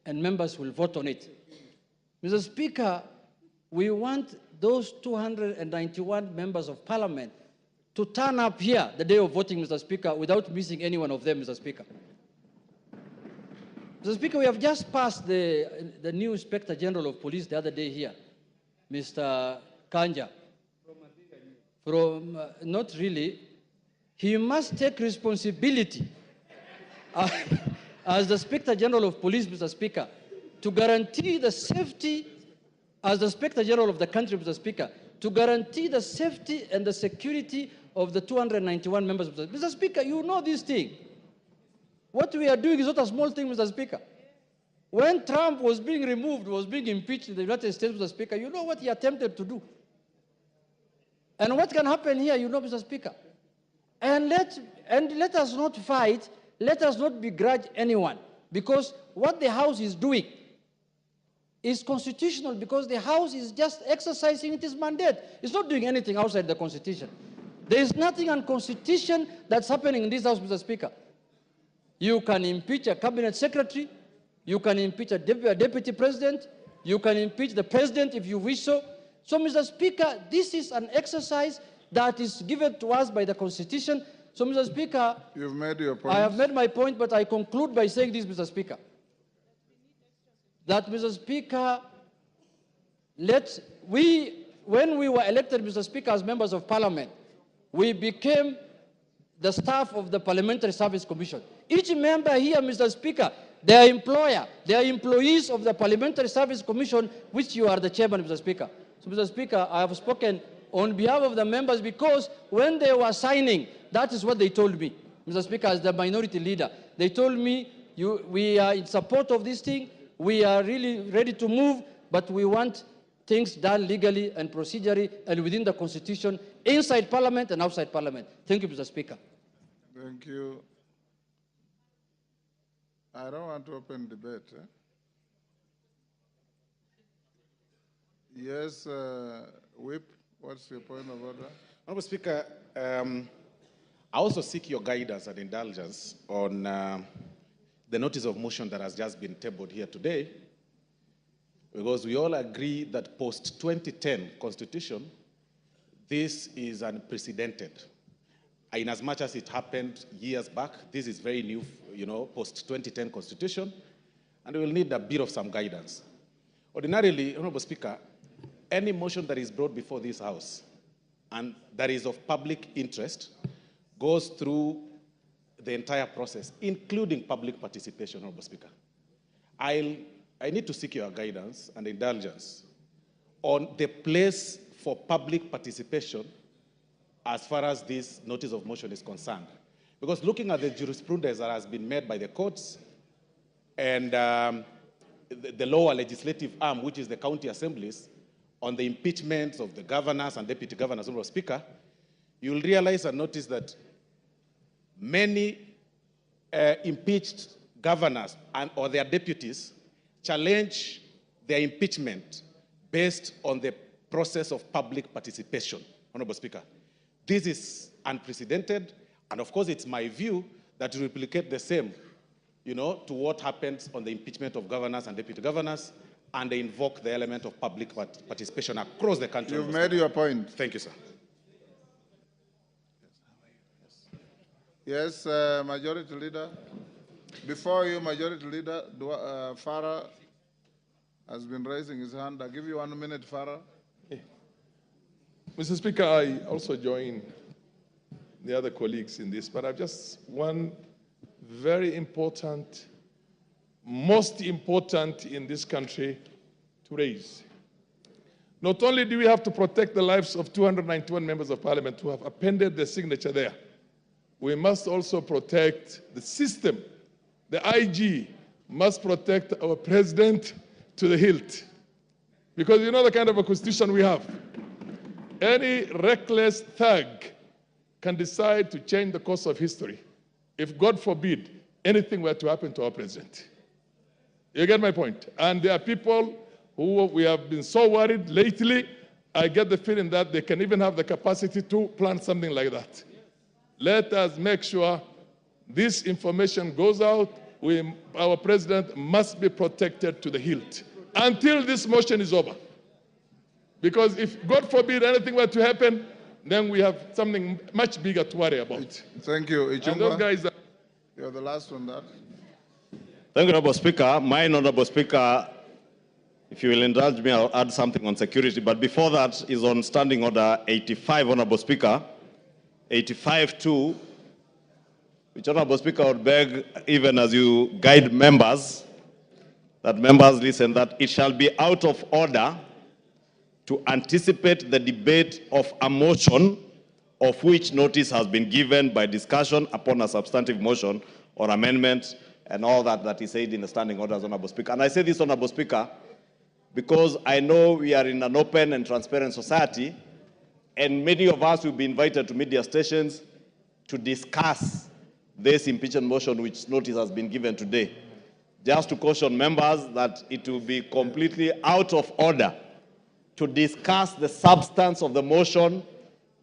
and members will vote on it. Mr. Speaker, we want those 291 members of parliament to turn up here the day of voting, Mr. Speaker, without missing any one of them, Mr. Speaker. Mr. Speaker, we have just passed the new Inspector General of Police the other day here, Mr. Kanja. Not really. He must take responsibility as the Inspector General of Police, Mr. Speaker, to guarantee the safety, as the Inspector General of the country, Mr. Speaker, to guarantee the safety and the security of the 291 members. Mr. Speaker, you know this thing. What we are doing is not a small thing, Mr. Speaker. When Trump was being removed, was being impeached in the United States, Mr. Speaker, you know what he attempted to do. And what can happen here, you know, Mr. Speaker. And let us not fight, let us not begrudge anyone, because what the House is doing is constitutional, because the House is just exercising its mandate. It's not doing anything outside the Constitution. There is nothing unconstitutional that's happening in this House, Mr. Speaker. You can impeach a cabinet secretary, you can impeach a deputy president, you can impeach the president if you wish so. So, Mr. Speaker, this is an exercise that is given to us by the Constitution. So, Mr. Speaker, you've made your point. I have made my point, but I conclude by saying this, Mr. Speaker, that, Mr. Speaker, when we were elected, Mr. Speaker, as members of Parliament, we became the staff of the Parliamentary Service Commission. Each member here, Mr. Speaker, they are employer, they are employees of the Parliamentary Service Commission, which you are the chairman, Mr. Speaker. So, Mr. Speaker, I have spoken on behalf of the members because when they were signing, that is what they told me, Mr. Speaker, as the minority leader. They told me, we are in support of this thing, we are really ready to move, but we want things done legally and procedurally and within the Constitution, inside Parliament and outside Parliament. Thank you, Mr. Speaker. Thank you. I don't want to open debate. Yes, Whip, what's your point of order? Honourable Speaker, I also seek your guidance and indulgence on the notice of motion that has just been tabled here today, because we all agree that post-2010 Constitution, this is unprecedented. In as much as it happened years back, this is very new, post-2010 Constitution, and we will need a bit of some guidance. Ordinarily, Honourable Speaker, any motion that is brought before this House and that is of public interest goes through the entire process, including public participation, Honourable Speaker. I need to seek your guidance and indulgence on the place for public participation as far as this notice of motion is concerned. Because looking at the jurisprudence that has been made by the courts and the lower legislative arm, which is the county assemblies, on the impeachment of the governors and deputy governors, Honourable Speaker, you will realize and notice that many impeached governors or their deputies challenge their impeachment based on the process of public participation, Honourable Speaker. This is unprecedented, and of course it's my view that to replicate the same, to what happens on the impeachment of governors and deputy governors, and they invoke the element of public participation across the country. You've made your point. Thank you, sir. Yes, Majority Leader. Before you, Majority Leader, Farah has been raising his hand. I'll give you 1 minute, Farah. Mr. Speaker, I also join the other colleagues in this, but I've just one very important, most important in this country to raise. Not only do we have to protect the lives of 291 members of parliament who have appended their signature there, we must also protect the system. The IG must protect our president to the hilt. Because you know the kind of a constitution we have. Any reckless thug can decide to change the course of history if, God forbid, anything were to happen to our president. You get my point? And there are people who we have been so worried lately, I get the feeling that they can even have the capacity to plan something like that. Let us make sure this information goes out our president must be protected to the hilt until this motion is over. Because if, God forbid, anything were to happen, then we have something much bigger to worry about. Thank you. And those guys are... You're the last on that. Thank you, Honorable Speaker. Mine, Honorable Speaker, if you will indulge me, I'll add something on security. But before that is on Standing Order 85, Honorable Speaker. 85-2, which, Honorable Speaker, would beg, even as you guide members, that members listen, that it shall be out of order to anticipate the debate of a motion of which notice has been given by discussion upon a substantive motion or amendment and all that is said in the standing orders, Honorable Speaker. And I say this, Honorable Speaker, because I know we are in an open and transparent society, and many of us will be invited to media stations to discuss this impeachment motion which notice has been given today. Just to caution members that it will be completely out of order to discuss the substance of the motion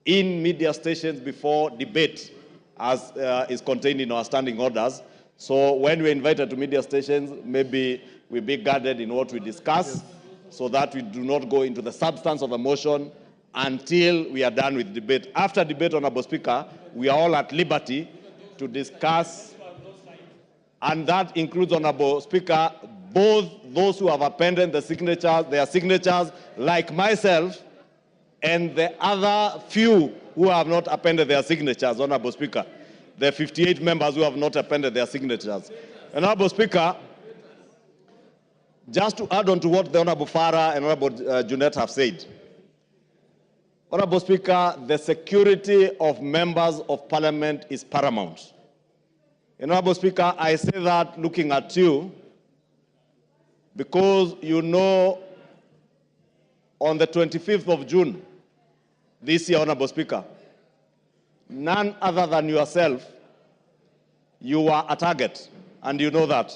in media stations before debate, as is contained in our standing orders. So when we're invited to media stations, maybe we be guarded in what we discuss, so that we do not go into the substance of the motion until we are done with debate. After debate, Honorable Speaker, we are all at liberty to discuss, and that includes, Honorable Speaker, both those who have appended the signatures, their signatures, like myself, and the other few who have not appended their signatures, Honorable Speaker. The 58 members who have not appended their signatures. Honorable Speaker, just to add on to what the Honorable Farah and Honorable Junet have said, Honorable Speaker, the security of members of Parliament is paramount. Honorable Speaker, I say that looking at you, because you know on the 25th of June this year, Honorable Speaker, none other than yourself, you were a target, and you know that.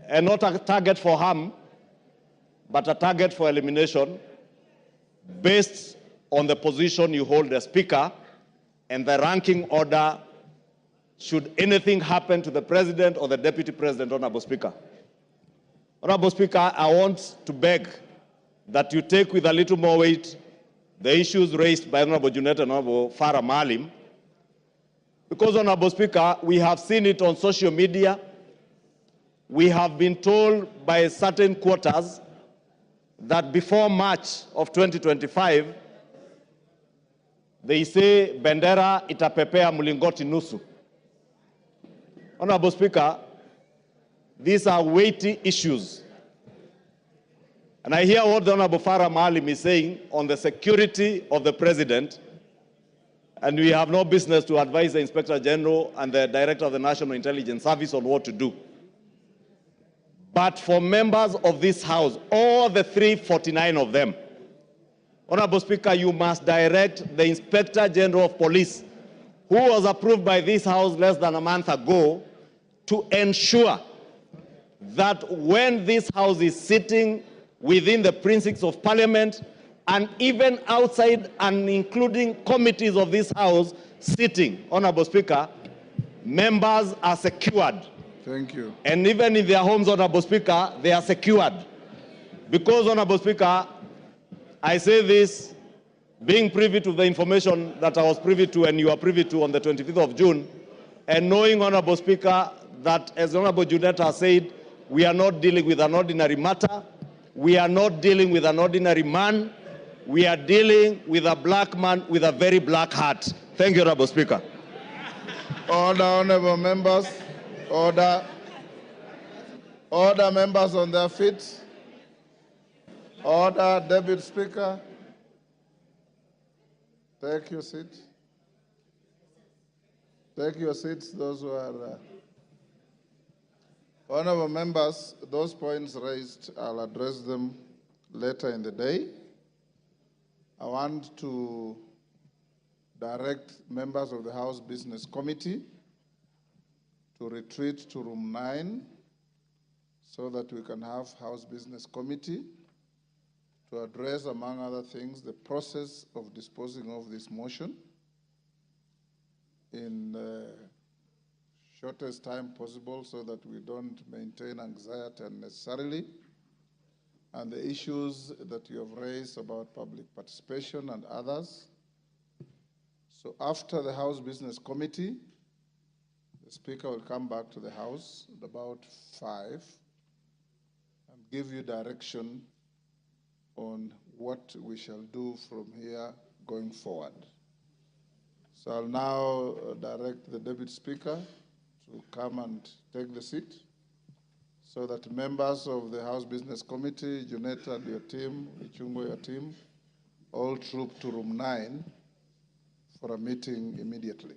And not a target for harm, but a target for elimination based on the position you hold as Speaker and the ranking order should anything happen to the President or the Deputy President, Honorable Speaker. Honorable Speaker, I want to beg that you take with a little more weight the issues raised by Honorable Junet and Honorable Farah Maalim, because, Honorable Speaker, we have seen it on social media. We have been told by certain quarters that before March of 2025, they say bendera itapepea mulingoti nusu. Honorable Speaker, these are weighty issues. And I hear what the Honorable Farah Maalim is saying on the security of the President, and we have no business to advise the Inspector General and the Director of the National Intelligence Service on what to do. But for members of this House, all the 349 of them, Honorable Speaker, you must direct the Inspector General of Police, who was approved by this House less than a month ago, to ensure that when this House is sitting within the precincts of Parliament, and even outside and including committees of this House sitting, Honorable Speaker, members are secured. Thank you. And even in their homes, Honorable Speaker, they are secured. Because, Honorable Speaker, I say this, being privy to the information that I was privy to and you are privy to on the 25th of June, and knowing, Honorable Speaker, that as Honorable Junet has said, we are not dealing with an ordinary matter, we are not dealing with an ordinary man, we are dealing with a black man with a very black heart. Thank you, Honorable Speaker. Order, honorable members. Order. Order, members on their feet. Order, Deputy Speaker. Take your seat. Take your seats, those who are... Honorable members, those points raised, I'll address them later in the day. I want to direct members of the House Business Committee to retreat to room 9 so that we can have House Business Committee to address, among other things, the process of disposing of this motion in shortest time possible so that we don't maintain anxiety unnecessarily. And the issues that you have raised about public participation and others. So after the House Business Committee, the Speaker will come back to the House at about 5 and give you direction on what we shall do from here going forward. So I'll now direct the Deputy Speaker to come and take the seat so that members of the House Business Committee, Juneta and your team, Ichungwa, your team, all troop to room 9 for a meeting immediately.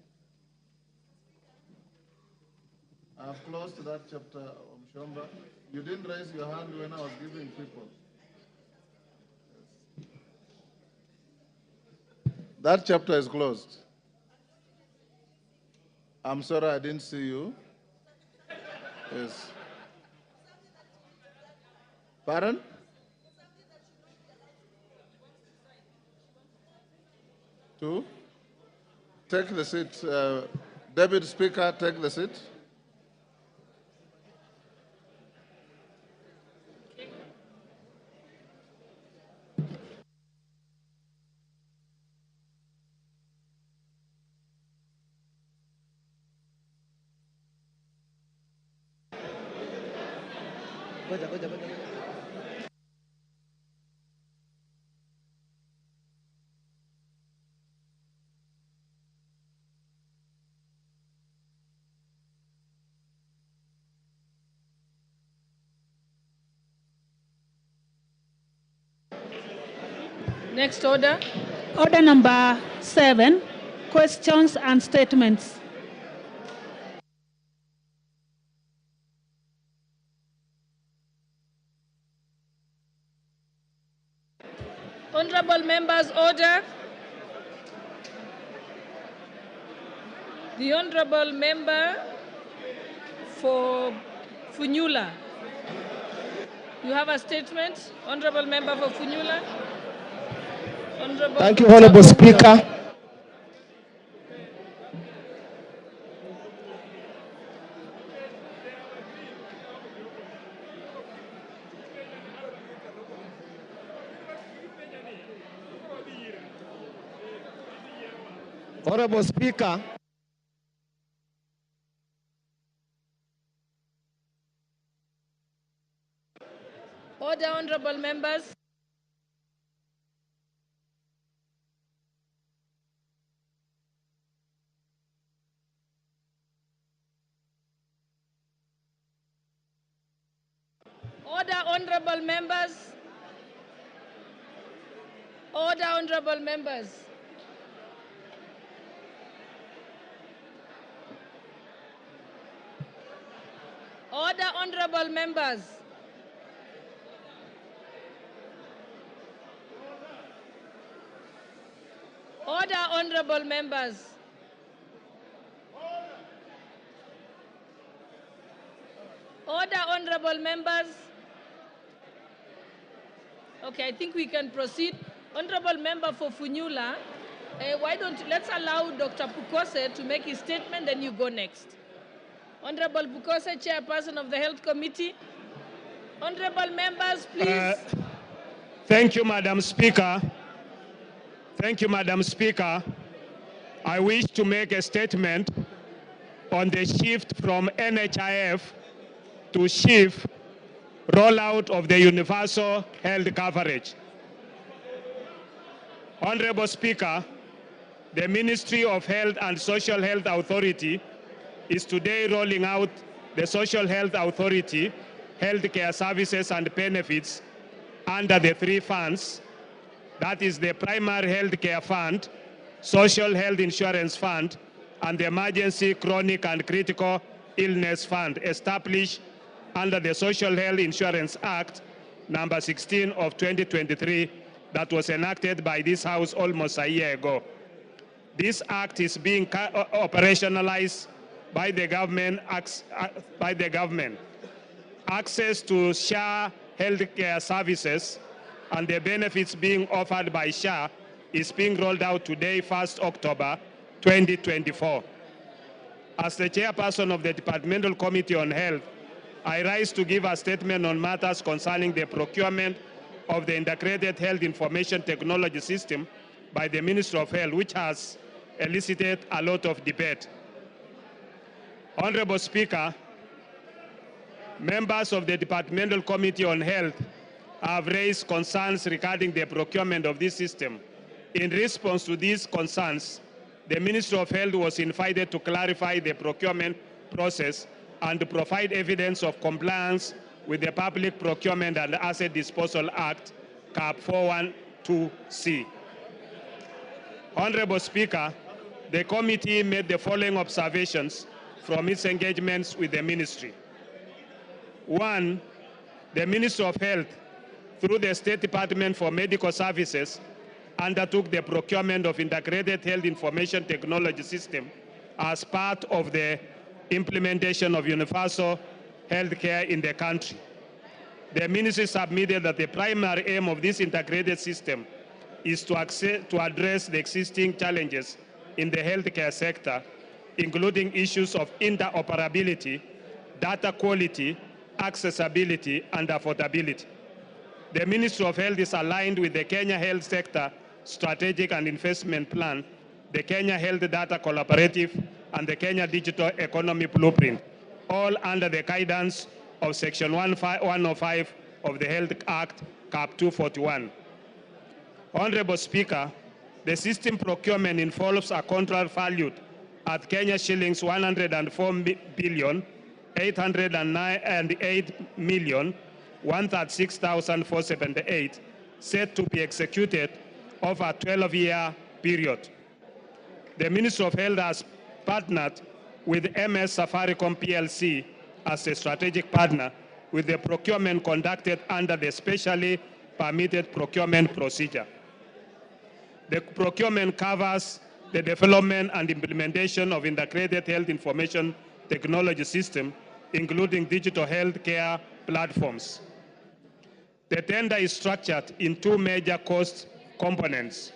I've closed that chapter, Mshomba. You didn't raise your hand when I was giving people. Yes. That chapter is closed. I'm sorry I didn't see you. Yes. Pardon? Two? Take the seat. Deputy Speaker, take the seat. Next order. Order number 7, questions and statements. Honorable members, order. The Honorable Member for Funyula. You have a statement, Honorable Member for Funyula. Honorable Thank you, Honorable Speaker. Honorable Speaker, order, honorable members. Order, honorable members. Order, honorable members. Order, honorable members. Order, honorable members. Order, honorable members. Okay, I think we can proceed. Honorable member for Funyula, why don't let's allow Dr. Pukose to make his statement, then you go next. Honorable Pukose, Chairperson of the Health Committee. Honorable members, please. thank you, Madam Speaker. Thank you, Madam Speaker. I wish to make a statement on the shift from NHIF to SHIF rollout of the universal health coverage. Honorable Speaker, the Ministry of Health and Social Health Authority is today rolling out the Social Health Authority healthcare services and benefits under the 3 funds. That is the Primary Healthcare Fund, Social Health Insurance Fund, and the Emergency Chronic and Critical Illness Fund established under the Social Health Insurance Act number 16 of 2023 that was enacted by this House almost a year ago. This act is being operationalized by the government. Access to SHA healthcare services and the benefits being offered by SHA is being rolled out today, 1st October 2024. As the chairperson of the Departmental Committee on Health, I rise to give a statement on matters concerning the procurement of the Integrated Health Information Technology System by the Ministry of Health, which has elicited a lot of debate. Honorable Speaker, members of the Departmental Committee on Health have raised concerns regarding the procurement of this system. In response to these concerns, the Ministry of Health was invited to clarify the procurement process and to provide evidence of compliance with the Public Procurement and Asset Disposal Act, CAP 412C. Honorable Speaker, the committee made the following observations from its engagements with the ministry. One, the Ministry of Health, through the State Department for Medical Services, undertook the procurement of Integrated Health Information Technology System as part of the implementation of universal health care in the country. The ministry submitted that the primary aim of this integrated system is to address the existing challenges in the healthcare sector, including issues of interoperability, data quality, accessibility, and affordability. The Ministry of Health is aligned with the Kenya Health Sector Strategic and Investment Plan, the Kenya Health Data Collaborative, and the Kenya Digital Economy Blueprint, all under the guidance of Section 105 of the Health Act, CAP 241. Honorable Speaker, the system procurement involves a contract valued at Kenya shillings 104,808,136,478, set to be executed over a 12-year period. The Ministry of Health has partnered with MS Safaricom PLC as a strategic partner with the procurement conducted under the specially permitted procurement procedure. The procurement covers the development and implementation of integrated health information technology system, including digital health care platforms. The tender is structured in two major cost components.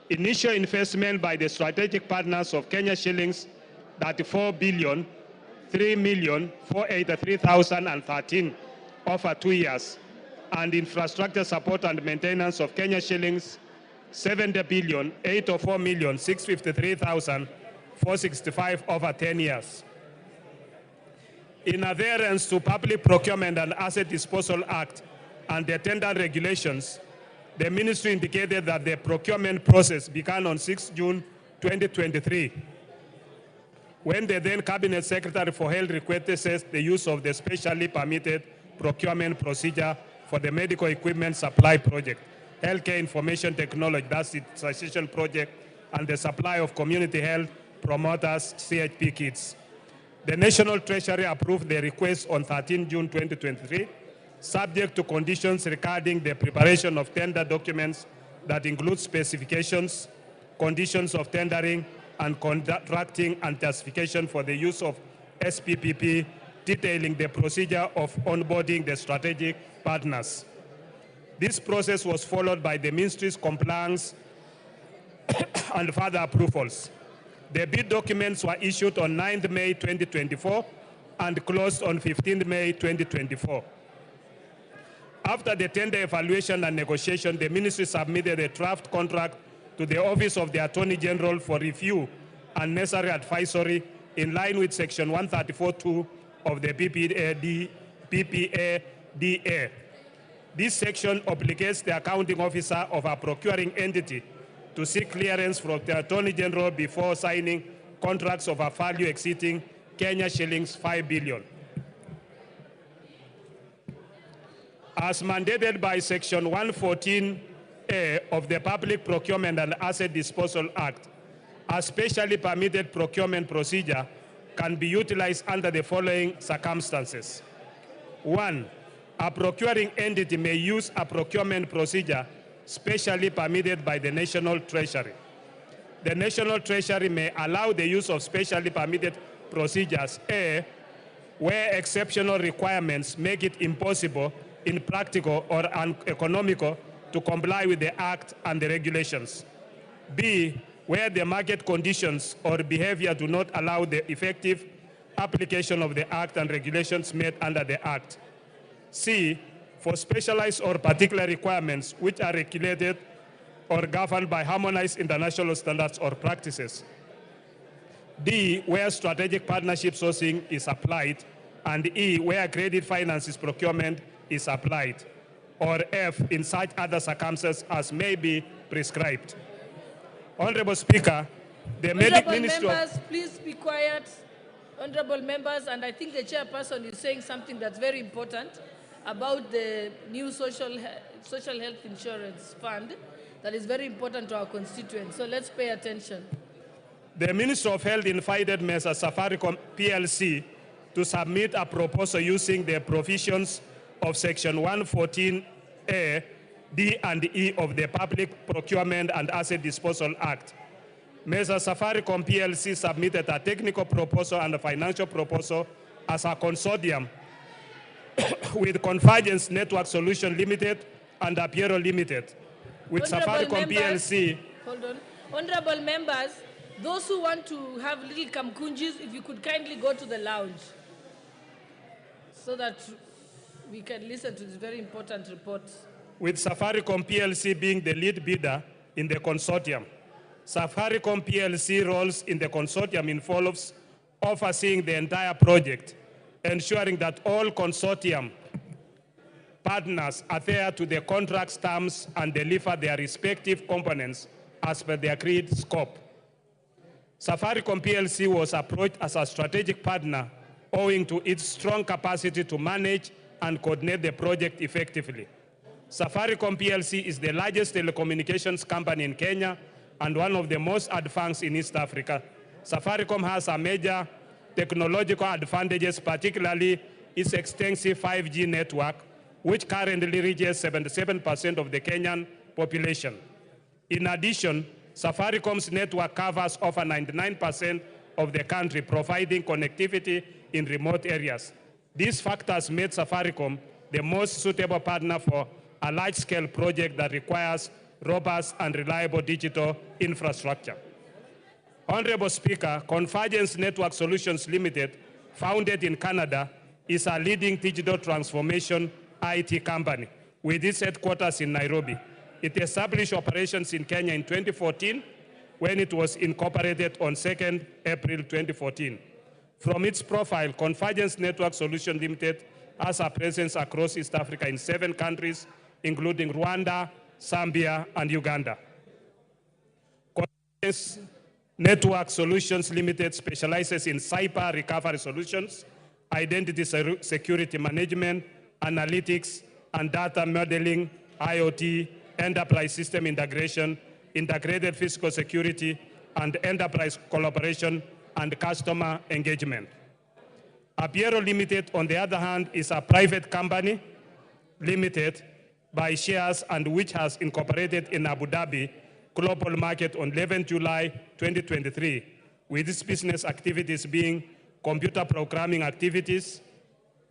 Initial investment by the strategic partners of Kenya shillings 34,003,483,013 over 2 years, and infrastructure support and maintenance of Kenya shillings 70,804,653,465 over 10 years. In adherence to Public Procurement and Asset Disposal Act and the tender regulations, the ministry indicated that the procurement process began on 6 June 2023, when the then Cabinet Secretary for Health requested the use of the specially permitted procurement procedure for the medical equipment supply project, healthcare information technology, that's the transition project, and the supply of community health promoters, CHP kits. The National Treasury approved the request on 13 June 2023, subject to conditions regarding the preparation of tender documents that include specifications, conditions of tendering, and contracting and justification for the use of SPPP, detailing the procedure of onboarding the strategic partners. This process was followed by the ministry's compliance and further approvals. The bid documents were issued on 9th May 2024 and closed on 15th May 2024. After the tender evaluation and negotiation, the ministry submitted a draft contract to the Office of the Attorney General for review and necessary advisory in line with Section 134(2) of the PPADA. This section obligates the accounting officer of a procuring entity to seek clearance from the Attorney General before signing contracts of a value exceeding Kenya shillings 5 billion. As mandated by Section 114A of the Public Procurement and Asset Disposal Act, a specially permitted procurement procedure can be utilized under the following circumstances. 1, a procuring entity may use a procurement procedure specially permitted by the National Treasury. The National Treasury may allow the use of specially permitted procedures, A, where exceptional requirements make it impossible, impractical, or uneconomical to comply with the Act and the regulations. B, where the market conditions or behavior do not allow the effective application of the Act and regulations made under the Act. C, for specialized or particular requirements which are regulated or governed by harmonized international standards or practices. D, where strategic partnership sourcing is applied, and E, where credit finances procurement is applied, or F, in such other circumstances as may be prescribed. Honorable Speaker, the Ministry members, please be quiet. Honorable members, and I think the chairperson is saying something that's very important about the new social health insurance fund that is very important to our constituents. So let's pay attention. The Minister of Health invited Mesa Safaricom PLC to submit a proposal using the provisions of Section 114A, D and E of the Public Procurement and Asset Disposal Act. Mesa Safaricom PLC submitted a technical proposal and a financial proposal as a consortium with Convergence Network Solution Limited and Apiero Limited. With Safaricom PLC. Hold on. Honorable members, those who want to have little kamkunjis, if you could kindly go to the lounge so that we can listen to this very important report. With Safaricom PLC being the lead bidder in the consortium. Safaricom PLC roles in the consortium involves overseeing the entire project, ensuring that all consortium partners adhere to the contract's terms and deliver their respective components as per the agreed scope. Safaricom PLC was approached as a strategic partner owing to its strong capacity to manage and coordinate the project effectively. Safaricom PLC is the largest telecommunications company in Kenya and one of the most advanced in East Africa. Safaricom has a major technological advantages, particularly its extensive 5G network, which currently reaches 77% of the Kenyan population. In addition, Safaricom's network covers over 99% of the country, providing connectivity in remote areas. These factors made Safaricom the most suitable partner for a large-scale project that requires robust and reliable digital infrastructure. Honorable Speaker, Convergence Network Solutions Limited, founded in Canada, is a leading digital transformation IT company with its headquarters in Nairobi. It established operations in Kenya in 2014 when it was incorporated on 2nd April 2014. From its profile, Convergence Network Solutions Limited has a presence across East Africa in 7 countries, including Rwanda, Zambia, and Uganda. Convergence Network Solutions Limited specializes in cyber recovery solutions, identity security management, analytics, and data modeling, IoT, enterprise system integration, integrated physical security, and enterprise collaboration and customer engagement. Apiero Limited, on the other hand, is a private company limited by shares and which has incorporated in Abu Dhabi global market on 11 July 2023, with its business activities being computer programming activities,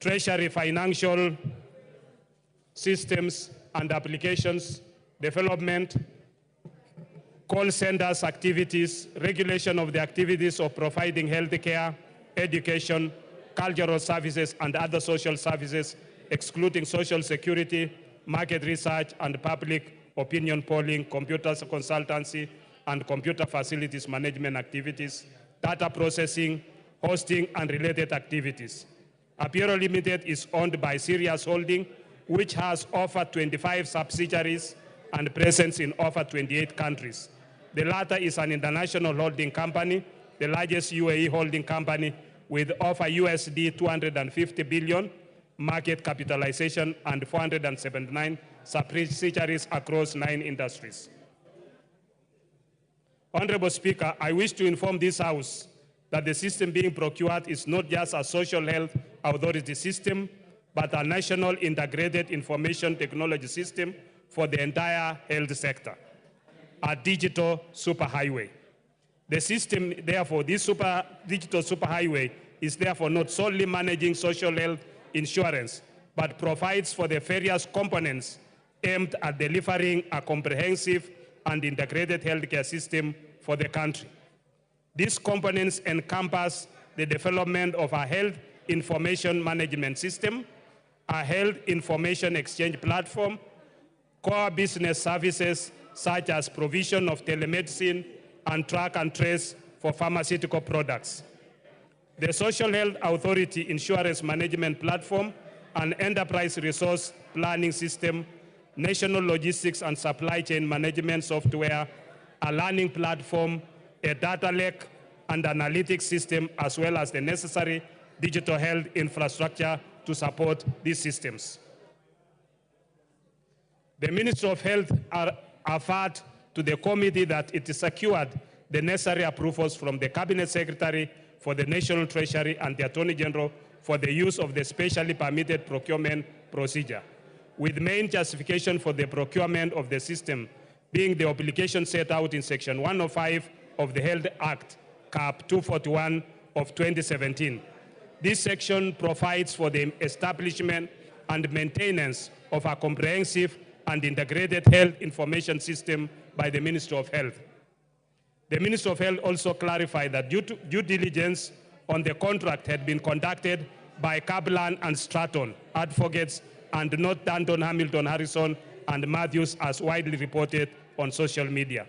treasury financial systems and applications development, call centers activities, regulation of the activities of providing healthcare, education, cultural services, and other social services, excluding social security, market research, and public opinion polling, computer consultancy, and computer facilities management activities, data processing, hosting, and related activities. Apiero Limited is owned by Sirius Holding, which has over 25 subsidiaries and presence in over 28 countries. The latter is an international holding company, the largest UAE holding company with over USD 250 billion market capitalization and 479 subsidiaries across 9 industries. Honorable Speaker, I wish to inform this House that the system being procured is not just a social health authority system, but a national integrated information technology system for the entire health sector, a digital superhighway. The system, therefore, this digital superhighway is therefore not solely managing social health insurance, but provides for the various components aimed at delivering a comprehensive and integrated healthcare system for the country. These components encompass the development of a health information management system, a health information exchange platform, core business services such as provision of telemedicine and track and trace for pharmaceutical products. The Social Health Authority Insurance Management Platform, an enterprise resource planning system, national logistics and supply chain management software, a learning platform, a data lake, and analytics system, as well as the necessary digital health infrastructure to support these systems. The Ministry of Health averred to the committee that it secured the necessary approvals from the Cabinet Secretary for the National Treasury and the Attorney General for the use of the specially permitted procurement procedure, with main justification for the procurement of the system being the obligation set out in Section 105 of the Health Act, Cap 241 of 2017. This section provides for the establishment and maintenance of a comprehensive and integrated health information system by the Ministry of Health. The Ministry of Health also clarified that due diligence on the contract had been conducted by Kaplan and Stratton, advocates, and not Danton, Hamilton, Harrison, and Matthews, as widely reported on social media.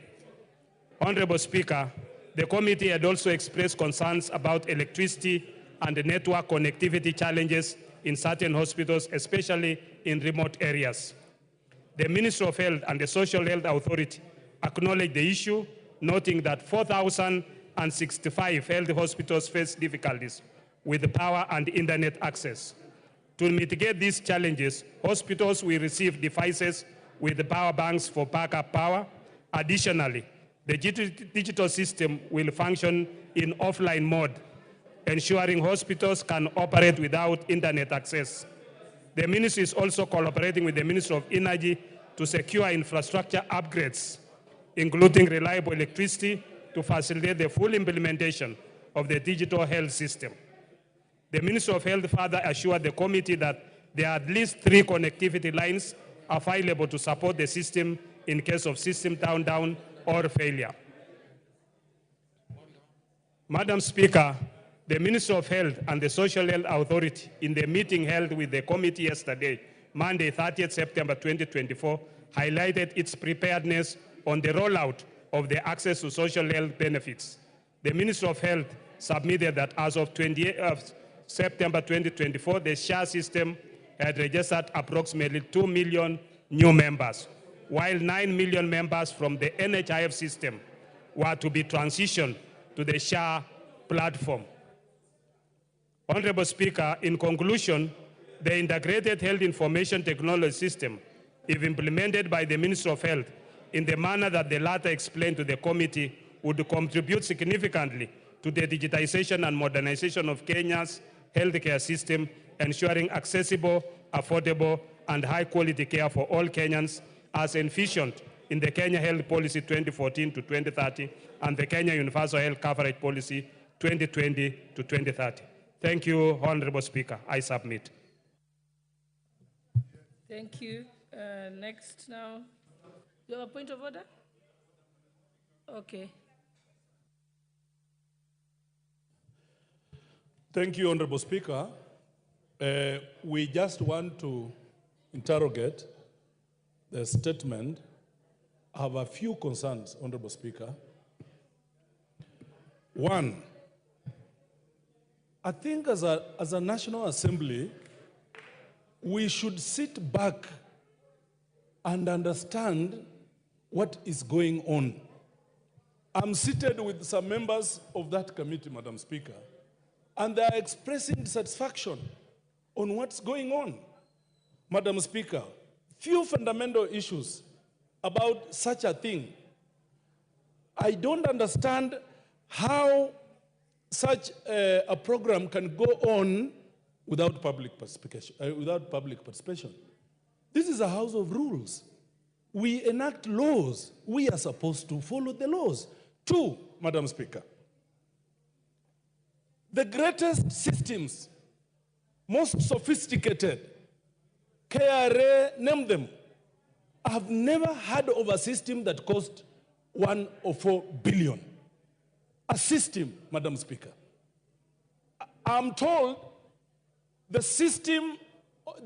Honorable Speaker, the committee had also expressed concerns about electricity and network connectivity challenges in certain hospitals, especially in remote areas. The Ministry of Health and the Social Health Authority acknowledged the issue, noting that 4,065 health hospitals face difficulties with power and internet access. To mitigate these challenges, hospitals will receive devices with power banks for backup power. Additionally, the digital system will function in offline mode, ensuring hospitals can operate without internet access. The ministry is also collaborating with the Ministry of Energy to secure infrastructure upgrades, including reliable electricity, to facilitate the full implementation of the digital health system. The Ministry of Health further assured the committee that there are at least 3 connectivity lines available to support the system in case of system down or failure. Madam Speaker, the Ministry of Health and the Social Health Authority, in the meeting held with the committee yesterday, Monday, 30th September 2024, highlighted its preparedness on the rollout of the access to social health benefits. The Ministry of Health submitted that as of 28th September 2024, the SHA system had registered approximately 2 million new members, while 9 million members from the NHIF system were to be transitioned to the SHA platform. Honorable Speaker, in conclusion, the Integrated Health Information Technology System, if implemented by the Ministry of Health in the manner that the latter explained to the committee, would contribute significantly to the digitization and modernization of Kenya's healthcare system, ensuring accessible, affordable, and high-quality care for all Kenyans, as envisioned in the Kenya Health Policy 2014 to 2030 and the Kenya Universal Health Coverage Policy 2020 to 2030. Thank you, Honorable Speaker. I submit. Thank you. Next now. You have a point of order? Okay. Thank you, Honorable Speaker. We just want to interrogate the statement. I have a few concerns, Honorable Speaker. One, I think as a National Assembly, we should sit back and understand what is going on. I'm seated with some members of that committee, Madam Speaker, and they are expressing dissatisfaction on what's going on. Madam Speaker, few fundamental issues about such a thing. I don't understand how such a program can go on without public participation. This is a house of rules. We enact laws. We are supposed to follow the laws. 2, Madam Speaker, the greatest systems, most sophisticated, KRA, name them, I have never heard of a system that cost 104 billion. A system, Madam Speaker. I'm told the system,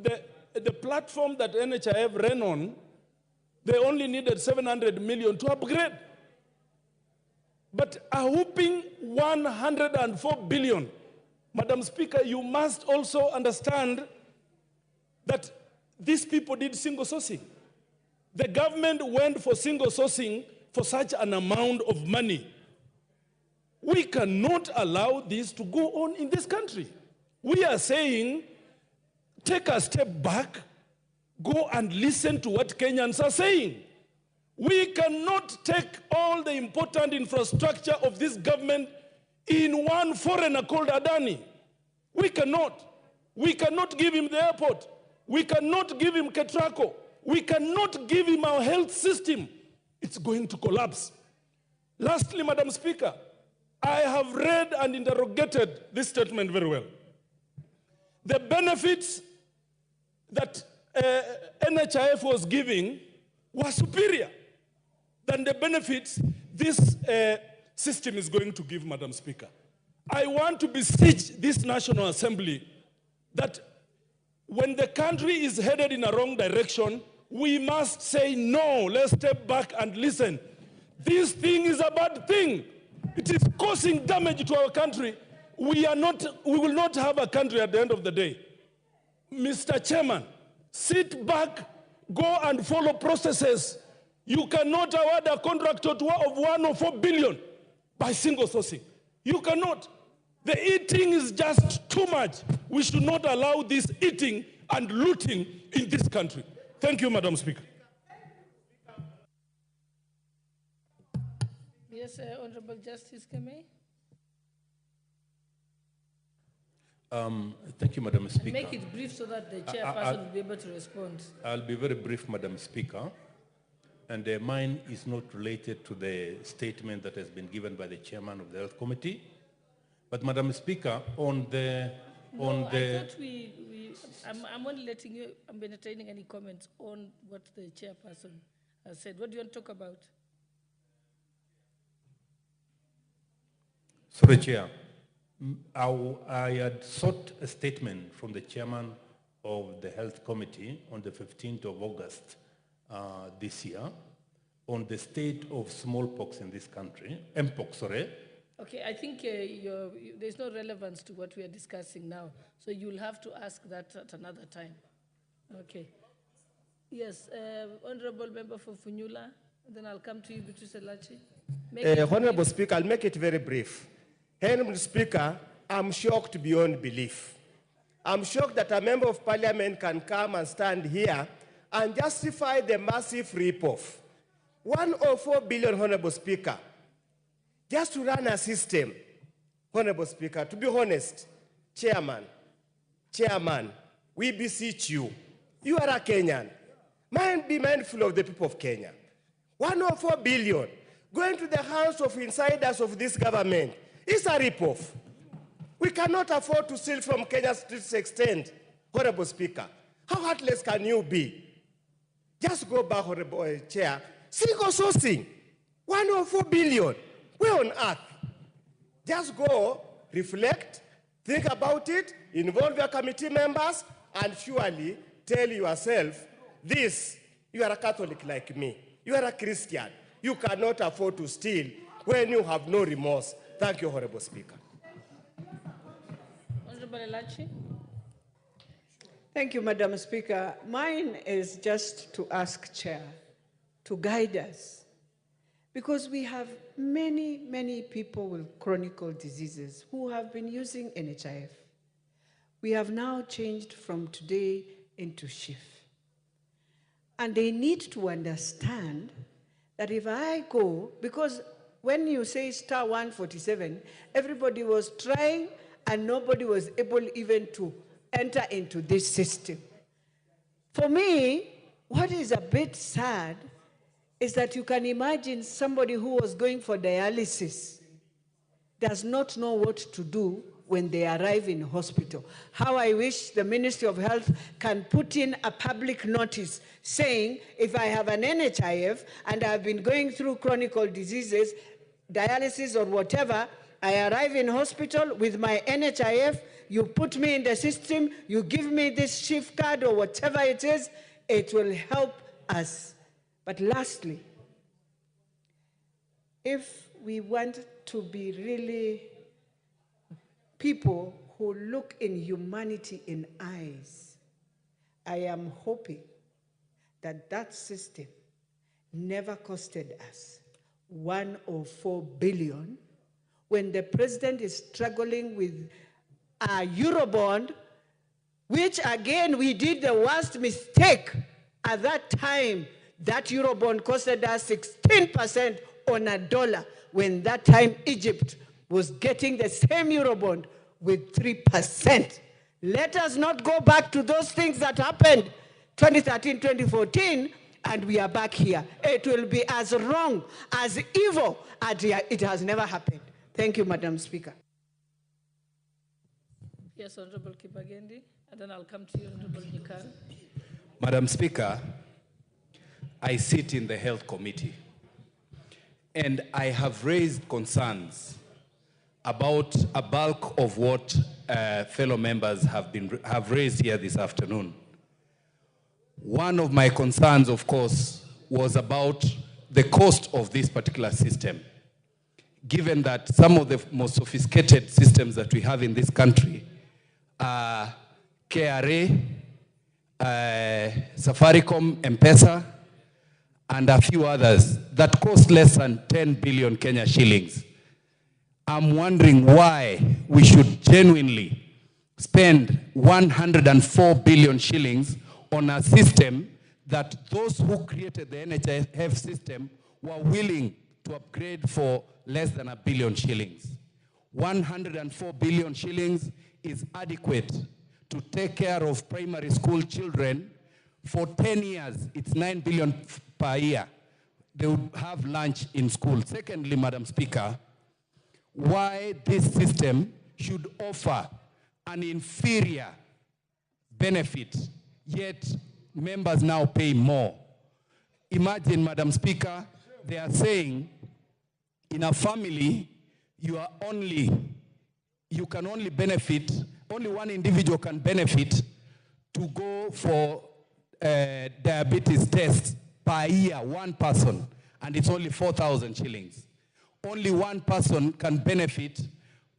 the platform that NHIF ran on, they only needed 700 million to upgrade. But a whooping 104 billion. Madam Speaker, you must also understand that these people did single sourcing. The government went for single sourcing for such an amount of money. We cannot allow this to go on in this country. We are saying, take a step back, go and listen to what Kenyans are saying. We cannot take all the important infrastructure of this government in one foreigner called Adani. We cannot. We cannot give him the airport. We cannot give him Ketraco. We cannot give him our health system. It's going to collapse. Lastly, Madam Speaker, I have read and interrogated this statement very well. The benefits that NHIF was giving were superior than the benefits this system is going to give, Madam Speaker. I want to beseech this National Assembly that when the country is headed in a wrong direction, we must say no. Let's step back and listen. This thing is a bad thing. It is causing damage to our country. We will not have a country at the end of the day. Mr. Chairman, sit back, go and follow processes. You cannot award a contractor of 104 billion by single sourcing. You cannot. The eating is just too much. We should not allow this eating and looting in this country. Thank you, Madam Speaker. Yes, Honorable Justice Kemei. Thank you, Madam Speaker. Make it brief so that the chairperson will be able to respond. I'll be very brief, Madam Speaker. And mine is not related to the statement that has been given by the chairman of the Health Committee. But, Madam Speaker, I thought I'm only letting you, I'm entertaining any comments on what the chairperson has said. What do you want to talk about? Sorry, Chair. I had sought a statement from the chairman of the Health Committee on the 15th of August this year on the state of smallpox in this country, mpox, sorry. Okay, I think there's no relevance to what we are discussing now, so you'll have to ask that at another time. Okay. Yes, Honorable Member for Funyula, then I'll come to you, Beatrice Elachi. Honorable Speaker, I'll make it very brief. Honorable Speaker, I'm shocked beyond belief. I'm shocked that a member of parliament can come and stand here and justify the massive rip-off. 104 billion, Honorable Speaker, just to run a system. Honorable Speaker, to be honest, Chairman, we beseech you. You are a Kenyan. Be mindful of the people of Kenya. 104 billion going to the hands of insiders of this government is a rip-off. We cannot afford to steal from Kenya to this extent, Honorable Speaker. How heartless can you be? Just go back, Honorable Chair. Single sourcing, 104 billion. Where on earth? Just go, reflect, think about it, involve your committee members, and surely tell yourself, this, you are a Catholic like me. You are a Christian. You cannot afford to steal when you have no remorse. Thank you, Honorable Speaker. Honorable Elachi. Thank you, Madam Speaker. Mine is just to ask Chair to guide us, because we have many, many people with chronic diseases who have been using NHIF. We have now changed from today into shift. And they need to understand that if I go, because when you say star 147, everybody was trying and nobody was able even to enter into this system. For me, what is a bit sad is that you can imagine somebody who was going for dialysis does not know what to do when they arrive in hospital. How I wish the Ministry of Health can put in a public notice saying, if I have an NHIF and I've been going through chronic diseases, dialysis or whatever, I arrive in hospital with my NHIF, you put me in the system, you give me this shift card or whatever it is, it will help us. But lastly, if we want to be really people who look in humanity in eyes, I am hoping that that system never costed us 104 billion when the president is struggling with a Eurobond, which again we did the worst mistake at that time. That Eurobond costed us 16% on a dollar, when that time Egypt was getting the same Eurobond with 3%. Let us not go back to those things that happened 2013, 2014, and we are back here. It will be as wrong, as evil, as it has never happened. Thank you, Madam Speaker. Yes, Honorable Kibagendi, and then I'll come to you, Honorable Nyikal. Madam Speaker, I sit in the Health Committee, and I have raised concerns about a bulk of what fellow members have raised here this afternoon. One of my concerns, of course, was about the cost of this particular system, given that some of the most sophisticated systems that we have in this country are KRA, Safaricom, M-Pesa, and a few others that cost less than 10 billion Kenya shillings. I'm wondering why we should genuinely spend 104 billion shillings on a system that those who created the NHIF system were willing to upgrade for less than $1 billion shillings. 104 billion shillings is adequate to take care of primary school children. For 10 years, it's 9 billion per year. They would have lunch in school. Secondly, Madam Speaker, why this system should offer an inferior benefit, yet members now pay more. Imagine, Madam Speaker, they are saying in a family, you can only benefit, only one individual can benefit to go for diabetes tests per year, one person, and it's only 4,000 shillings. Only one person can benefit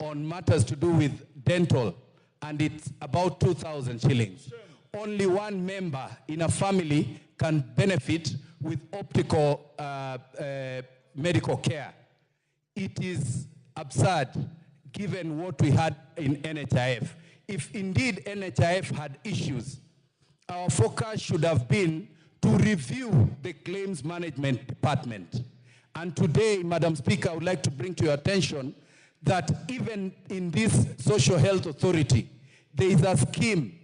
on matters to do with dental, and it's about 2,000 shillings. Only one member in a family can benefit with optical medical care. It is absurd given what we had in NHIF. If indeed NHIF had issues, our focus should have been to review the claims management department. And today, Madam Speaker, I would like to bring to your attention that even in this social health authority, there is a scheme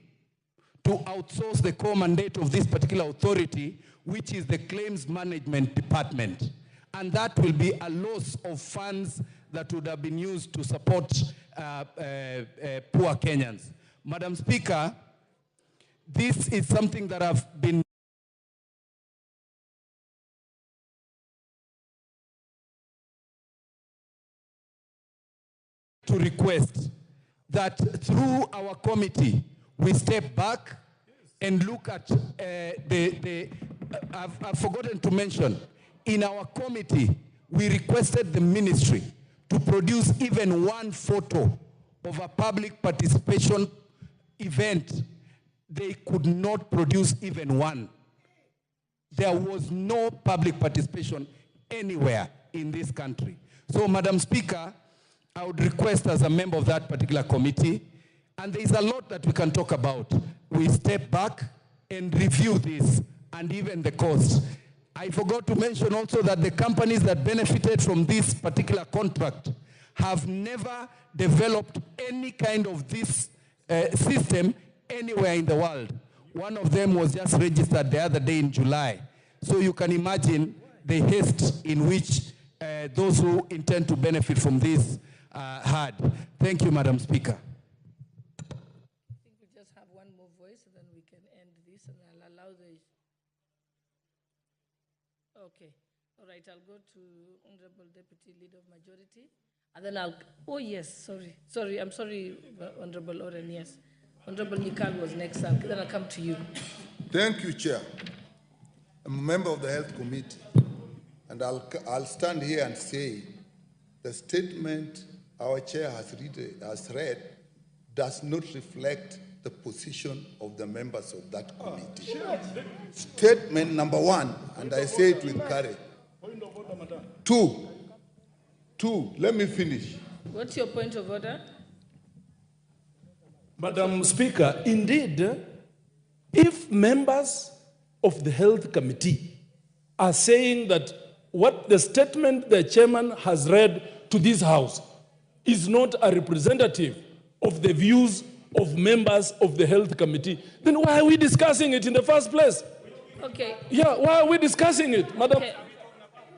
to outsource the core mandate of this particular authority, which is the claims management department. And that will be a loss of funds that would have been used to support poor Kenyans. Madam Speaker, this is something that I've been to request that through our committee, we step back and look at I've forgotten to mention, in our committee, we requested the ministry to produce even one photo of a public participation event. They could not produce even one. There was no public participation anywhere in this country. So, Madam Speaker, I would request as a member of that particular committee, and there is a lot that we can talk about. We step back and review this and even the cost. I forgot to mention also that the companies that benefited from this particular contract have never developed any kind of this system anywhere in the world. One of them was just registered the other day in July. So you can imagine the haste in which those who intend to benefit from this heard. Thank you, Madam Speaker. I think we just have one more voice, and then we can end this, and I'll allow the... Okay. All right, I'll go to Honorable Deputy Leader of Majority, and then I'll... Oh, yes, sorry. Sorry, I'm sorry, Honorable Oren, yes. Honorable Nikal was next, then I'll come to you. Thank you, Chair. I'm a member of the Health Committee, and I'll stand here and say the statement our Chair has read does not reflect the position of the members of that committee. Statement number one, and I say it with courage. Two, let me finish. What's your point of order? Madam Speaker, indeed, if members of the Health Committee are saying that what the statement the chairman has read to this House is not a representative of the views of members of the Health Committee, then why are we discussing it in the first place? Okay. Yeah, why are we discussing it, Madam? Okay.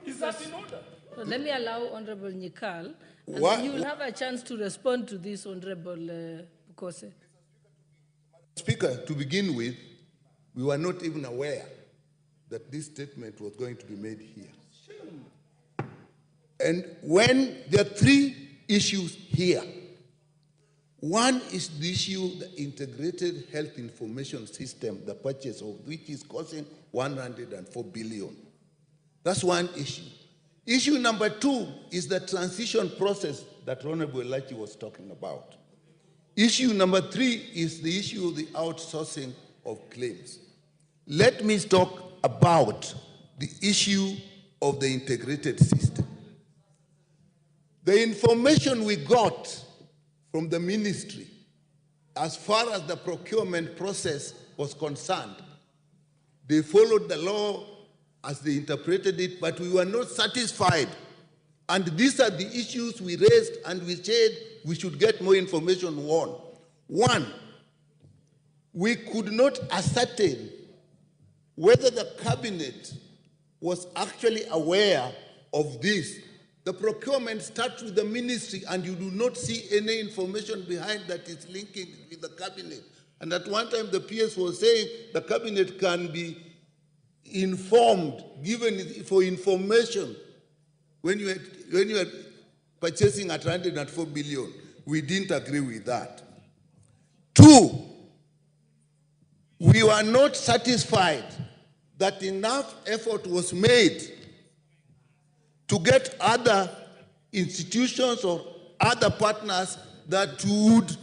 Is that in order? So let me allow Honorable Nikal, and then you will have a chance to respond to this, Honorable Bukose. Speaker, to begin with, we were not even aware that this statement was going to be made here. And when there are three issues here, one is the issue, the integrated health information system, the purchase of which is costing 104 billion. That's one issue. Issue number two is the transition process that Honorable Lachi was talking about. Issue number three is the issue of the outsourcing of claims. Let me talk about the issue of the integrated system. The information we got from the ministry as far as the procurement process was concerned, they followed the law as they interpreted it, but we were not satisfied. And these are the issues we raised, and we said we should get more information on. One, we could not ascertain whether the cabinet was actually aware of this. The procurement starts with the ministry, and you do not see any information behind that is linking with the cabinet. And at one time, the PS was saying the cabinet can be informed, given for information when you are purchasing at 104 billion. We didn't agree with that. Two, we were not satisfied that enough effort was made to get other institutions or other partners that would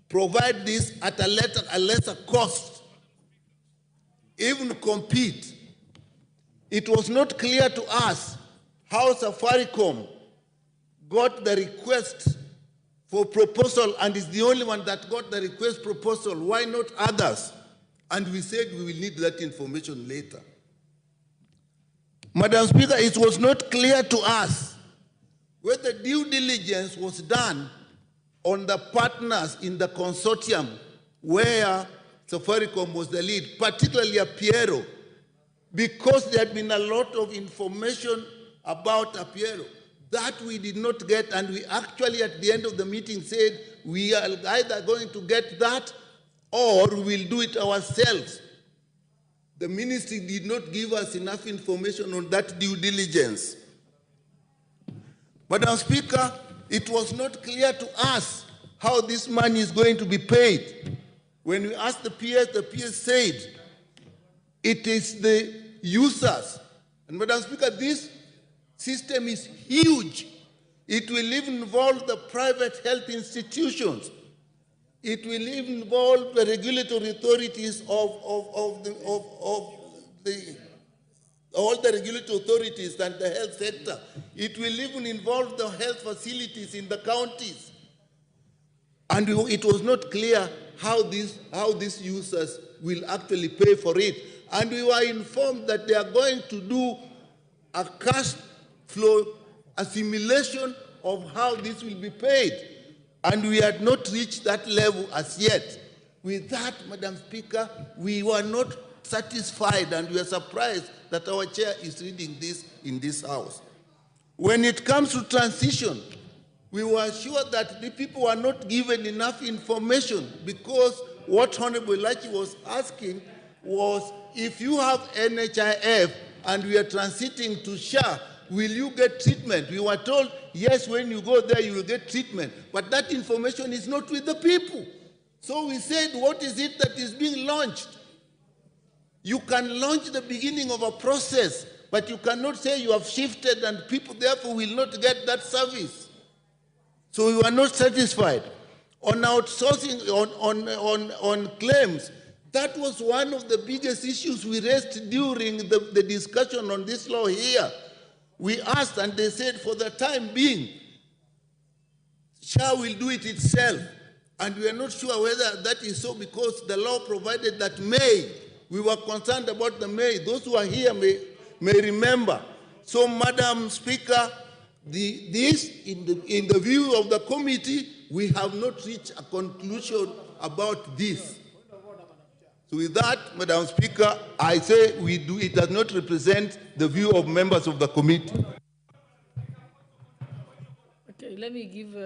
provide this at a lesser cost, even compete. It was not clear to us how Safaricom got the request for proposal and is the only one that got the request proposal. Why not others? And we said we will need that information later. Madam Speaker, it was not clear to us whether due diligence was done on the partners in the consortium where Safaricom was the lead, particularly Apiero, because there had been a lot of information about Apiero. That we did not get, and we actually at the end of the meeting said we are either going to get that or we'll do it ourselves. The ministry did not give us enough information on that due diligence. Madam Speaker, it was not clear to us how this money is going to be paid. When we asked the PS said it is the users. And Madam Speaker, this system is huge. It will even involve the private health institutions. It will even involve the regulatory authorities all the regulatory authorities and the health sector. It will even involve the health facilities in the counties. And it was not clear how these users will actually pay for it. And we were informed that they are going to do a cash flow, a simulation of how this will be paid. And we had not reached that level as yet. With that, Madam Speaker, we were not satisfied, and we are surprised that our chair is reading this in this House. When it comes to transition, we were sure that the people were not given enough information, because what Honorable Lachi was asking was, if you have NHIF and we are transiting to SHA, will you get treatment? We were told, yes, when you go there, you will get treatment. But that information is not with the people. So we said, what is it that is being launched? You can launch the beginning of a process, but you cannot say you have shifted and people therefore will not get that service. So we were not satisfied. On outsourcing, on claims, that was one of the biggest issues we raised during the discussion on this law here. We asked and they said, for the time being, SHA will do it itself. And we are not sure whether that is so, because the law provided that May. We were concerned about the May. Those who are here may remember. So, Madam Speaker, this, in the view of the committee, we have not reached a conclusion about this. So with that, Madam Speaker, I say it does not represent the view of members of the committee. Okay, let me give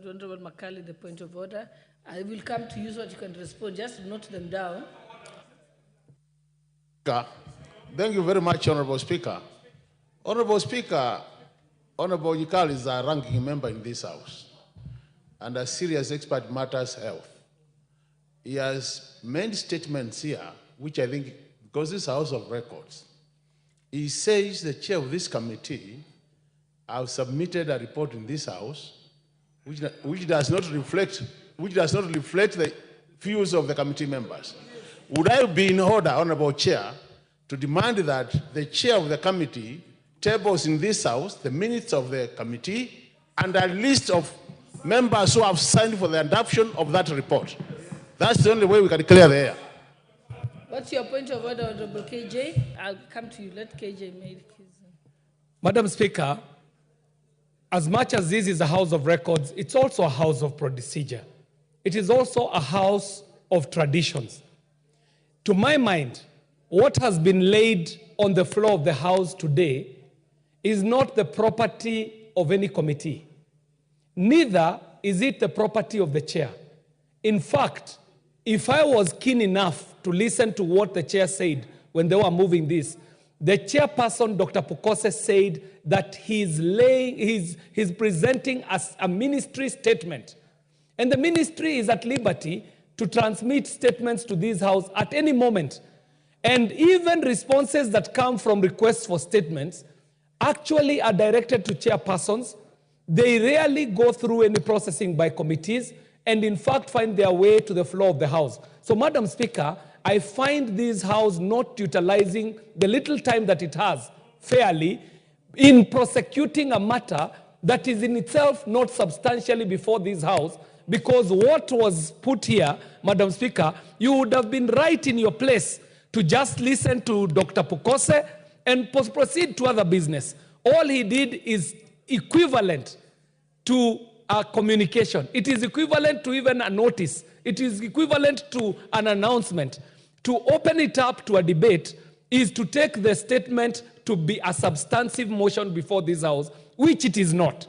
Honorable Makali the point of order. I will come to you so that you can respond. Just note them down. Thank you very much, Honorable Speaker. Honorable Speaker, Honorable Yikal is a ranking member in this House and a serious expert in matters health. He has made statements here, which I think, because this House of Records, he says the chair of this committee have submitted a report in this House which does not reflect the views of the committee members. Would I be in order, Honorable Chair, to demand that the chair of the committee tables in this House the minutes of the committee and a list of members who have signed for the adoption of that report? That's the only way we can clear the air. What's your point of order, Honorable KJ? I'll come to you. Let KJ make his... Madam Speaker, as much as this is a House of Records, it's also a House of Procedure. It is also a House of Traditions. To my mind, what has been laid on the floor of the House today is not the property of any committee. Neither is it the property of the chair. In fact, if I was keen enough to listen to what the chair said when they were moving this, the chairperson, Dr. Pukose, said that he's presenting as a ministry statement. And the ministry is at liberty to transmit statements to this House at any moment. And even responses that come from requests for statements actually are directed to chairpersons. They rarely go through any processing by committees and in fact find their way to the floor of the House. So, Madam Speaker, I find this House not utilizing the little time that it has fairly in prosecuting a matter that is in itself not substantially before this House, because what was put here, Madam Speaker, you would have been right in your place to just listen to Dr. Pukose and proceed to other business. All he did is equivalent to a communication. It is equivalent to even a notice. It is equivalent to an announcement. To open it up to a debate is to take the statement to be a substantive motion before this House, which it is not.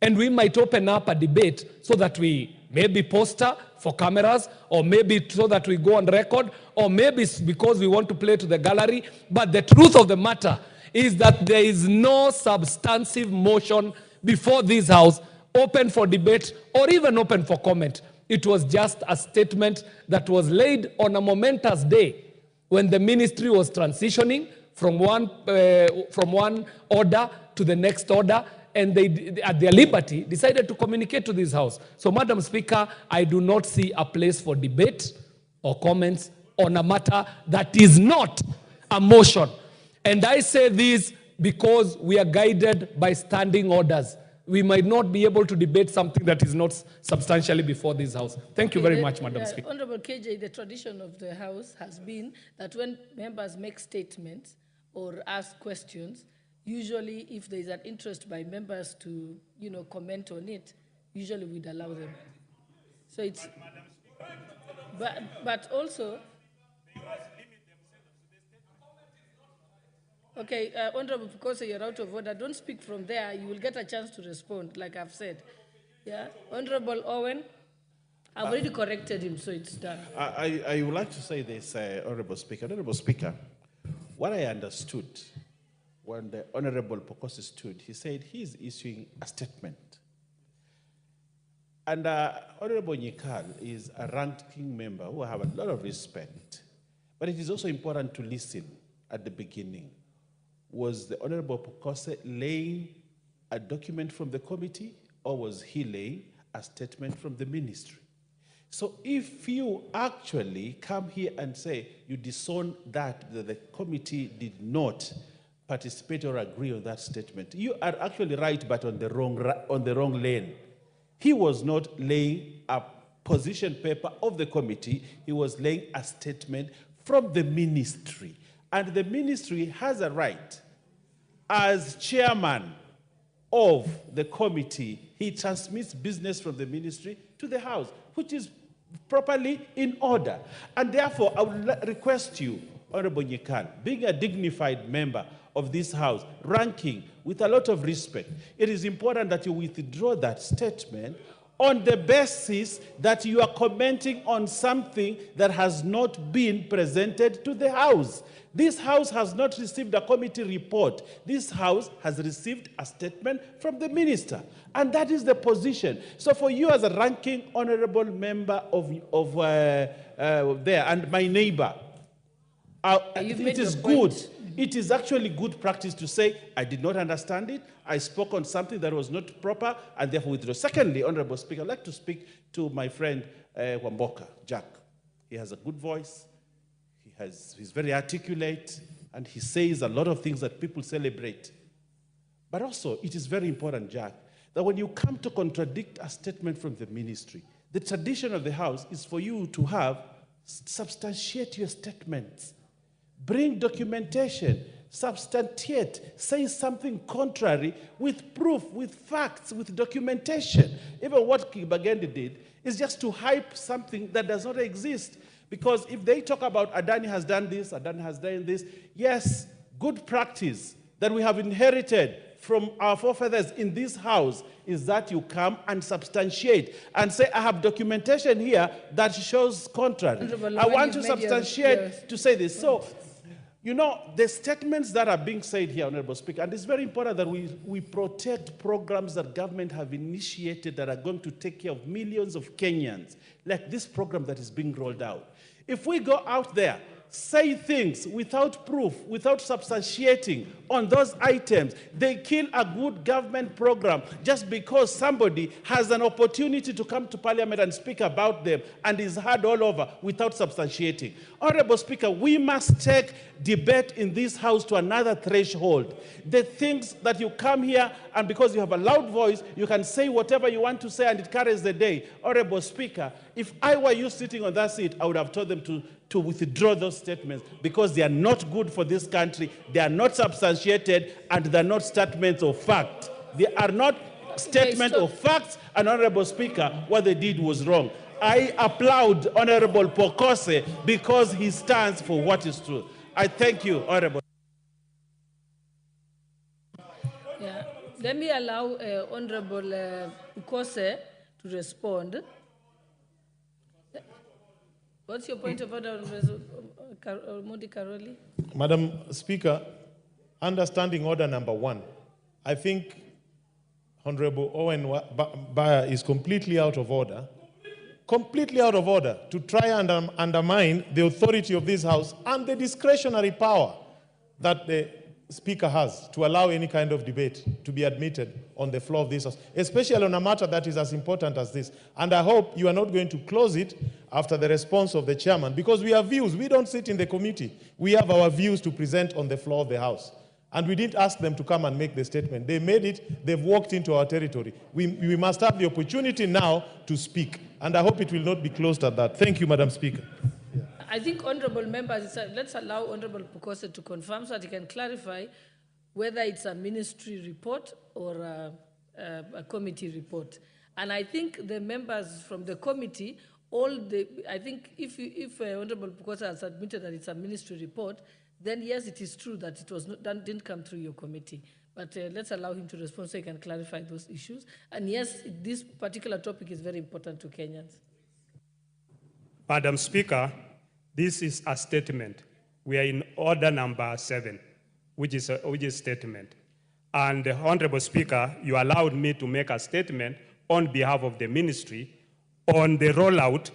And we might open up a debate so that we maybe poster for cameras, or maybe so that we go on record, or maybe because we want to play to the gallery. But the truth of the matter is that there is no substantive motion before this House open for debate or even open for comment. It was just a statement that was laid on a momentous day when the ministry was transitioning from one order to the next order, and they, at their liberty, decided to communicate to this House. So, Madam Speaker, I do not see a place for debate or comments on a matter that is not a motion. And I say this because we are guided by standing orders. We might not be able to debate something that is not substantially before this House. Thank you very much, Madam Speaker. Honorable KJ, the tradition of the House has been that when members make statements or ask questions, usually if there is an interest by members to, comment on it, usually we'd allow them. So it's, but also, okay, Honorable Pukose, you're out of order. Don't speak from there. You will get a chance to respond, like I've said. Yeah, Honorable Owen. I've already corrected him, so it's done. I would like to say this, Honorable Speaker. Honorable Speaker, what I understood when the Honorable Pokose stood, he said he's issuing a statement. And Honorable Nyikal is a ranking member who I have a lot of respect. But it is also important to listen at the beginning. Was the Honorable Pokose laying a document from the committee, or was he laying a statement from the ministry? So if you actually come here and say you disown that the committee did not participate or agree on that statement, you are actually right, but on the wrong lane. He was not laying a position paper of the committee. He was laying a statement from the ministry. And the ministry has a right, as chairman of the committee, he transmits business from the ministry to the House, which is properly in order. And therefore, I would request you, Honorable Nyikal, being a dignified member of this House, ranking with a lot of respect, it is important that you withdraw that statement on the basis that you are commenting on something that has not been presented to the House. This House has not received a committee report. This House has received a statement from the minister. And that is the position. So for you as a ranking honorable member of there and my neighbor, it is good. It is actually good practice to say, I did not understand it, I spoke on something that was not proper, and therefore withdraw. Secondly, Honorable Speaker, I'd like to speak to my friend Wamboka, Jack. He has a good voice, he's very articulate, and he says a lot of things that people celebrate. But also, it is very important, Jack, that when you come to contradict a statement from the ministry, the tradition of the House is for you to substantiate your statements. Bring documentation, substantiate, say something contrary with proof, with facts, with documentation. Even what Kibagendi did is just to hype something that does not exist. Because if they talk about Adani has done this, Adani has done this, yes, good practice that we have inherited from our forefathers in this House is that you come and substantiate and say, I have documentation here that shows contrary. I want to substantiate to say this. So, you know, the statements that are being said here, Honorable Speaker, and it's very important that we protect programs that government have initiated that are going to take care of millions of Kenyans, like this program that is being rolled out. If we go out there, say things without proof, without substantiating on those items, they kill a good government program just because somebody has an opportunity to come to Parliament and speak about them and is heard all over without substantiating. Honorable Speaker, we must take debate in this House to another threshold. The things that you come here and because you have a loud voice, you can say whatever you want to say and it carries the day. Honorable Speaker, if I were you sitting on that seat, I would have told them to withdraw those statements because they are not good for this country, they are not substantiated, and they are not statements of fact. They are not statements of facts, and Honorable Speaker, what they did was wrong. I applaud Honorable Pokose because he stands for what is true. I thank you, Honorable. Yeah. Let me allow Honorable Pokose to respond. What's your point of order, Modi Karoli? Madam Speaker, understanding order number 1, I think Honorable Owen Baya is completely out of order to try and undermine the authority of this House and the discretionary power that the Speaker has to allow any kind of debate to be admitted on the floor of this House, especially on a matter that is as important as this. And I hope you are not going to close it after the response of the chairman, because we have views. We don't sit in the committee. We have our views to present on the floor of the House. And we didn't ask them to come and make the statement. They made it. They've walked into our territory. We must have the opportunity now to speak. And I hope it will not be closed at that. Thank you, Madam Speaker. I think honorable members, let's allow Honorable Pokose to confirm so that he can clarify whether it's a ministry report or a committee report. And I think the members from the committee, I think if Honorable Pokose has admitted that it's a ministry report, then yes, it is true that it was not, didn't come through your committee. But let's allow him to respond so he can clarify those issues. And yes, this particular topic is very important to Kenyans. Madam Speaker, this is a statement. We are in order number 7, which is statement. And Honorable Speaker, you allowed me to make a statement on behalf of the ministry on the rollout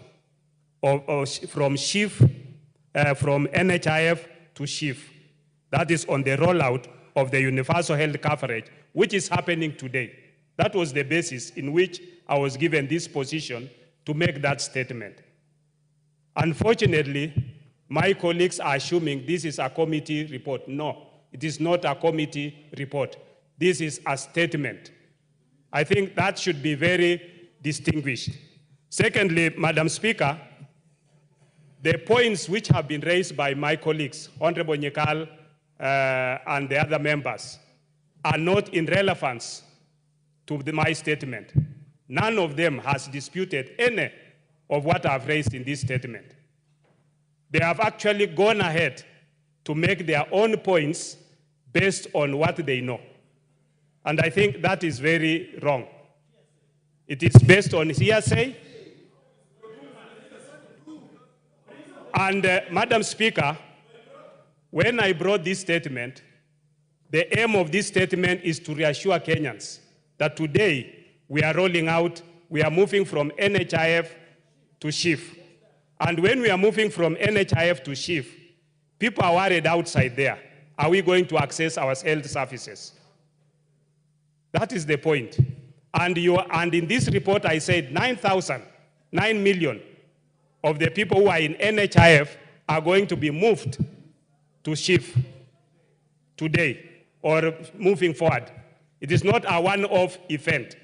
from NHIF to SHIF. That is on the rollout of the universal health coverage, which is happening today. That was the basis in which I was given this position to make that statement. Unfortunately, my colleagues are assuming this is a committee report. No, it is not a committee report. This is a statement. I think that should be very distinguished. Secondly, Madam Speaker, the points which have been raised by my colleagues, Honorable Nyekal and the other members, are not in relevance to my statement. None of them has disputed any of what I've raised in this statement. They have actually gone ahead to make their own points based on what they know. And I think that is very wrong. It is based on hearsay. And Madam Speaker, when I brought this statement, the aim of this statement is to reassure Kenyans that today we are rolling out, we are moving from NHIF to SHIF. And when we are moving from NHIF to SHIF, people are worried outside there. Are we going to access our health services? That is the point. And in this report, I said 9 million of the people who are in NHIF are going to be moved to SHIF today or moving forward. It is not a one-off event.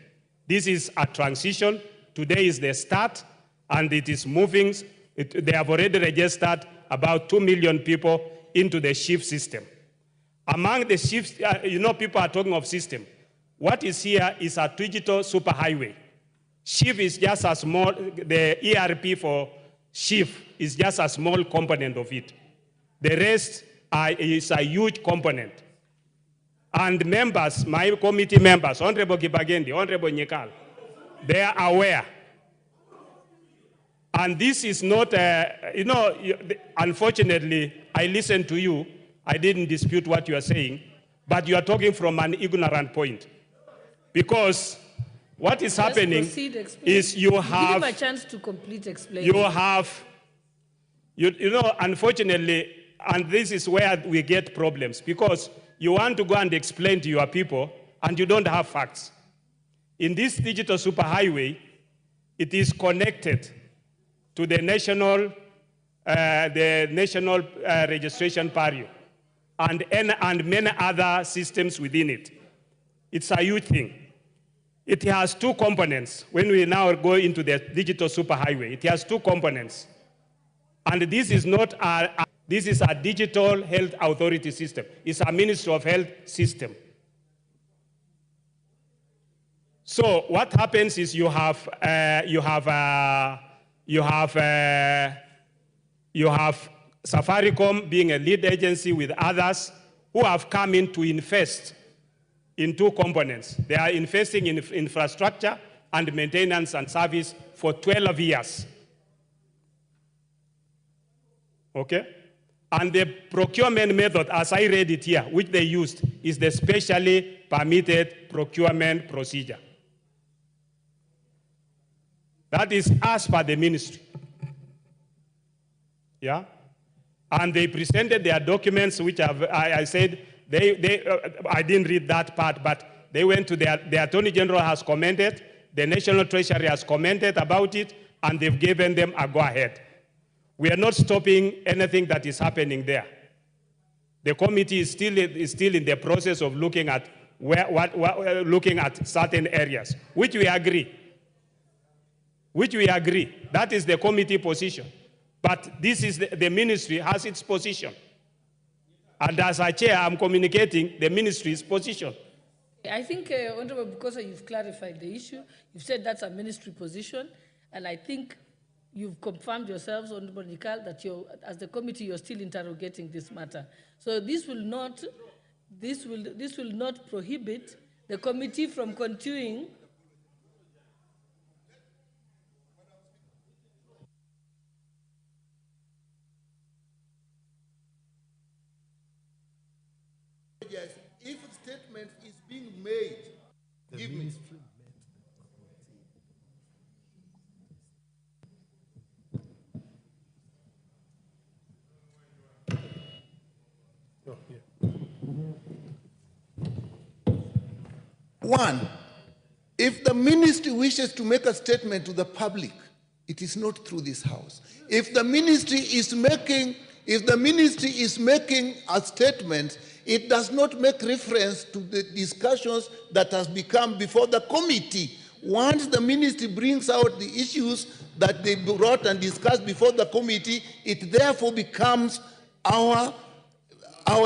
This is a transition. Today is the start, and it is moving. They have already registered about 2 million people into the SHIF system. Among the SHIF, people are talking of system. What is here is a digital superhighway. SHIF is just a small, the ERP for SHIF is just a small component of it. The rest is a huge component. And members, my committee members, Honorable Kibagendi, Honorable Nyekal, they are aware. And this is not, unfortunately, I listened to you. I didn't dispute what you are saying, but you are talking from an ignorant point. Because what is happening is you have... Give him a chance to complete explaining. You have, unfortunately, and this is where we get problems, because you want to go and explain to your people, and you don't have facts. In this digital superhighway, it is connected to the national registration barrier and many other systems within it. It's a huge thing. It has two components. When we now go into the digital superhighway, it has two components. And this is not this is a digital health authority system. It's a Ministry of Health system. So what happens is you have Safaricom being a lead agency with others who have come in to invest in two components. They are investing in infrastructure and maintenance and service for 12 years. Okay? And the procurement method, as I read it here, which they used, is the specially permitted procurement procedure. That is as per the ministry. Yeah? And they presented their documents, which I said, I didn't read that part, but they went to the Attorney General has commented, the National Treasury has commented about it, and they've given them a go-ahead. We are not stopping anything that is happening there. The committee is still in the process of looking at looking at certain areas, which we agree. That is the committee position. But this is the ministry has its position. And as a chair, I'm communicating the ministry's position. I think, Honorable, because you've clarified the issue, you've said that's a ministry position, and I think you've confirmed yourselves, Honorable Nikal, that as the committee, you're still interrogating this matter. So this will not this will not prohibit the committee from continuing. Yes, if a statement is being made, give me. One, if the ministry wishes to make a statement to the public, it is not through this house. If the ministry is making a statement, it does not make reference to the discussions that has become before the committee. Once the ministry brings out the issues that they brought and discussed before the committee, it therefore becomes our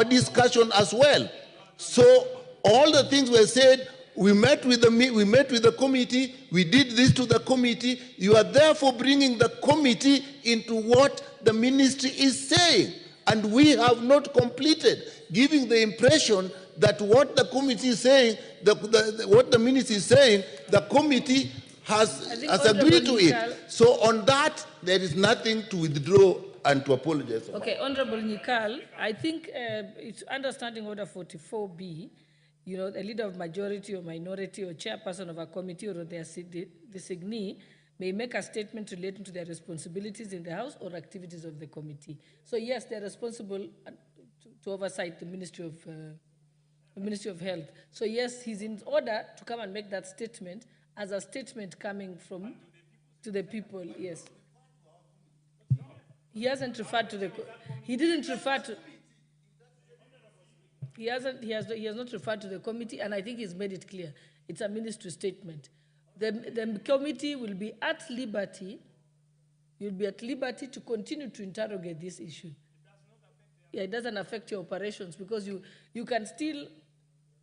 discussion as well. So all the things were said. We met with the committee. We did this to the committee. You are therefore bringing the committee into what the ministry is saying, and we have not completed, giving the impression that what the committee is saying, what the ministry is saying, the committee has agreed to it. So on that, there is nothing to withdraw and to apologize about. Okay, Honorable Nyikal, I think it's understanding Order 44B. You know, a leader of majority or minority or chairperson of a committee or their designee may make a statement relating to their responsibilities in the House or activities of the committee. So yes, they're responsible to oversight the Ministry of Health. So yes, he's in order to come and make that statement as a statement coming from to the people. Yes. He hasn't referred to the. He didn't refer to. He has not referred to the committee, and I think he's made it clear. It's a ministry statement. The committee will be at liberty. You'll be at liberty to continue to interrogate this issue. Yeah, it doesn't affect your operations because you can still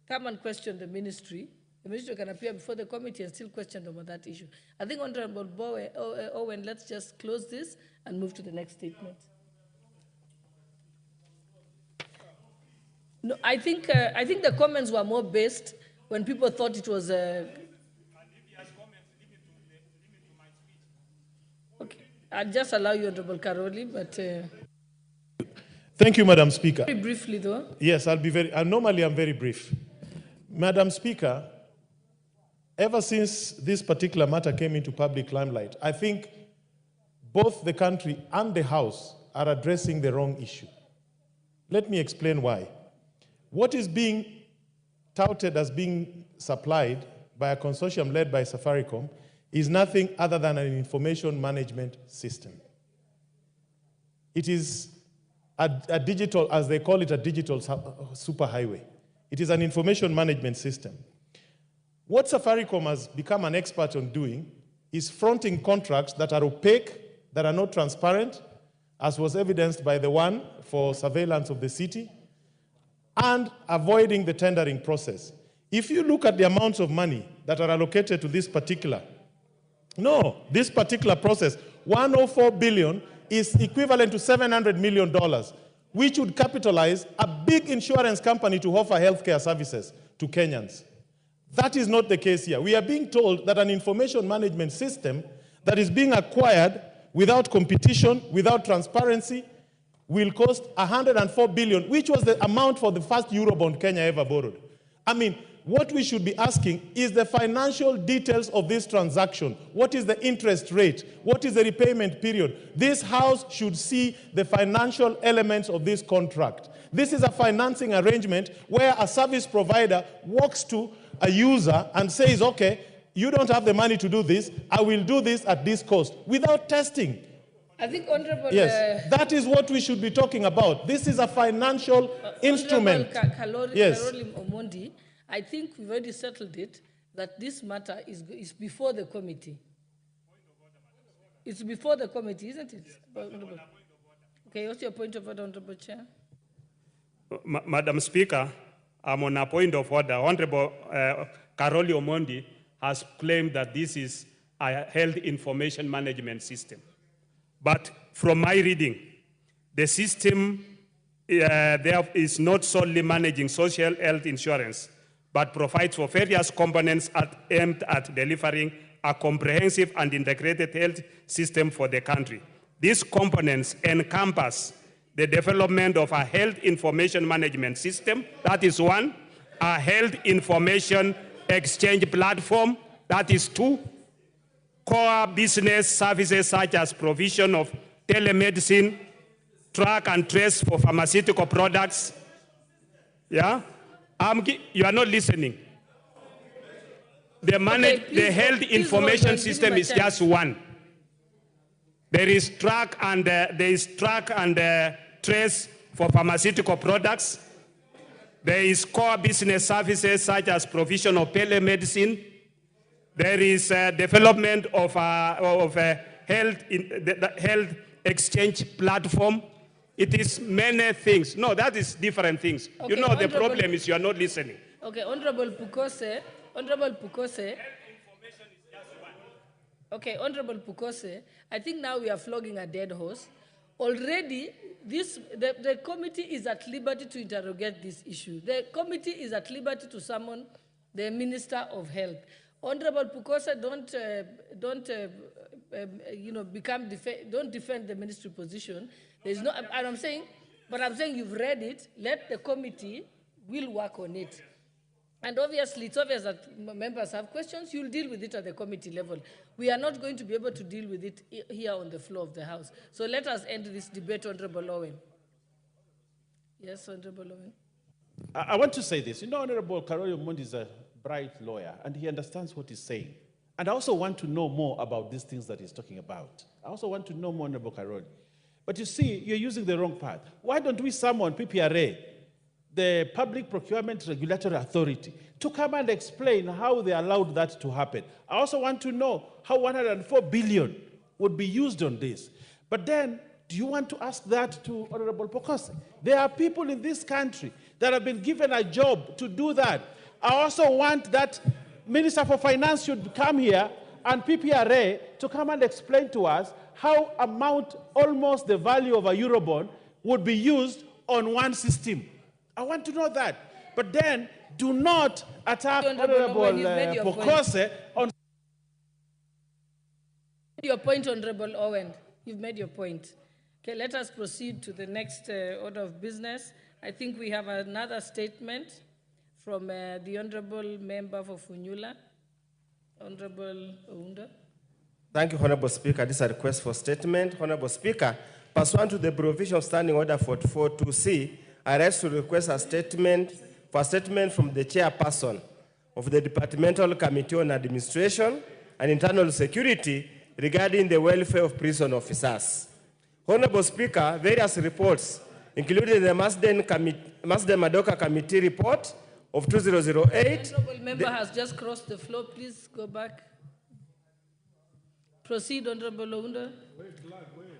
come and question the ministry. The ministry can appear before the committee and still question them on that issue. I think, Honorable Owen, let's just close this and move to the next statement. No, I think the comments were more based when people thought it was a. Okay, I'll just allow you, Honorable Karoli, but. Thank you, Madam Speaker. Very briefly, though. Yes, I'll be very. Normally, I'm very brief. Madam Speaker, ever since this particular matter came into public limelight, I think both the country and the House are addressing the wrong issue. Let me explain why. What is being touted as being supplied by a consortium led by Safaricom is nothing other than an information management system. It is a digital, as they call it, a digital superhighway. It is an information management system. What Safaricom has become an expert on doing is fronting contracts that are opaque, that are not transparent, as was evidenced by the one for surveillance of the city, and avoiding the tendering process. If you look at the amounts of money that are allocated to this particular process, 104 billion is equivalent to $700 million, which would capitalize a big insurance company to offer healthcare services to Kenyans. That is not the case here. We are being told that an information management system that is being acquired without competition, without transparency, will cost 104 billion, which was the amount for the first Eurobond Kenya ever borrowed. I mean, what we should be asking is the financial details of this transaction. What is the interest rate? What is the repayment period? This House should see the financial elements of this contract. This is a financing arrangement where a service provider walks to a user and says, okay, you don't have the money to do this, I will do this at this cost, without testing. I think, Honorable... Yes, that is what we should be talking about. This is a financial instrument. Karoli Omondi, I think we've already settled it, that this matter is before the committee. It's before the committee, isn't it? Okay, what's your point of order, Honorable Chair? Madam Speaker, I'm on a point of order. Honorable Karoli Omondi has claimed that this is a health information management system. But from my reading, the system there is not solely managing social health insurance, but provides for various components aimed at delivering a comprehensive and integrated health system for the country. These components encompass the development of a health information management system, that is one, a health information exchange platform, that is two, core business services such as provision of telemedicine, track and trace for pharmaceutical products. Yeah? You are not listening. The health information system is just one. There is track and trace for pharmaceutical products. There is core business services such as provision of telemedicine. There is development of a health exchange platform. It is many things. No, that is different things. Okay, you know, the problem is you are not listening. Okay, Honorable Pukose. Okay, Honorable Pukose, I think now we are flogging a dead horse. Already, the committee is at liberty to interrogate this issue. The committee is at liberty to summon the Minister of Health. Honorable Pukose, don't defend the ministry position. There's no, and I'm saying you've read it. Let the committee will work on it. And obviously, it's obvious that members have questions. You'll deal with it at the committee level. We are not going to be able to deal with it here on the floor of the House. So let us end this debate, Honorable Owen. Yes, Honorable Owen. I want to say this. You know, Honorable Karoli Omondi is a bright lawyer, and he understands what he's saying. And I also want to know more about these things that he's talking about. I also want to know more, Honorable Karoli. But you see, you're using the wrong path. Why don't we summon PPRA, the Public Procurement Regulatory Authority, to come and explain how they allowed that to happen? I also want to know how 104 billion would be used on this. But then, do you want to ask that to Honorable Pukose? There are people in this country that have been given a job to do that. I also want that Minister for Finance should come here and PPRA to come and explain to us how amount almost the value of a Eurobond would be used on one system. I want to know that. But then, do not attack Honorable Pukose on... Your point, Honorable Owen. You've made your point. Okay, let us proceed to the next order of business. I think we have another statement from the Honorable Member for Funyula, Honorable Ounda. Thank you, Honorable Speaker. This is a request for statement. Honorable Speaker, pursuant to the provision of Standing Order 44.2c, I rise to request a statement from the chairperson of the Departmental Committee on Administration and Internal Security regarding the welfare of prison officers. Honorable Speaker, various reports, including the Masden Madoka Committee report of 2008. The Honorable Member has just crossed the floor. Please go back. Proceed, Honorable Ounda.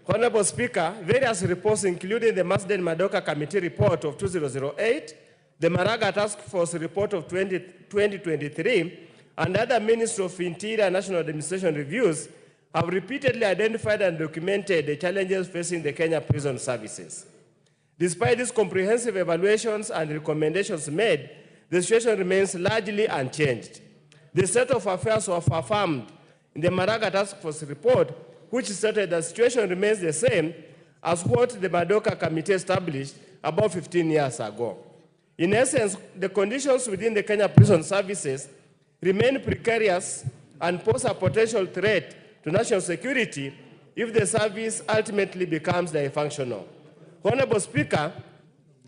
Honorable Speaker, various reports, including the Masden Madoka Committee report of 2008, the Maraga Task Force report of 2023, and other Ministry of Interior and National Administration reviews, have repeatedly identified and documented the challenges facing the Kenya prison services. Despite these comprehensive evaluations and recommendations made, the situation remains largely unchanged. The state of affairs was affirmed in the Maraga Task Force report, which stated the situation remains the same as what the Madoka Committee established about 15 years ago. In essence, the conditions within the Kenya prison services remain precarious and pose a potential threat to national security if the service ultimately becomes dysfunctional. Honorable Speaker,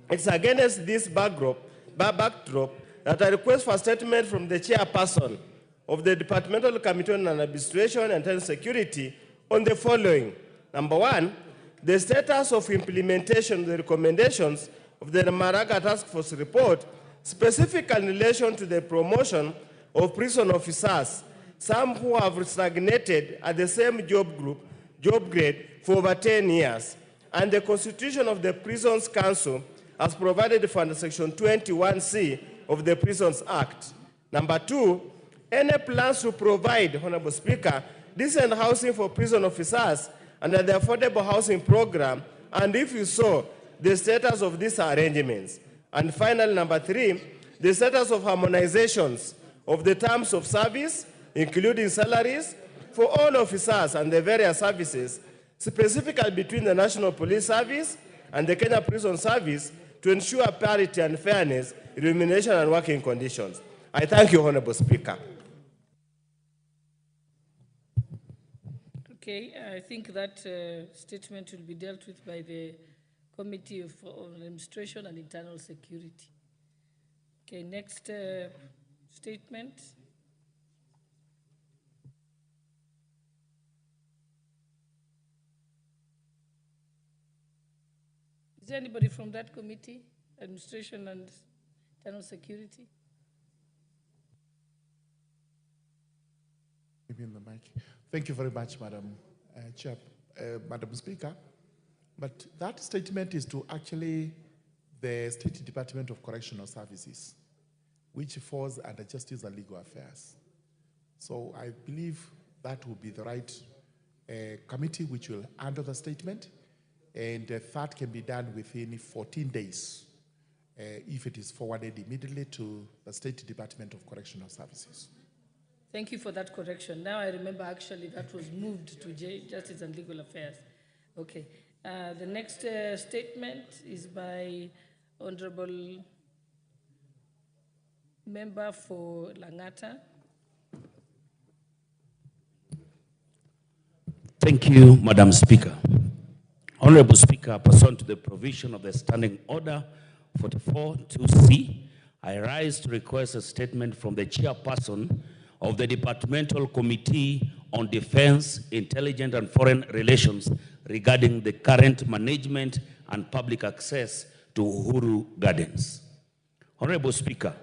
it's against this backdrop that I request for a statement from the chairperson of the Departmental Committee on Administration and Internal Security on the following. Number one, the status of implementation of the recommendations of the Maraga Task Force report, specifically in relation to the promotion of prison officers, some who have stagnated at the same job grade for over 10 years, and the constitution of the Prisons Council as provided for under Section 21C of the Prisons Act. Number two, any plans to provide, Honorable Speaker, decent housing for prison officers under the Affordable Housing Program, and if you so, the status of these arrangements. And finally, number 3, the status of harmonizations of the terms of service, including salaries, for all officers and the various services, specifically between the National Police Service and the Kenya Prison Service, to ensure parity and fairness in remuneration and working conditions. I thank you, Honorable Speaker. Okay, I think that statement will be dealt with by the Committee on Administration and Internal Security. Okay, next statement. Is there anybody from that committee, Administration and Internal Security? Maybe in the mic. Thank you very much, Madam Speaker. But that statement is to actually the State Department of Correctional Services, which falls under Justice and Legal Affairs. So I believe that will be the right committee which will handle the statement, and that can be done within 14 days if it is forwarded immediately to the State Department of Correctional Services. Thank you for that correction. Now I remember actually that was moved to Justice and Legal Affairs. Okay. The next statement is by Honorable Member for Langata. Thank you, Madam Speaker. Honorable Speaker, pursuant to the provision of the Standing Order 44(2)(c), I rise to request a statement from the chairperson of the Departmental Committee on Defense, Intelligence and Foreign Relations regarding the current management and public access to Uhuru Gardens. Honorable Speaker,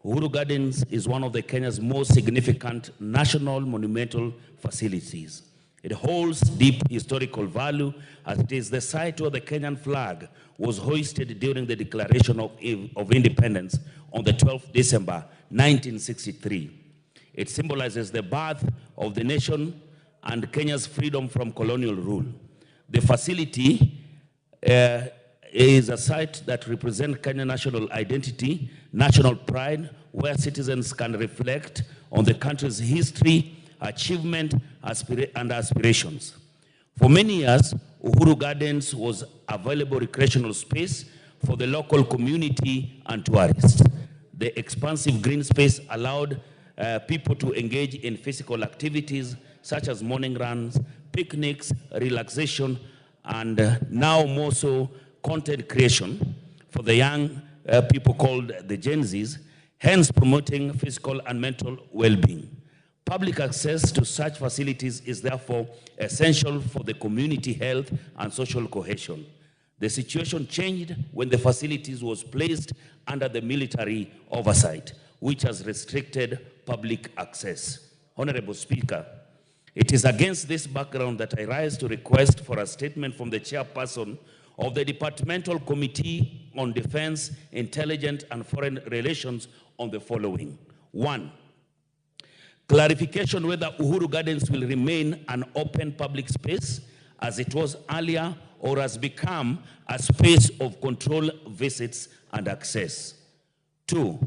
Uhuru Gardens is one of Kenya's most significant national monumental facilities. It holds deep historical value as it is the site where the Kenyan flag was hoisted during the Declaration of Independence on the 12th December 1963. It symbolizes the birth of the nation and Kenya's freedom from colonial rule. The facility is a site that represents Kenyan national identity, national pride, where citizens can reflect on the country's history, achievement, and aspirations. For many years, Uhuru Gardens was available recreational space for the local community and tourists. The expansive green space allowed people to engage in physical activities such as morning runs, picnics, relaxation, and now more so content creation for the young people called the Gen Zs, hence promoting physical and mental well-being. Public access to such facilities is therefore essential for the community health and social cohesion. The situation changed when the facilities was placed under the military oversight, which has restricted public access. Honorable Speaker, it is against this background that I rise to request for a statement from the chairperson of the Departmental Committee on Defense, Intelligence and Foreign Relations on the following. 1. Clarification whether Uhuru Gardens will remain an open public space as it was earlier or has become a space of control visits and access. 2.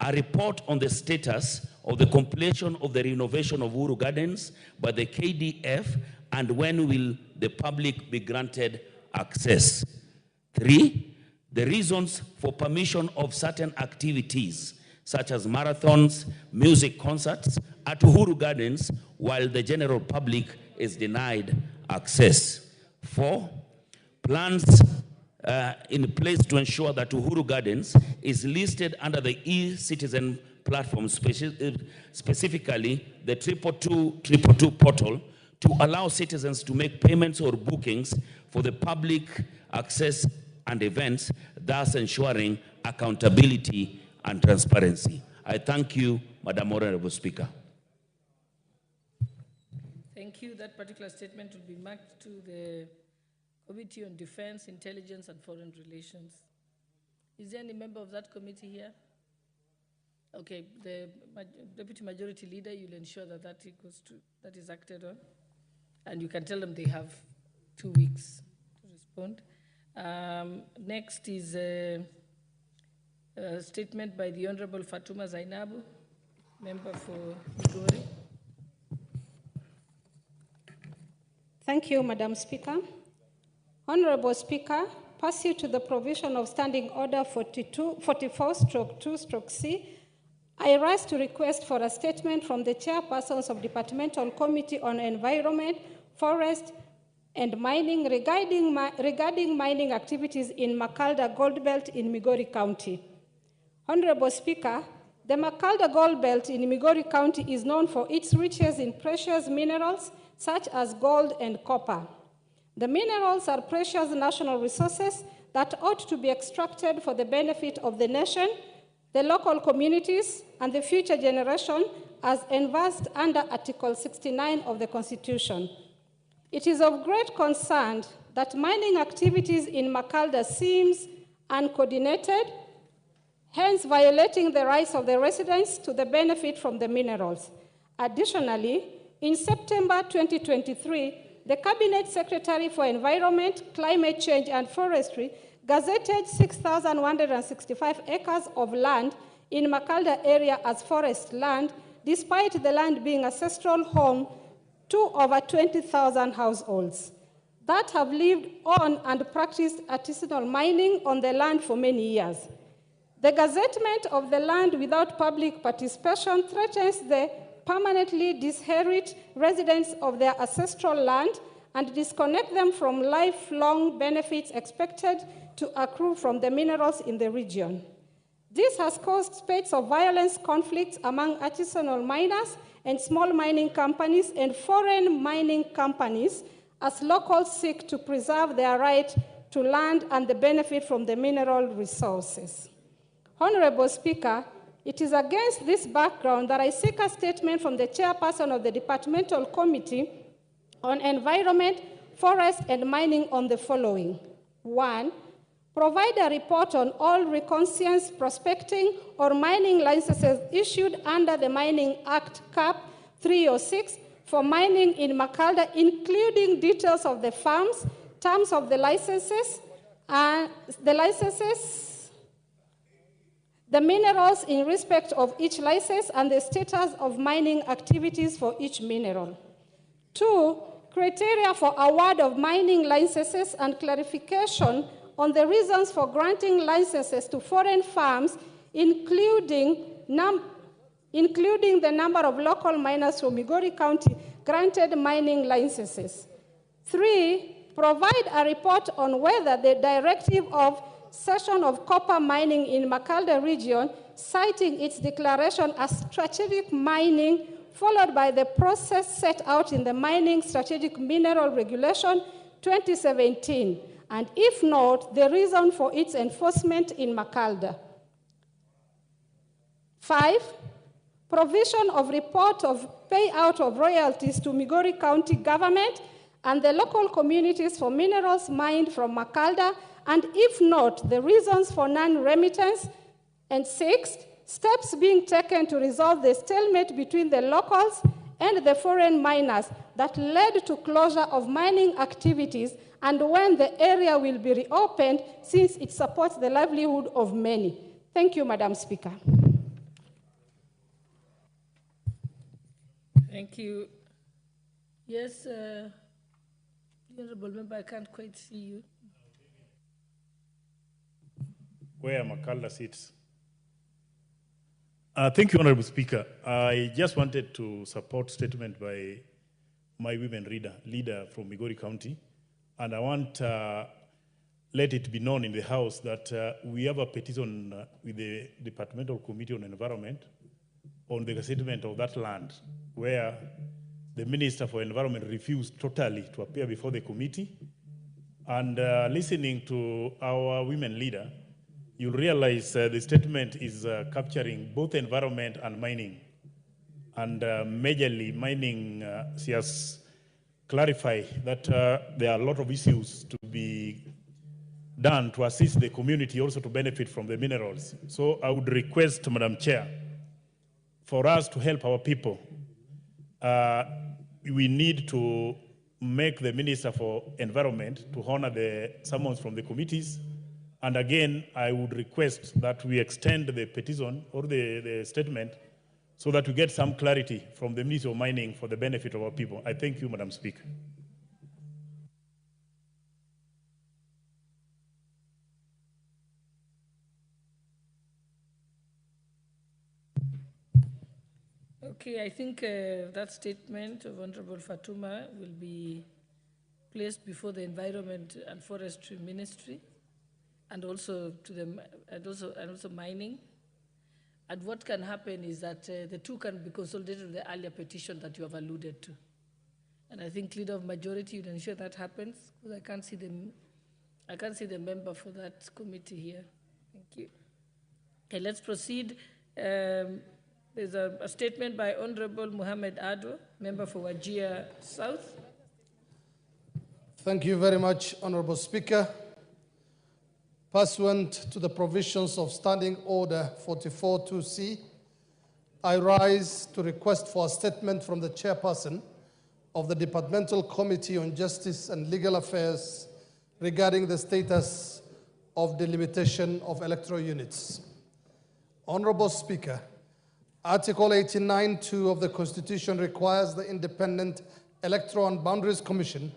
A report on the status of the completion of the renovation of Uhuru Gardens by the KDF and when will the public be granted access. 3. The reasons for permission of certain activities such as marathons, music concerts at Uhuru Gardens while the general public is denied access. 4. Plans in place to ensure that Uhuru Gardens is listed under the e-citizen platform, specifically the 222 portal, to allow citizens to make payments or bookings for the public access and events, thus ensuring accountability and transparency. I thank you, Madam Honorable Speaker. Thank you. That particular statement will be marked to the Committee on Defense, Intelligence and Foreign Relations. Is there any member of that committee here? Okay, the Deputy Majority Leader, you'll ensure that that is acted on. And you can tell them they have 2 weeks to respond. Next is a statement by the Honorable Fatuma Zainabu, member for Migori. Thank you, Madam Speaker. Honorable Speaker, pursuant to the provision of Standing Order 44/2/C, I rise to request for a statement from the chairpersons of Departmental Committee on Environment, Forest, and Mining regarding mining activities in Makalda Gold Belt in Migori County. Honorable Speaker, the Makalda Gold Belt in Migori County is known for its riches in precious minerals such as gold and copper. The minerals are precious national resources that ought to be extracted for the benefit of the nation, the local communities, and the future generation as envisaged under Article 69 of the Constitution. It is of great concern that mining activities in Makalda seems uncoordinated, hence violating the rights of the residents to the benefit from the minerals. Additionally, in September 2023, the Cabinet Secretary for Environment, Climate Change and Forestry gazetted 6,165 acres of land in Makalda area as forest land, despite the land being ancestral home to over 20,000 households that have lived on and practiced artisanal mining on the land for many years. The gazettement of the land without public participation threatens the permanently disinherit residents of their ancestral land and disconnect them from lifelong benefits expected to accrue from the minerals in the region. This has caused spate of violence conflicts among artisanal miners and small mining companies and foreign mining companies as locals seek to preserve their right to land and the benefit from the mineral resources. Honorable Speaker, it is against this background that I seek a statement from the chairperson of the Departmental Committee on Environment, Forest, and Mining on the following. 1. Provide a report on all reconnaissance, prospecting, or mining licenses issued under the Mining Act Cap 306 for mining in Makalda, including details of the farms, terms of the licenses, the minerals in respect of each license, and the status of mining activities for each mineral. 2. Criteria for award of mining licenses and clarification on the reasons for granting licenses to foreign firms, including the number of local miners from Migori County granted mining licenses. 3. Provide a report on whether the directive of cession of copper mining in Makalda region, citing its declaration as strategic mining, followed by the process set out in the Mining Strategic Mineral Regulation 2017, and if not, the reason for its enforcement in Makalda. 5. Provision of report of payout of royalties to Migori County government and the local communities for minerals mined from Makalda, and if not, the reasons for non-remittance. And 6, steps being taken to resolve the stalemate between the locals and the foreign miners that led to closure of mining activities, and when the area will be reopened since it supports the livelihood of many. Thank you, Madam Speaker. Thank you. Yes, Honorable Member, I can't quite see you. Where Makalda sits. Thank you, Honorable Speaker. I just wanted to support statement by my women leader from Migori County, and I want let it be known in the House that we have a petition with the Departmental Committee on Environment on the settlement of that land, where the Minister for Environment refused totally to appear before the committee. And listening to our women leader, you'll realize the statement is capturing both environment and mining. And majorly mining, she has clarified that there are a lot of issues to be done to assist the community also to benefit from the minerals. So I would request, Madam Chair, for us to help our people, we need to make the Minister for Environment to honor the summons from the committees. And again, I would request that we extend the petition or the statement so that we get some clarity from the Ministry of Mining for the benefit of our people. I thank you, Madam Speaker. Okay, I think that statement of Honorable Fatuma will be placed before the Environment and Forestry Ministry, and also to them, and also mining. And what can happen is that the two can be consolidated with the earlier petition that you have alluded to. And I think leader of majority, you ensure that happens, because I can't see the member for that committee here. Thank you. Okay, let's proceed. There's a statement by Honorable Mohammed Ado, member for Wajir South. Thank you very much, Honorable Speaker. Pursuant to the provisions of Standing Order 44-2C, I rise to request for a statement from the chairperson of the Departmental Committee on Justice and Legal Affairs regarding the status of delimitation of electoral units. Honorable Speaker, Article 89(2) of the Constitution requires the Independent Electoral and Boundaries Commission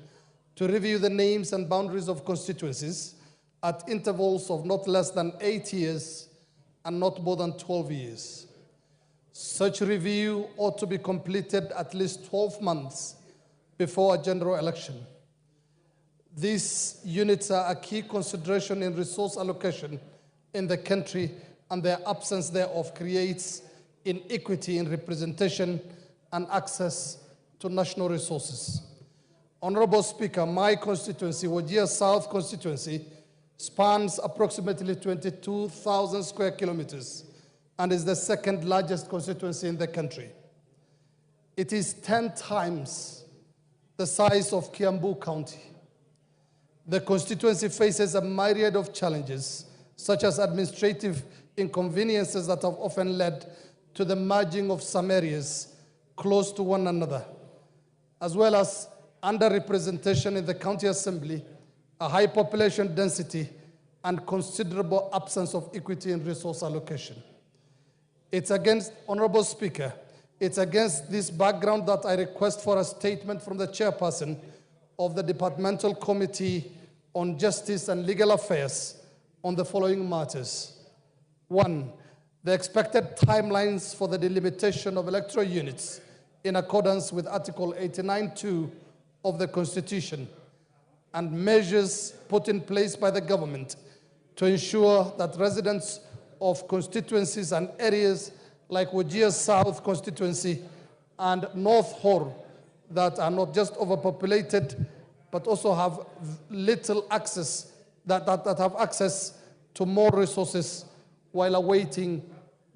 to review the names and boundaries of constituencies at intervals of not less than 8 years and not more than 12 years. Such review ought to be completed at least 12 months before a general election. These units are a key consideration in resource allocation in the country, and their absence thereof creates inequity in representation and access to national resources. Honorable Speaker, my constituency, Wajir South constituency, spans approximately 22,000 square kilometers and is the second largest constituency in the country. It is 10 times the size of Kiambu County. The constituency faces a myriad of challenges, such as administrative inconveniences that have often led to the merging of some areas close to one another, as well as underrepresentation in the county assembly, a high population density, and considerable absence of equity in resource allocation. It's against, Honorable Speaker, it's against this background that I request for a statement from the chairperson of the Departmental Committee on Justice and Legal Affairs on the following matters. 1, the expected timelines for the delimitation of electoral units in accordance with Article 89(2) of the Constitution, and measures put in place by the government to ensure that residents of constituencies and areas like Wajir South constituency and North Hor that are not just overpopulated, but also have little access, that have access to more resources while awaiting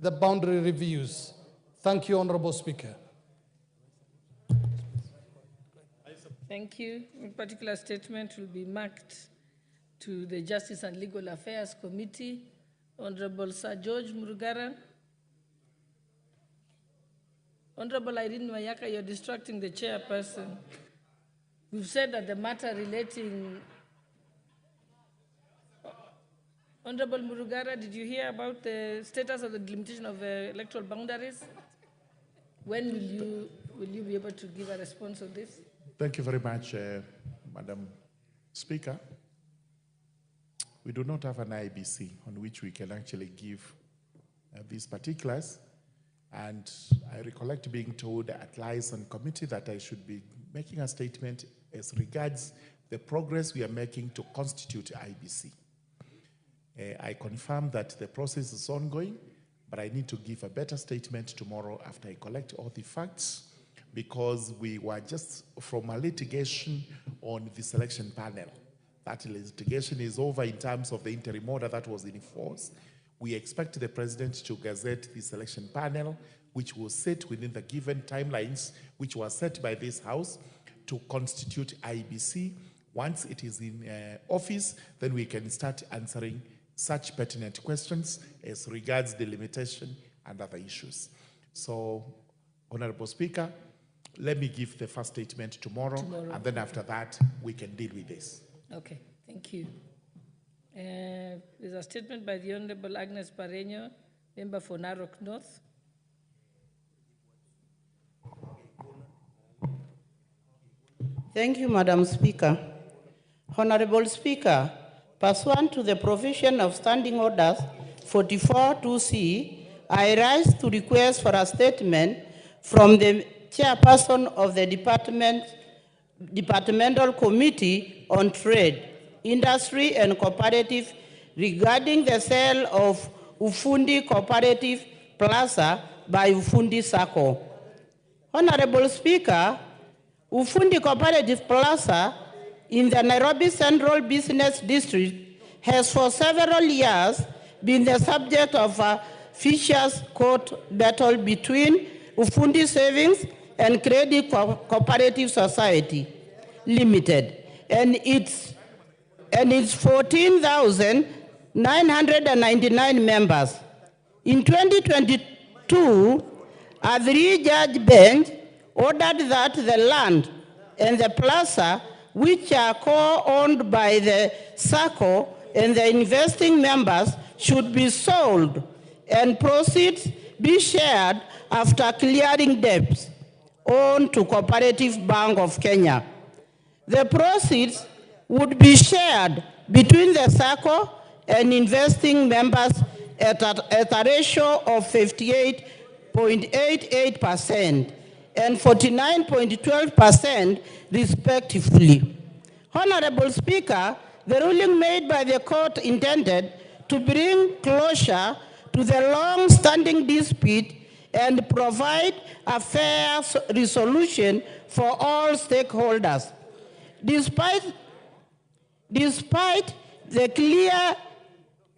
the boundary reviews. Thank you, Honorable Speaker. Thank you. A particular statement will be marked to the Justice and Legal Affairs Committee. Honorable Sir George Murugara. Honorable Irene Mayaka, you're distracting the chairperson. We've said that the matter relating... Honorable Murugara, did you hear about the status of the delimitation of electoral boundaries? When will you be able to give a response on this? Thank you very much, Madam Speaker. We do not have an IBC on which we can actually give these particulars. And I recollect being told at liaison committee that I should be making a statement as regards the progress we are making to constitute IBC. I confirm that the process is ongoing, but I need to give a better statement tomorrow after I collect all the facts, because we were just from a litigation on the selection panel. That litigation is over in terms of the interim order that was in force. We expect the president to gazette the selection panel, which will sit within the given timelines, which were set by this House, to constitute IBC. Once it is in office, then we can start answering such pertinent questions as regards the limitation and other issues. So, Honorable Speaker, let me give the first statement tomorrow. And then after that, we can deal with this. Okay, thank you. There's a statement by the Honorable Agnes Pareño, member for Narok North. Thank you, Madam Speaker. Honorable Speaker, pursuant to the provision of Standing Orders 44-2C, I rise to request for a statement from the chairperson of the Departmental Committee on Trade, Industry and Cooperative regarding the sale of Ufundi Cooperative Plaza by Ufundi Sacco. Honorable Speaker, Ufundi Cooperative Plaza in the Nairobi Central Business District has for several years been the subject of a vicious court battle between Ufundi Savings and Credit Cooperative Society Limited and its 14,999 members. In 2022, a 3-judge bench ordered that the land and the plaza, which are co-owned by the SACCO and the investing members, should be sold and proceeds be shared after clearing debts owed to Cooperative Bank of Kenya. The proceeds would be shared between the SACCO and investing members at a ratio of 58.88% and 49.12% respectively. Honorable Speaker, the ruling made by the court intended to bring closure to the long-standing dispute and provide a fair resolution for all stakeholders. Despite the clear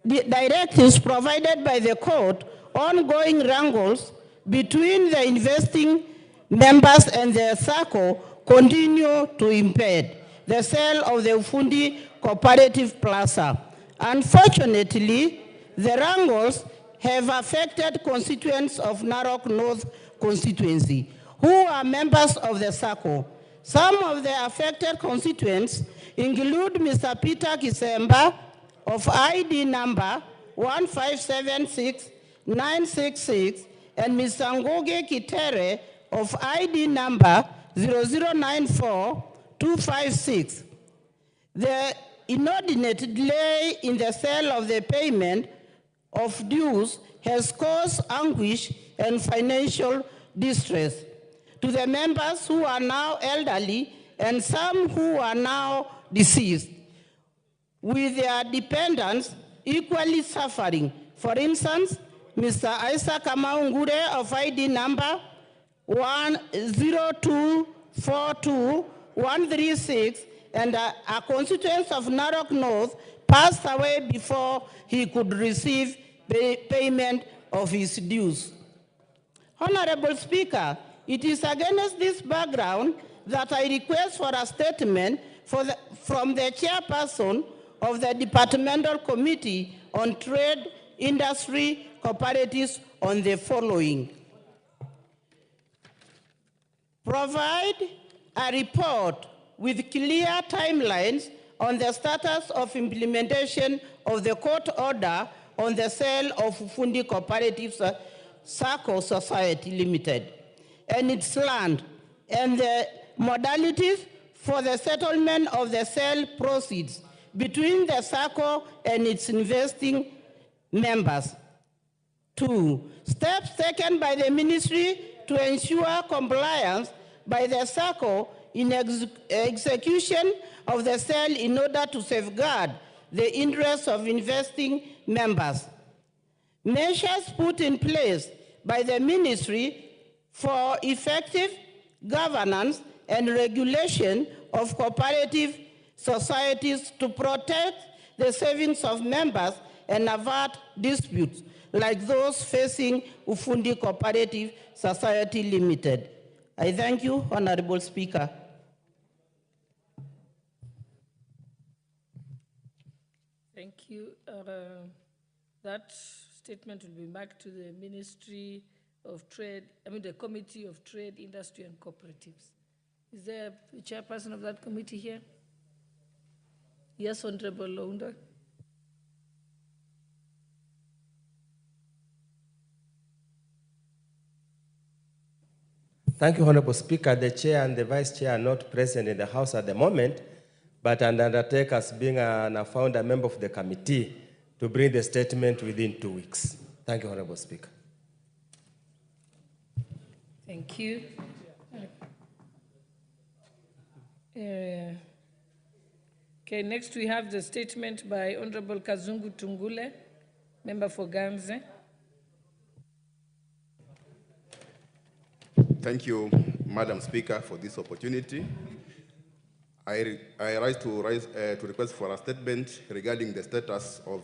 directives provided by the court, ongoing wrangles between the investing members and the SACCO continue to impede the sale of the Ufundi Cooperative Plaza. Unfortunately, the wrangles have affected constituents of Narok North constituency who are members of the SACCO. Some of the affected constituents include Mr. Peter Kisemba of ID number 1576966 and Mr. Ngoge Kitere of ID number 0094256. The inordinate delay in the sale of the payment of dues has caused anguish and financial distress to the members who are now elderly and some who are now deceased, with their dependents equally suffering. For instance, Mr. Isaac Amaungure of ID number 10242-136 and a constituent of Narok North passed away before he could receive payment of his dues. Honorable Speaker, it is against this background that I request for a statement from the chairperson of the Departmental Committee on Trade, Industry, Cooperatives on the following. Provide a report with clear timelines on the status of implementation of the court order on the sale of Ufundi Cooperative Sacco Society Limited and its land, and the modalities for the settlement of the sale proceeds between the SACCO and its investing members. 2, steps taken by the ministry to ensure compliance by the SACCO in execution of the sale in order to safeguard the interests of investing members. Measures put in place by the ministry for effective governance and regulation of cooperative societies to protect the savings of members and avert disputes like those facing Ufundi Cooperative Society Limited. I thank you, Honorable Speaker. Thank you. That statement will be back to the Ministry of Trade, the Committee of Trade, Industry and Cooperatives. Is there a chairperson of that committee here? Yes, Honorable Lounda. Thank you, Honorable Speaker. The chair and the vice chair are not present in the House at the moment, but I undertake as being a founder member of the committee to bring the statement within 2 weeks. Thank you, Honorable Speaker. Thank you. Okay, next we have the statement by Honorable Kazungu Tungule, member for Ganze. Thank you, Madam Speaker, for this opportunity. I rise to request for a statement regarding the status of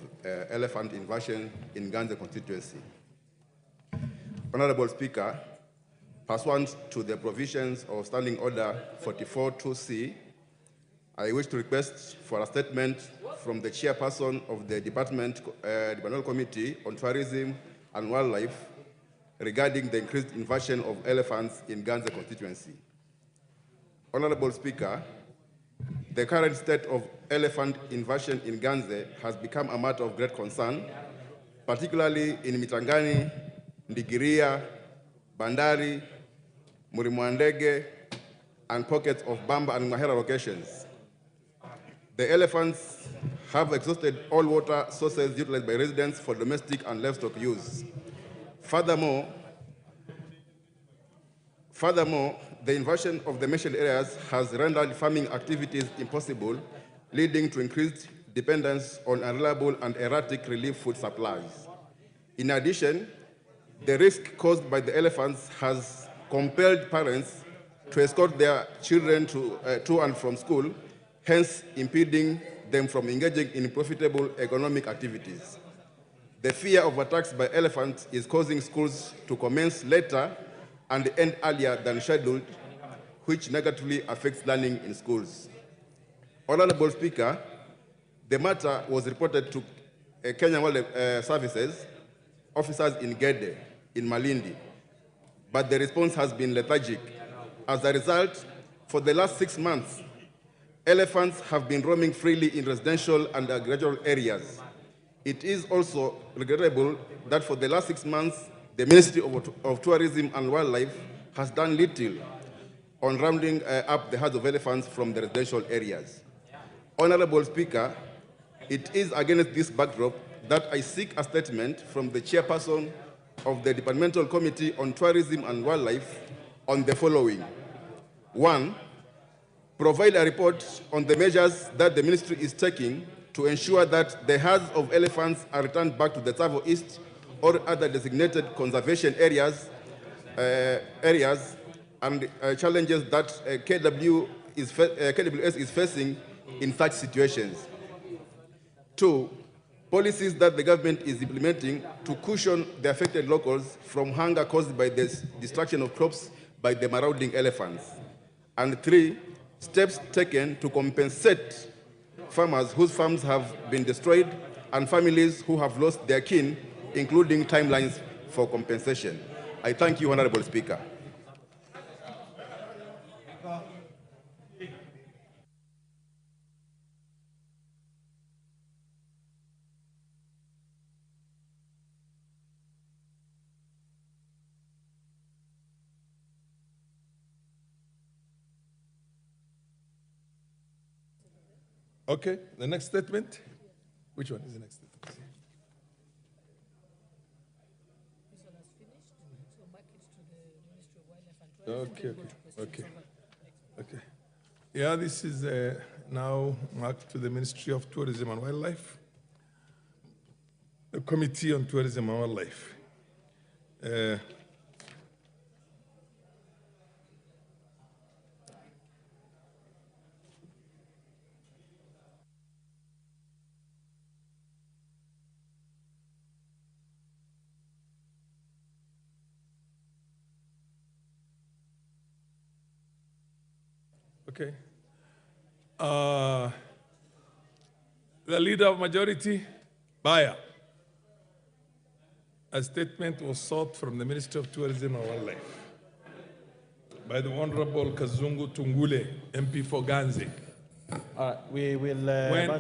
elephant invasion in Ganze constituency. Honorable Speaker, pursuant to the provisions of Standing Order 44-2C, I wish to request for a statement from the chairperson of the Departmental Committee on Tourism and Wildlife regarding the increased invasion of elephants in Ganze constituency. Honorable Speaker, the current state of elephant invasion in Ganze has become a matter of great concern, particularly in Mitangani, Ndigiria, Bandari, Murimwandege, and pockets of Bamba and Mahera locations. The elephants have exhausted all water sources utilized by residents for domestic and livestock use. Furthermore, the invasion of the mentioned areas has rendered farming activities impossible, leading to increased dependence on unreliable and erratic relief food supplies. In addition, the risk caused by the elephants has compelled parents to escort their children to and from school, hence impeding them from engaging in profitable economic activities. The fear of attacks by elephants is causing schools to commence later and end earlier than scheduled, which negatively affects learning in schools. Honorable Speaker, the matter was reported to Kenyan Wildlife Services officers in Gede, in Malindi, but the response has been lethargic. As a result, for the last 6 months, elephants have been roaming freely in residential and agricultural areas. It is also regrettable that for the last 6 months, the Ministry of Tourism and Wildlife has done little on rounding up the herds of elephants from the residential areas. Honorable Speaker, it is against this backdrop that I seek a statement from the chairperson of the Departmental Committee on Tourism and Wildlife on the following. 1, provide a report on the measures that the ministry is taking to ensure that the herds of elephants are returned back to the Tsavo East or other designated conservation areas, and challenges that KWS is facing in such situations. 2, policies that the government is implementing to cushion the affected locals from hunger caused by the destruction of crops by the marauding elephants. And 3, steps taken to compensate farmers whose farms have been destroyed and families who have lost their kin, including timelines for compensation. I thank you, Honorable Speaker. Okay, the next statement. Which one is the next statement? Okay. Yeah, this is now marked to the Ministry of Tourism and Wildlife, the Committee on Tourism and Wildlife. Okay. The leader of majority, Baya. A statement was sought from the Ministry of Tourism and Wildlife by the Honorable Kazungu Tungule, MP for Ganze. We will...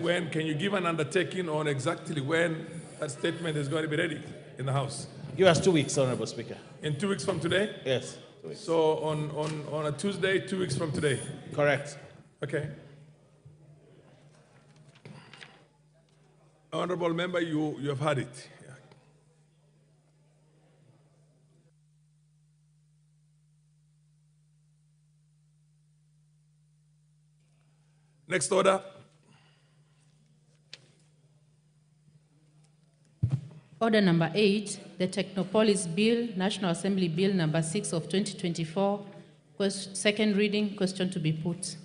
when can you give an undertaking on exactly when that statement is going to be ready in the House? Give us 2 weeks, Honorable Speaker. In 2 weeks from today? Yes. 2 weeks. So on a Tuesday, 2 weeks from today? Correct. Okay. Honorable member, you have had it. Yeah. Next order. Order number 8, the Technopolis Bill, National Assembly Bill number 6 of 2024, second reading, question to be put.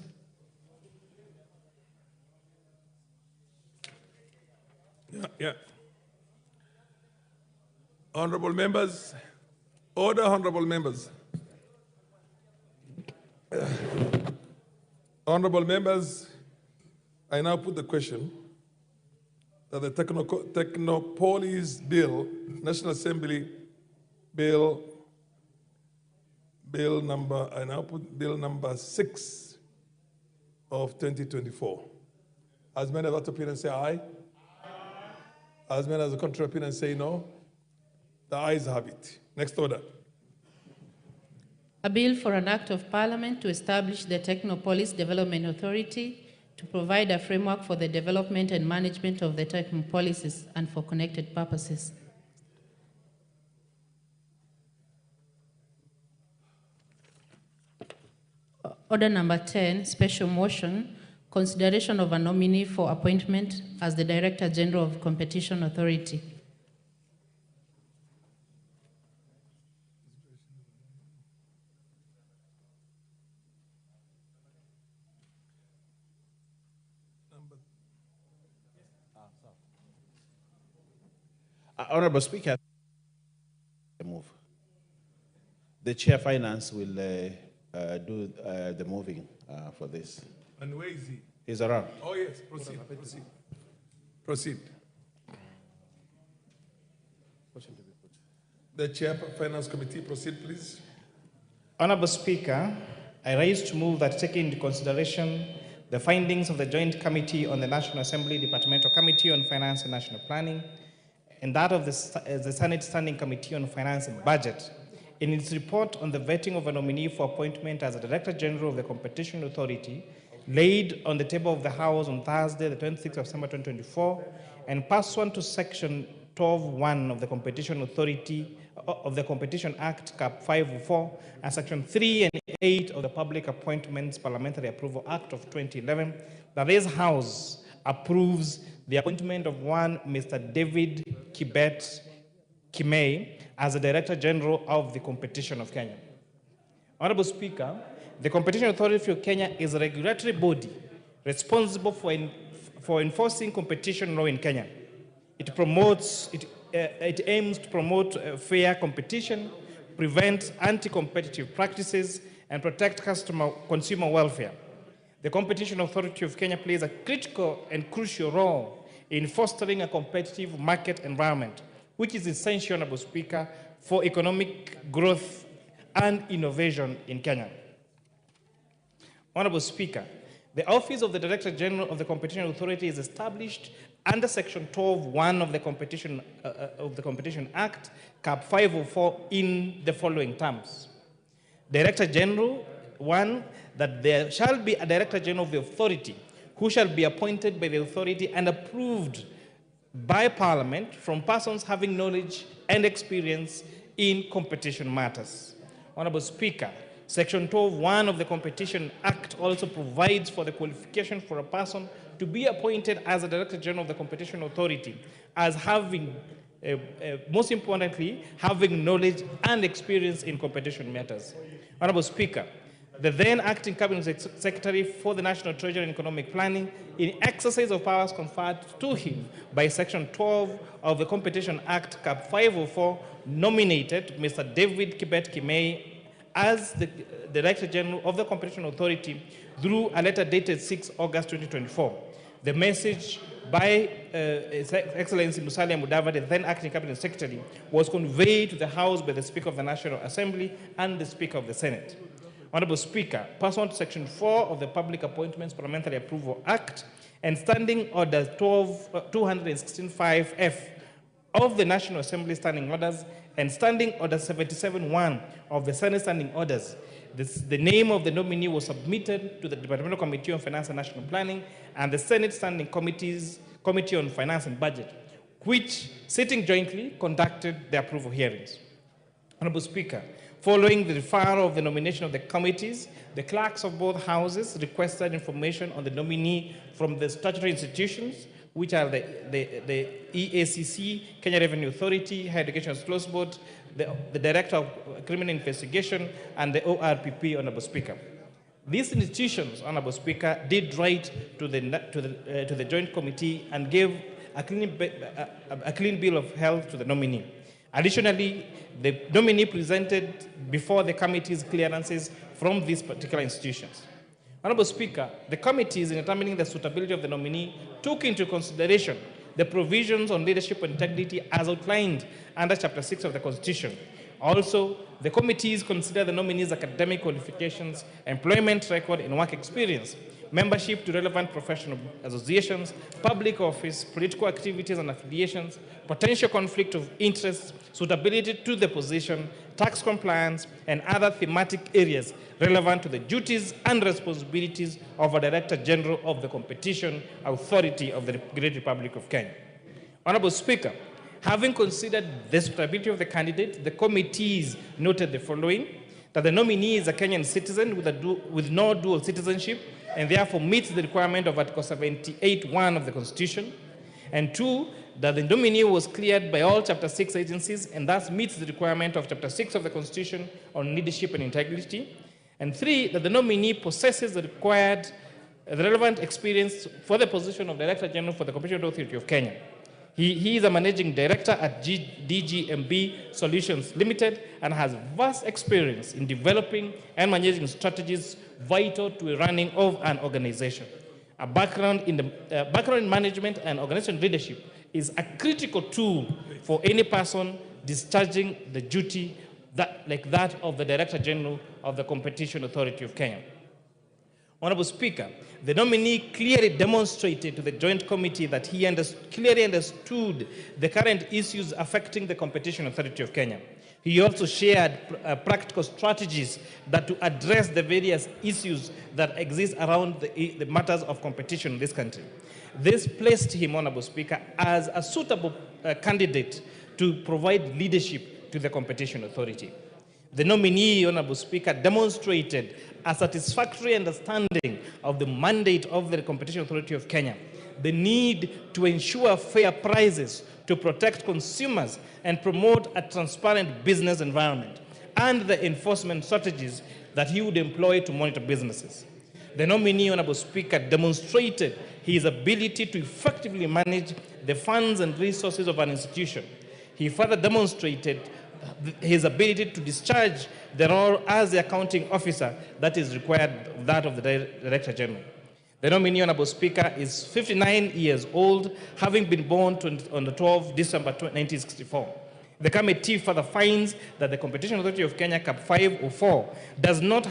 Yeah. Honorable members, order, honorable members. Honorable members, I now put the question that the Technopolis Bill, National Assembly Bill number 6 of 2024. As many of that opinion say aye. As many as the contrary opinion say no. The ayes have it. Next order. A bill for an act of parliament to establish the Technopolis Development Authority to provide a framework for the development and management of the Technopolises and for connected purposes. Order number 10, special motion, consideration of a nominee for appointment as the Director General of Competition Authority. Honorable Speaker, the Chair of Finance will do the moving for this. And where is he? He's around. Oh yes, proceed. The Chair of Finance Committee, proceed please. Honorable Speaker, I rise to move that taking into consideration the findings of the Joint Committee on the National Assembly Departmental Committee on Finance and National Planning and that of the Senate Standing Committee on Finance and Budget in its report on the vetting of a nominee for appointment as a Director General of the Competition Authority laid on the table of the House on Thursday, the 26th of December 2024, and pursuant to Section 12(1) of the Competition Authority of the Competition Act, Cap 504, and Section 3 and 8 of the Public Appointments Parliamentary Approval Act of 2011, that this House approves the appointment of one Mr. David Kibet Kimei as the Director General of the Competition of Kenya. Honorable Speaker, the Competition Authority of Kenya is a regulatory body responsible for enforcing competition law in Kenya. It aims to promote fair competition, prevent anti-competitive practices, and protect consumer welfare. The Competition Authority of Kenya plays a critical and crucial role in fostering a competitive market environment, which is essential, Honorable Speaker, for economic growth and innovation in Kenya. Honorable Speaker, the Office of the Director General of the Competition Authority is established under Section 12(1) of the Competition Act, Cap 504, in the following terms. Director General, 1, that there shall be a Director General of the Authority who shall be appointed by the authority and approved by Parliament from persons having knowledge and experience in competition matters. Honorable Speaker, Section 12(1) of the Competition Act also provides for the qualification for a person to be appointed as a Director General of the Competition Authority as having, most importantly, having knowledge and experience in competition matters. Honorable Speaker, the then acting Cabinet Secretary for the National Treasury and Economic Planning, in exercise of powers conferred to him by Section 12 of the Competition Act, Cap 504, nominated Mr. David Kibet Kimei as the Director General of the Competition Authority through a letter dated 6 August 2024. The message by His Excellency Musalia Mudavadi, the then acting cabinet secretary, was conveyed to the House by the Speaker of the National Assembly and the Speaker of the Senate. Honorable Speaker, pursuant to Section 4 of the Public Appointments Parliamentary Approval Act and Standing Order 216.5F of the National Assembly Standing Orders and Standing Order 77.1 of the Senate Standing Orders, the name of the nominee was submitted to the Departmental Committee on Finance and National Planning and the Senate Standing Committee on Finance and Budget, which, sitting jointly, conducted the approval hearings. Honorable Speaker, following the referral of the nomination of the committees, the clerks of both houses requested information on the nominee from the statutory institutions, which are the EACC, Kenya Revenue Authority, Higher Education Close Board, the Director of Criminal Investigation, and the ORPP, Honorable Speaker. These institutions, Honorable Speaker, did write to the Joint Committee and gave a clean bill of health to the nominee. Additionally, the nominee presented before the committee's clearances from these particular institutions. Honorable Speaker, the committees in determining the suitability of the nominee took into consideration the provisions on leadership and integrity as outlined under Chapter 6 of the Constitution. Also, the committees consider the nominee's academic qualifications, employment record and work experience, membership to relevant professional associations, public office, political activities and affiliations, potential conflict of interest, suitability to the position, tax compliance, and other thematic areas relevant to the duties and responsibilities of a Director General of the Competition Authority of the Great Republic of Kenya. Honorable Speaker, having considered the suitability of the candidate, the committees noted the following: that the nominee is a Kenyan citizen with no dual citizenship and therefore meets the requirement of Article 78(1) of the Constitution, and 2, that the nominee was cleared by all Chapter 6 agencies and thus meets the requirement of Chapter 6 of the Constitution on leadership and integrity, and 3, that the nominee possesses the relevant experience for the position of Director General for the Competition Authority of Kenya. He is a managing director at DGMB Solutions Limited and has vast experience in developing and managing strategies vital to the running of an organization. A background in management and organization leadership is a critical tool for any person discharging the duty like that of the Director General of the Competition Authority of Kenya. Honorable Speaker, the nominee clearly demonstrated to the Joint Committee that he clearly understood the current issues affecting the Competition Authority of Kenya. He also shared practical strategies that to address the various issues that exist around the matters of competition in this country. This placed him, Honorable Speaker, as a suitable candidate to provide leadership to the Competition Authority. The nominee, Honorable Speaker, demonstrated a satisfactory understanding of the mandate of the Competition Authority of Kenya, the need to ensure fair prices, to protect consumers and promote a transparent business environment, and the enforcement strategies that he would employ to monitor businesses. The nominee, Honorable Speaker, demonstrated his ability to effectively manage the funds and resources of an institution. He further demonstrated his ability to discharge the role as the accounting officer that is required, that of the Director General. The nominee, Honorable Speaker, is 59 years old, having been born on the 12th December 1964. The committee further finds that the Competition Authority of Kenya, Cap 504, does not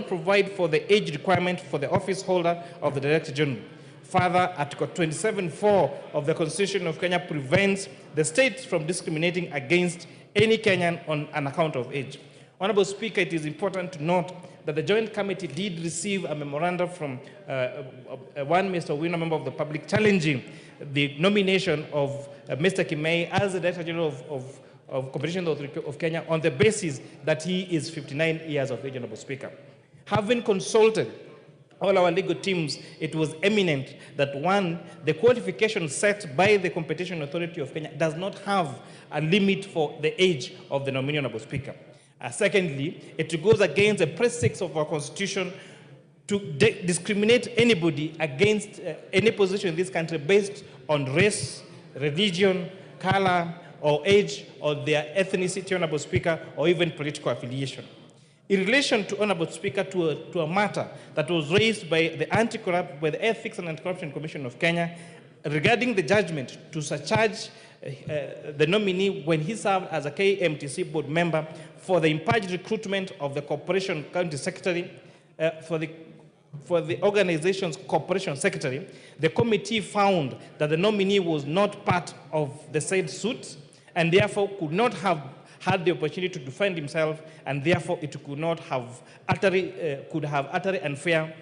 provide for the age requirement for the office holder of the Director General. Further, Article 27(4) of the Constitution of Kenya prevents the state from discriminating against any Kenyan on an account of age. Honorable Speaker, it is important to note that the Joint Committee did receive a memorandum from one Mr. Wino, member of the public, challenging the nomination of Mr. Kimei as the Director General of Competition Authority of Kenya on the basis that he is 59 years of age, Honorable Speaker. Having consulted all our legal teams, it was eminent that, one, the qualification set by the Competition Authority of Kenya does not have a limit for the age of the nominee, Honorable Speaker. Secondly, it goes against the precepts of our Constitution to discriminate anybody against any position in this country based on race, religion, color, or age, or their ethnicity, Honorable Speaker, or even political affiliation. In relation to, Honorable Speaker, to a matter that was raised by the Ethics and Anti-Corruption Commission of Kenya, regarding the judgment to surcharge the nominee when he served as a KMTC board member for the impartial recruitment of the corporation county secretary for the organization's corporation secretary, the committee found that the nominee was not part of the said suit and therefore could not have had the opportunity to defend himself, and therefore it could not have utterly unfair,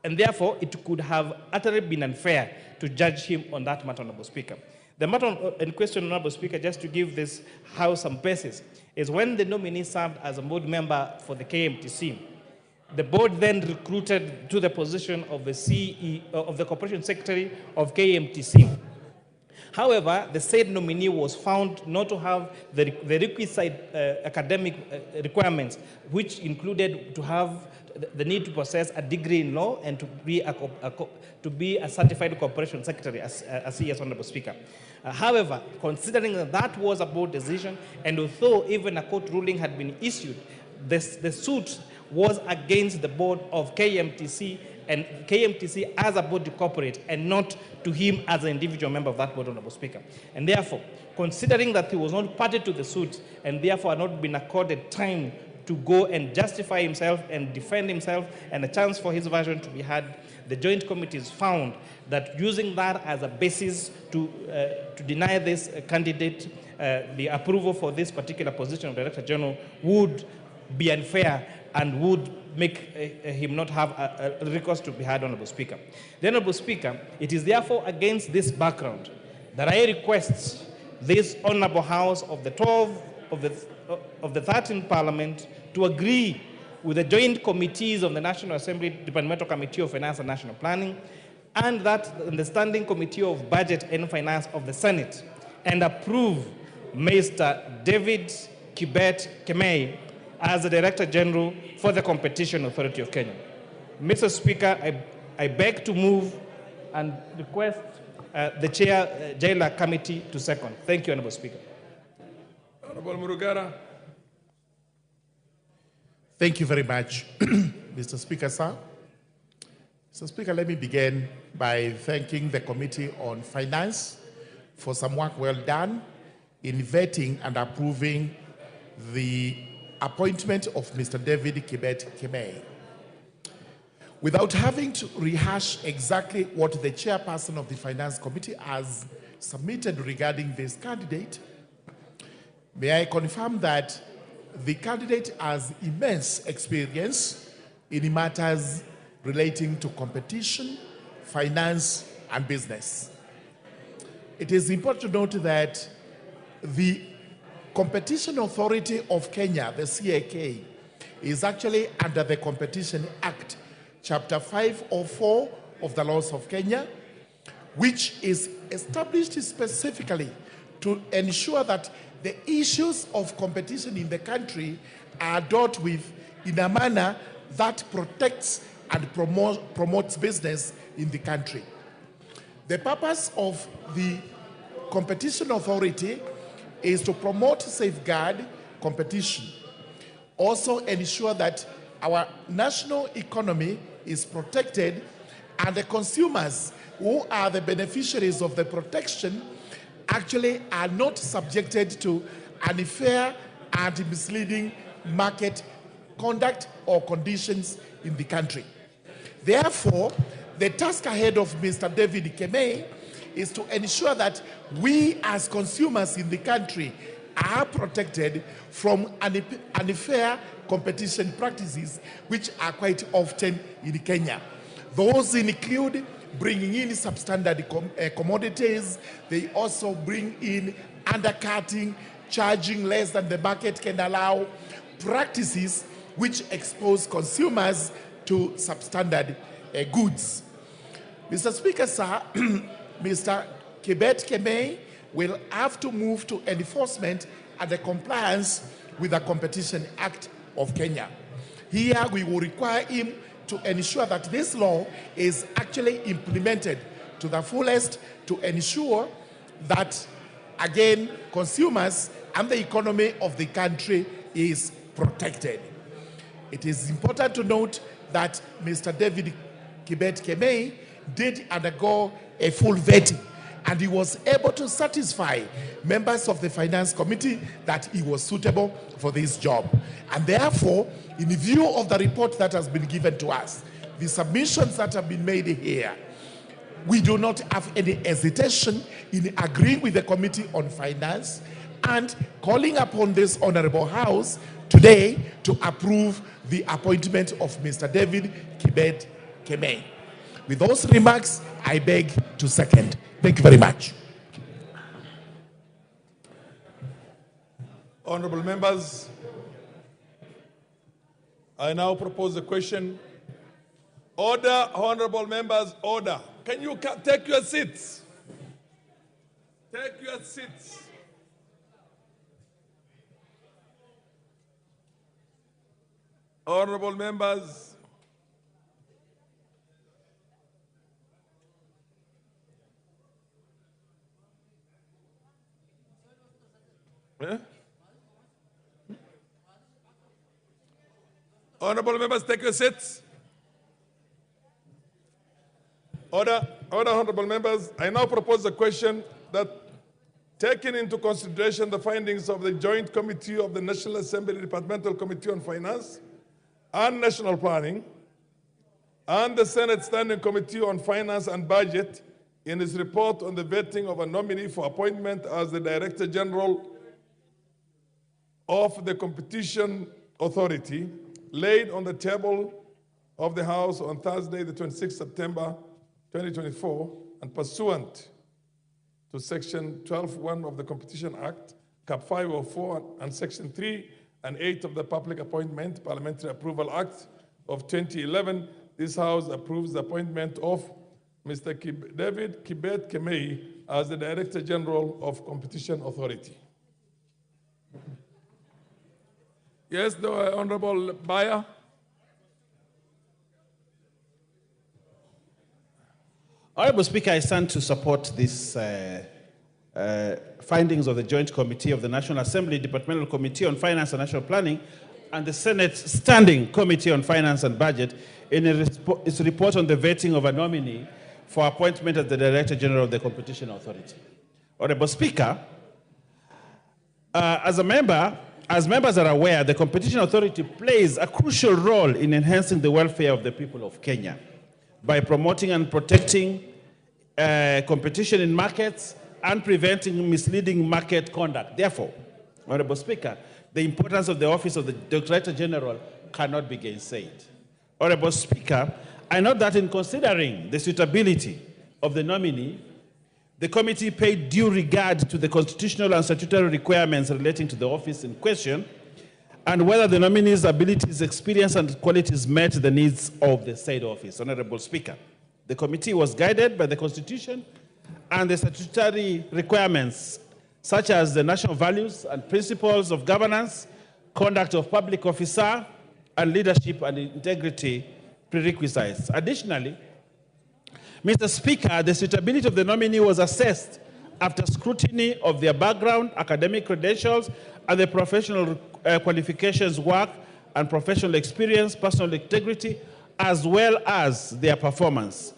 and therefore it could have utterly been unfair to judge him on that matter, Honorable Speaker. The matter in question, Honorable Speaker, just to give this House some basis, is when the nominee served as a board member for the KMTC, the board then recruited to the position of the CEO of the Corporation Secretary of KMTC. However, the said nominee was found not to have the requisite academic requirements, which included to have the need to possess a degree in law and to be a certified corporation secretary, as he is, Honorable Speaker. However, considering that was a board decision, and although even a court ruling had been issued, the suit was against the board of KMTC, and KMTC as a body corporate, and not to him as an individual member of that board, Honorable Speaker. And therefore, considering that he was not party to the suit, and therefore had not been accorded time to go and justify himself and defend himself, and a chance for his version to be had, the joint committees found that using that as a basis to deny this candidate the approval for this particular position of Director General would be unfair and would make him not have a recourse to be had, Honorable Speaker. The Honorable Speaker, it is therefore against this background that I request this Honorable House of the 12 of the 13th Parliament to agree with the joint committees of the National Assembly, Departmental Committee of Finance and National Planning, and that the Standing Committee of Budget and Finance of the Senate, and approve Mr. David Kibet Kemei as the Director General for the Competition Authority of Kenya. Mr. Speaker, I beg to move and request the Chair, Jailer Committee to second. Thank you, Honorable Speaker. Honorable Murugara. Thank you very much, Mr. Speaker, sir. Mr. Speaker, let me begin by thanking the Committee on Finance for some work well done in vetting and approving the appointment of Mr. David Kibet Kemei. Without having to rehash exactly what the chairperson of the Finance Committee has submitted regarding this candidate, may I confirm that the candidate has immense experience in matters relating to competition, finance, and business. It is important to note that the Competition Authority of Kenya, the CAK, is actually under the Competition Act, Chapter 504 of the laws of Kenya, which is established specifically to ensure that the issues of competition in the country are dealt with in a manner that protects and promotes business in the country. The purpose of the Competition Authority is to promote, safeguard competition, also ensure that our national economy is protected and the consumers who are the beneficiaries of the protection actually are not subjected to unfair and misleading market conduct or conditions in the country. Therefore, the task ahead of Mr. David Kemei is to ensure that we as consumers in the country are protected from unfair competition practices, which are quite often in Kenya. Those include bringing in substandard commodities. They also bring in undercutting, charging less than the market can allow, practices which expose consumers to substandard goods. Mr. Speaker, sir, Mr. Kibet Kemei will have to move to enforcement and the compliance with the Competition Act of Kenya. Here we will require him to ensure that this law is actually implemented to the fullest to ensure that, again, consumers and the economy of the country is protected. It is important to note that Mr. David Kibet Kemei did undergo a full vetting. And he was able to satisfy members of the Finance Committee that he was suitable for this job. And therefore, in view of the report that has been given to us, the submissions that have been made here, we do not have any hesitation in agreeing with the Committee on Finance and calling upon this Honorable House today to approve the appointment of Mr. David Kibet Kemei. With those remarks, I beg to second. Thank you very much. Honorable members, I now propose a question. Order, honorable members, order. Can you take your seats? Take your seats. Honorable members, honorable members, take your seats. Order, honorable members. I now propose a question that, taking into consideration the findings of the Joint Committee of the National Assembly Departmental Committee on Finance and National Planning, and the Senate Standing Committee on Finance and Budget, in its report on the vetting of a nominee for appointment as the Director General of the Competition Authority, laid on the table of the House on Thursday, the 26th September 2024, and pursuant to Section 12(1) of the Competition Act, Cap 504, and Section 3 and 8 of the Public Appointment Parliamentary Approval Act of 2011, this House approves the appointment of Mr. David Kibet Kemei as the Director General of Competition Authority. Yes, the Honorable Bayer. Honorable Speaker, I stand to support these findings of the Joint Committee of the National Assembly Departmental Committee on Finance and National Planning and the Senate Standing Committee on Finance and Budget in its report on the vetting of a nominee for appointment as the Director General of the Competition Authority. Honorable Speaker, as members are aware, the Competition Authority plays a crucial role in enhancing the welfare of the people of Kenya by promoting and protecting competition in markets and preventing misleading market conduct. Therefore, Honorable Speaker, the importance of the office of the Director General cannot be gainsaid. Honorable Speaker, I note that in considering the suitability of the nominee, the committee paid due regard to the constitutional and statutory requirements relating to the office in question and whether the nominee's abilities, experience, and qualities met the needs of the said office. Honorable Speaker, the committee was guided by the Constitution and the statutory requirements such as the national values and principles of governance, conduct of public officer, and leadership and integrity prerequisites. Additionally, Mr. Speaker, the suitability of the nominee was assessed after scrutiny of their background, academic credentials, and the professional qualifications, work, and professional experience, personal integrity, as well as their performance.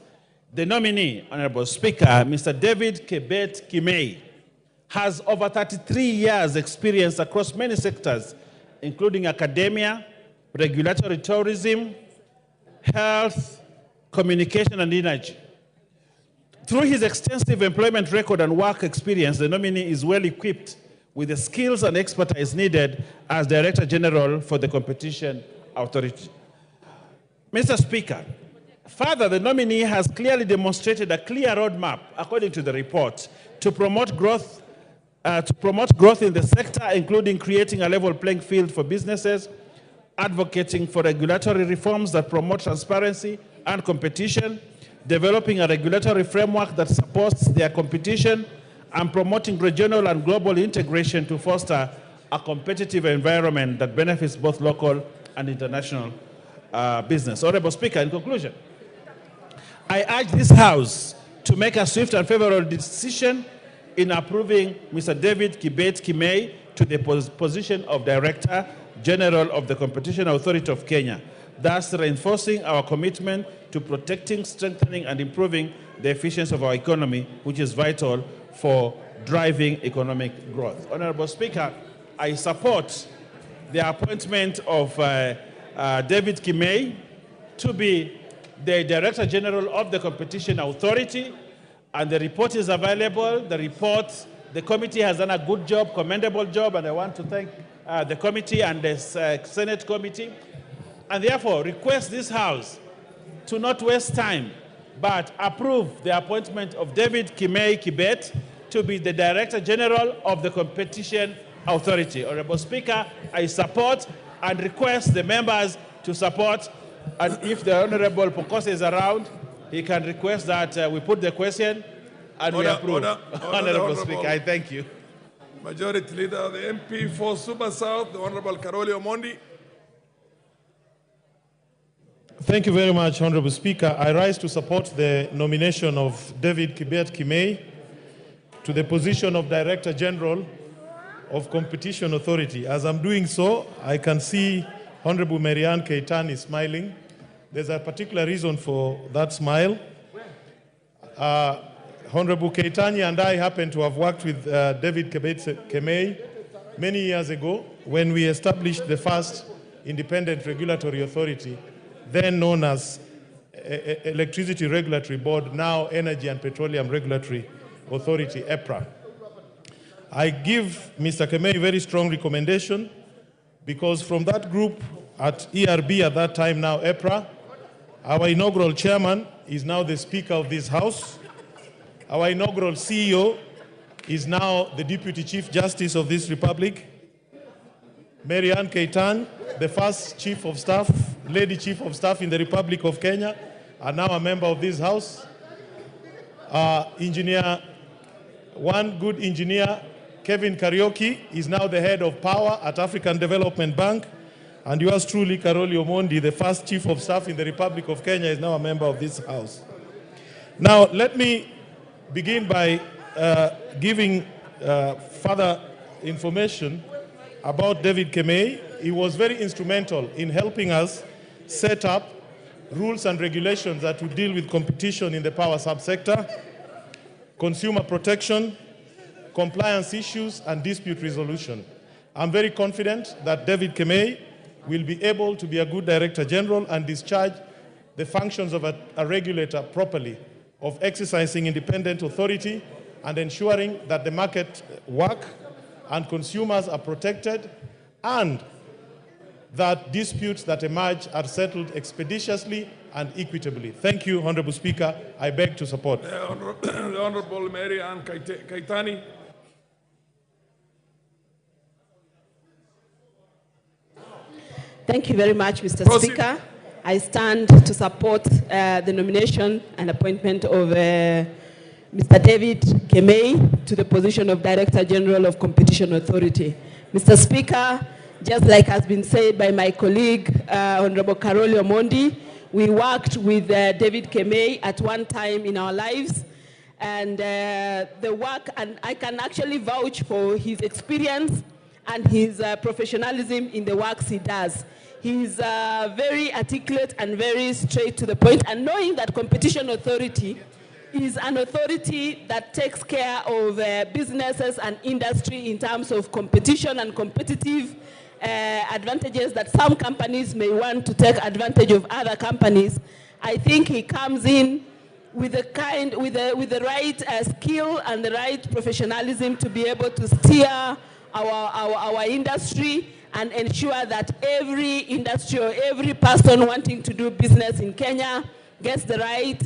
The nominee, Honorable Speaker, Mr. David Kibet Kemei, has over 33 years' experience across many sectors, including academia, regulatory tourism, health, communication, and energy. Through his extensive employment record and work experience, the nominee is well equipped with the skills and expertise needed as Director General for the Competition Authority. Mr. Speaker, further, the nominee has clearly demonstrated a clear roadmap, according to the report, to promote growth in the sector, including creating a level playing field for businesses, advocating for regulatory reforms that promote transparency and competition, developing a regulatory framework that supports their competition, and promoting regional and global integration to foster a competitive environment that benefits both local and international business. Honorable Speaker, in conclusion, I urge this House to make a swift and favorable decision in approving Mr. David Kibet Kemei to the position of Director General of the Competition Authority of Kenya, thus reinforcing our commitment to protecting, strengthening, and improving the efficiency of our economy, which is vital for driving economic growth. Honorable Speaker, I support the appointment of David Kimei to be the Director General of the Competition Authority, and the report is available. The committee has done a good job, commendable job, and I want to thank the committee and the Senate committee, and therefore request this House to not waste time, but approve the appointment of David Kimei Kibet to be the Director General of the Competition Authority. Honorable Speaker, I support and request the members to support, and if the Honorable Pokose is around, he can request that we put the question and we approve. Honorable Speaker, I thank you. Majority Leader, the MP for Super South, the Honorable Karoli Omondi. Thank you very much, Honorable Speaker. I rise to support the nomination of David Kibet Kimei to the position of Director General of Competition Authority. As I'm doing so, I can see Honorable Marianne Keitani smiling. There's a particular reason for that smile. Honorable Keitani and I happen to have worked with David Kimei many years ago when we established the first independent regulatory authority, then known as Electricity Regulatory Board, now Energy and Petroleum Regulatory Authority, EPRA. I give Mr. Kimei a very strong recommendation because from that group at ERB at that time, now EPRA, our inaugural chairman is now the Speaker of this House. Our inaugural CEO is now the Deputy Chief Justice of this Republic. Marianne Keitany, the first Chief of Staff, Lady Chief of Staff in the Republic of Kenya, are now a member of this House. One good engineer, Kevin Kariuki, is now the head of power at African Development Bank. And yours truly, Karoli Omondi, the first Chief of Staff in the Republic of Kenya, is now a member of this House. Now, let me begin by giving further information about David Kimei. He was very instrumental in helping us set up rules and regulations that would deal with competition in the power subsector, consumer protection, compliance issues, and dispute resolution. I'm very confident that David Kimei will be able to be a good Director General and discharge the functions of a regulator properly, of exercising independent authority and ensuring that the market work and consumers are protected and that disputes that emerge are settled expeditiously and equitably. Thank you, Honorable Speaker. I beg to support. The Honorable Marianne Keitany. Thank you very much, Mr. Speaker. I stand to support the nomination and appointment of Mr. David Kimei to the position of Director General of Competition Authority. Mr. Speaker, just like has been said by my colleague, Honorable Karoli Omondi, we worked with David Kimei at one time in our lives, and the work, and I can actually vouch for his experience and his professionalism in the works he does. He's very articulate and very straight to the point, and knowing that Competition Authority is an authority that takes care of businesses and industry in terms of competition and competitive advantages that some companies may want to take advantage of other companies. I think he comes in with the right skill and the right professionalism to be able to steer our industry and ensure that every industry or every person wanting to do business in Kenya gets the right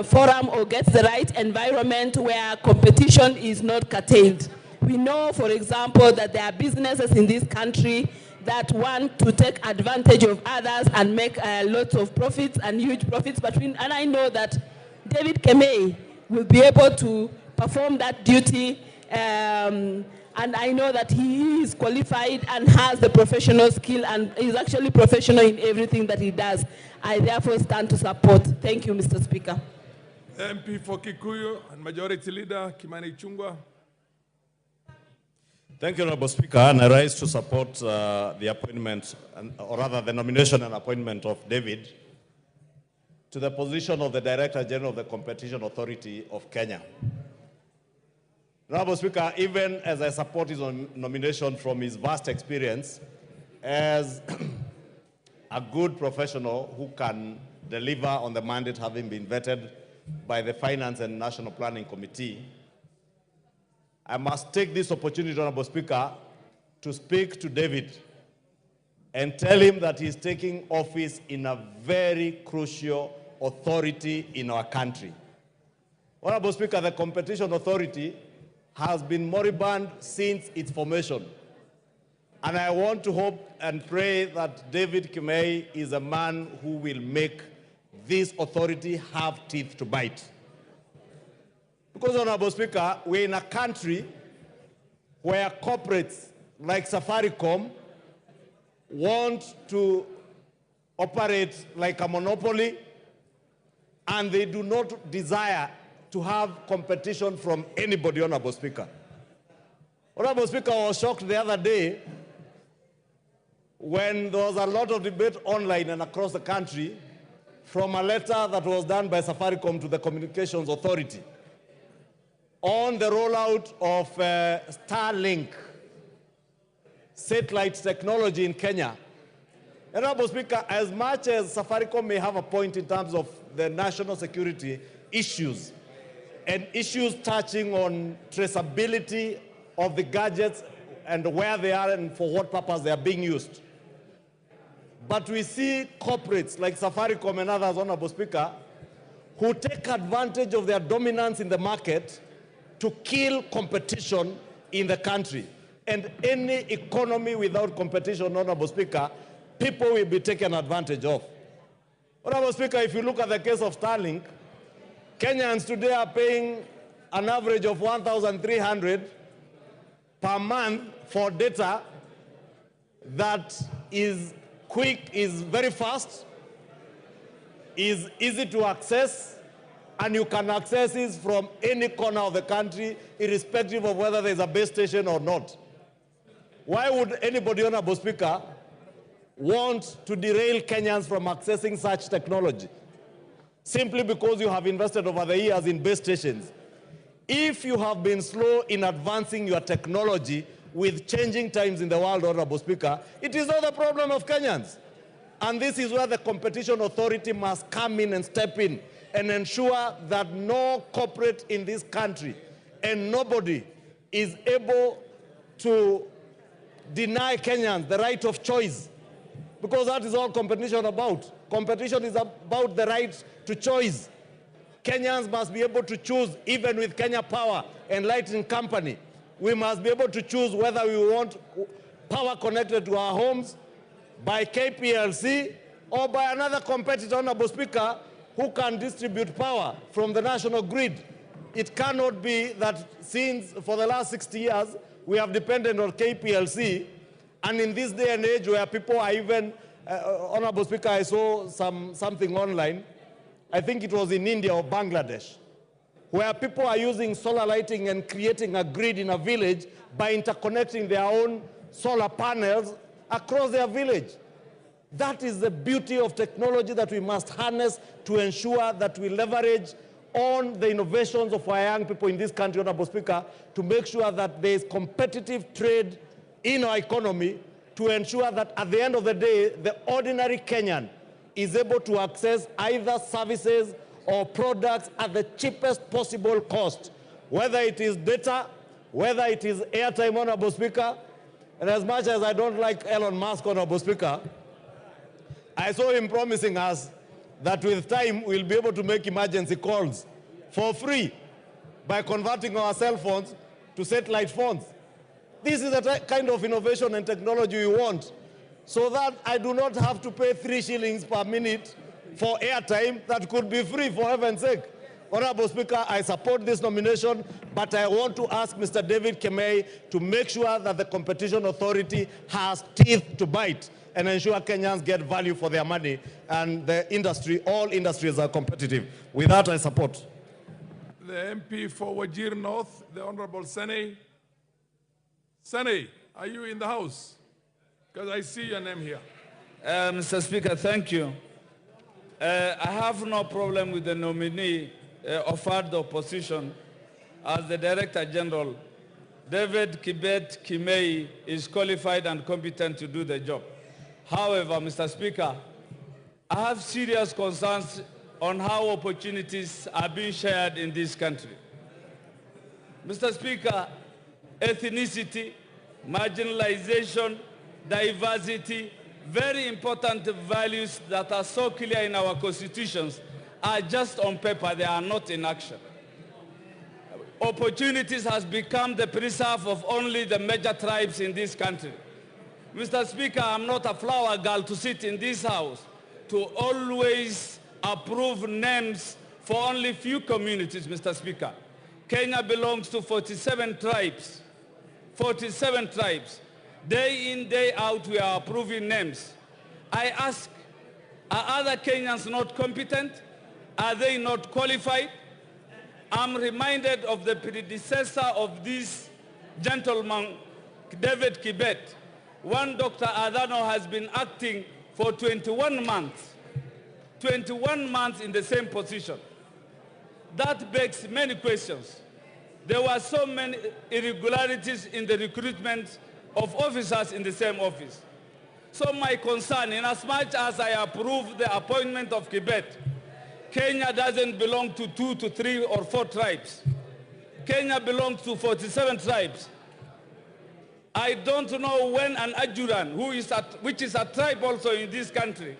forum or gets the right environment where competition is not curtailed. We know, for example, that there are businesses in this country that want to take advantage of others and make lots of profits and huge profits. And I know that David Kimei will be able to perform that duty, and I know that he is qualified and has the professional skill and is actually professional in everything that he does. I therefore stand to support. Thank you, Mr. Speaker. MP for Kikuyu and Majority Leader Kimani Ichung'wah. Thank you, Honorable Speaker, and I rise to support the appointment, or rather the nomination and appointment of David to the position of the Director General of the Competition Authority of Kenya. Honorable Speaker, even as I support his nomination from his vast experience as a good professional who can deliver on the mandate having been vetted by the Finance and National Planning Committee, I must take this opportunity, Honorable Speaker, to speak to David and tell him that he's taking office in a very crucial authority in our country. Honorable Speaker, the Competition Authority has been moribund since its formation. And I want to hope and pray that David Kemei is a man who will make this authority have teeth to bite. Because, Honorable Speaker, we're in a country where corporates like Safaricom want to operate like a monopoly, and they do not desire to have competition from anybody, Honorable Speaker. Honorable Speaker, I was shocked the other day when there was a lot of debate online and across the country from a letter that was done by Safaricom to the Communications Authority on the rollout of Starlink satellite technology in Kenya. Honorable Speaker, as much as Safaricom may have a point in terms of the national security issues and issues touching on traceability of the gadgets and where they are and for what purpose they are being used, but we see corporates like Safaricom and others, Honorable Speaker, who take advantage of their dominance in the market to kill competition in the country. And any economy without competition, Honorable Speaker, people will be taken advantage of. Honorable Speaker, if you look at the case of Starlink, Kenyans today are paying an average of 1,300 per month for data that is quick, is very fast, is easy to access, and you can access it from any corner of the country, irrespective of whether there's a base station or not. Why would anybody, Honorable Speaker, want to derail Kenyans from accessing such technology? Simply because you have invested over the years in base stations. If you have been slow in advancing your technology with changing times in the world, Honorable Speaker, it is not the problem of Kenyans. And this is where the Competition Authority must come in and step in and ensure that no corporate in this country and nobody is able to deny Kenyans the right of choice, because that is all competition about. Competition is about the right to choice. Kenyans must be able to choose, even with Kenya Power and Lighting Company. We must be able to choose whether we want power connected to our homes by KPLC or by another competitor, Honorable Speaker, who can distribute power from the national grid. It cannot be that since for the last 60 years, we have depended on KPLC, and in this day and age where people are even, Honorable Speaker, I saw something online, I think it was in India or Bangladesh, where people are using solar lighting and creating a grid in a village by interconnecting their own solar panels across their village. That is the beauty of technology that we must harness to ensure that we leverage on the innovations of our young people in this country, Honorable Speaker, to make sure that there is competitive trade in our economy, to ensure that at the end of the day, the ordinary Kenyan is able to access either services or products at the cheapest possible cost, whether it is data, whether it is airtime, Honorable Speaker. And as much as I don't like Elon Musk, Honorable Speaker, I saw him promising us that with time we'll be able to make emergency calls for free by converting our cell phones to satellite phones. This is the kind of innovation and technology we want, so that I do not have to pay 3 shillings per minute for airtime that could be free, for heaven's sake. Honorable Speaker, I support this nomination, but I want to ask Mr. David Kemei to make sure that the Competition Authority has teeth to bite and ensure Kenyans get value for their money, and the industry, all industries are competitive. With that, I support. The MP for Wajir North, the Honorable Sene. Sene, are you in the House? Because I see your name here. Mr. Speaker, thank you. I have no problem with the nominee offered the opposition as the Director General. David Kibet Kimei is qualified and competent to do the job. However, Mr. Speaker, I have serious concerns on how opportunities are being shared in this country. Mr. Speaker, ethnicity, marginalization, diversity, very important values that are so clear in our constitutions are just on paper, they are not in action. Opportunities has become the preserve of only the major tribes in this country. Mr. Speaker, I'm not a flower girl to sit in this house to always approve names for only few communities, Mr. Speaker. Kenya belongs to 47 tribes. 47 tribes. Day in, day out, we are approving names. I ask, are other Kenyans not competent? Are they not qualified? I'm reminded of the predecessor of this gentleman, David Kibet. One Dr. Adano has been acting for 21 months. 21 months in the same position. That begs many questions. There were so many irregularities in the recruitment of officers in the same office. So my concern, in as much as I approve the appointment of Kibet, Kenya doesn't belong to 2 to 3 or 4 tribes. Kenya belongs to 47 tribes. I don't know when an Ajuran, which is a tribe also in this country,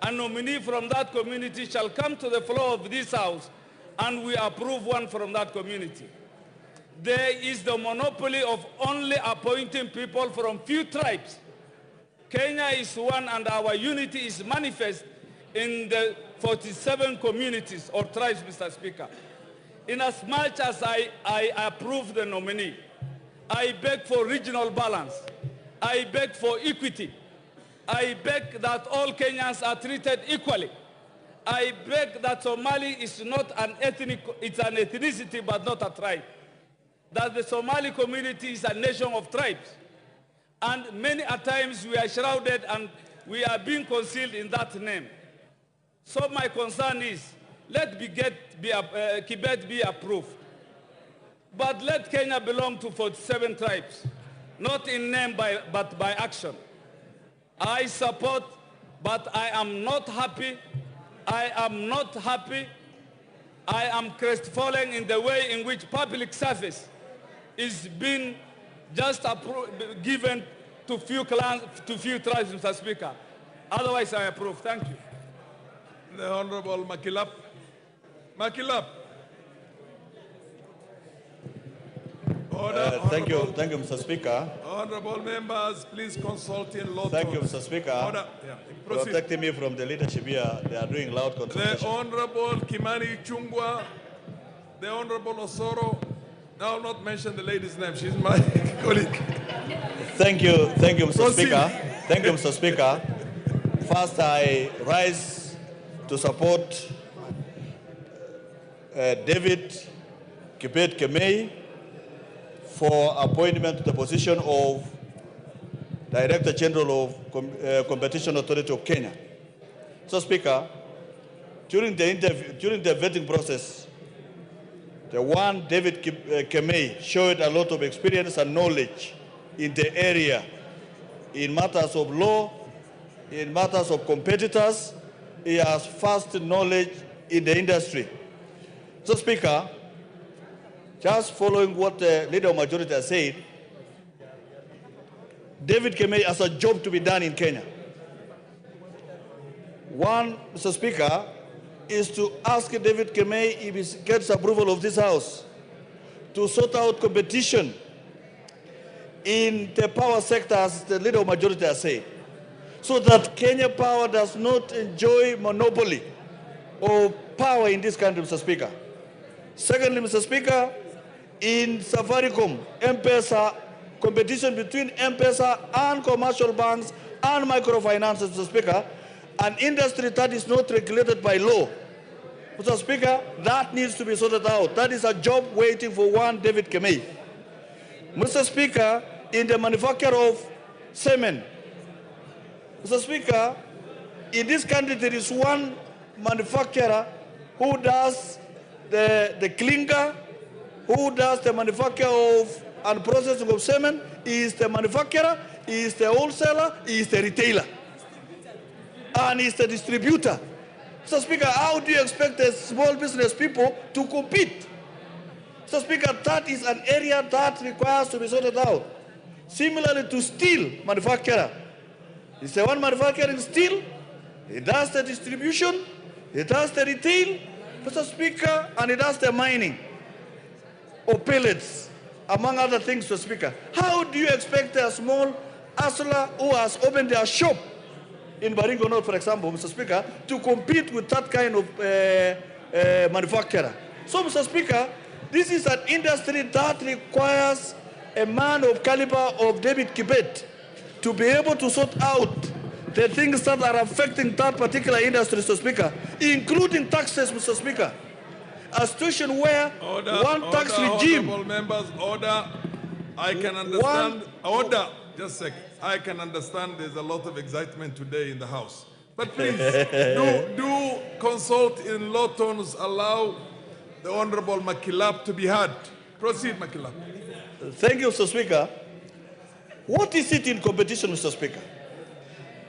a nominee from that community shall come to the floor of this house and we approve one from that community. There is the monopoly of only appointing people from few tribes. Kenya is one and our unity is manifest in the 47 communities or tribes, Mr. Speaker. In as much as I approve the nominee, I beg for regional balance. I beg for equity. I beg that all Kenyans are treated equally. I beg that Somali is not an ethnic, it's an ethnicity but not a tribe. That the Somali community is a nation of tribes. And many a times we are shrouded and we are being concealed in that name. So my concern is, let Kibet be approved. But let Kenya belong to 47 tribes, not in name but by action. I support, but I am not happy. I am not happy. I am crestfallen in the way in which public service is being just given to few clans, to few tribes, Mr. Speaker. Otherwise, I approve. Thank you. The Honorable Makilap. Makilap. Order, thank you, Mr. Speaker. Honorable members, please consult in law. Thank you, Mr. Speaker. Order. Yeah. Protecting me from the leadership here. They are doing loud consultation. The Honorable Kimani Chungwa, the Honorable Osoro. Now, I'll not mention the lady's name. She's my colleague. Thank you, Mr. Speaker. Thank you, Mr. Speaker. First, I rise to support David Kibet Kimei for appointment to the position of Director General of Competition Authority of Kenya. So, Speaker, during the vetting process, the one David Kimei showed a lot of experience and knowledge in the area, in matters of law, in matters of competitors. He has vast knowledge in the industry. So, Speaker, just following what the Leader of Majority has said, David Kimei has a job to be done in Kenya. One, Mr. Speaker, is to ask David Kimei, if he gets approval of this House, to sort out competition in the power sector, as the Leader of Majority has said, so that Kenya Power does not enjoy monopoly of power in this country, Mr. Speaker. Secondly, Mr. Speaker, in Safaricom, M-Pesa, competition between M-Pesa and commercial banks and microfinances, Mr. Speaker, an industry that is not regulated by law. Mr. Speaker, that needs to be sorted out. That is a job waiting for one David Kimei. Mr. Speaker, in the manufacture of semen, Mr. Speaker, in this country there is one manufacturer who does the clinker, who does the manufacture of and processing of cement, is the manufacturer, is the wholesaler, is the retailer, and is the distributor. So Speaker, how do you expect the small business people to compete? So Speaker, that is an area that requires to be sorted out. Similarly to steel manufacturer. It's the one manufacturing steel, it does the distribution, it does the retail, Mr. Speaker, and it does the mining of pellets, among other things, Mr. Speaker. How do you expect a small hustler who has opened their shop in Baringo North, for example, Mr. Speaker, to compete with that kind of manufacturer? So, Mr. Speaker, this is an industry that requires a man of caliber of David Kibet to be able to sort out the things that are affecting that particular industry, Mr. Speaker, including taxes, Mr. Speaker. A situation where tax regime... Honorable members, order. I can understand... Order. Just a second. I can understand there's a lot of excitement today in the House. But please, do consult in low tones, allow the Honorable Makilap to be heard. Proceed, Makilap. Thank you, Mr. Speaker. What is it in competition, Mr. Speaker?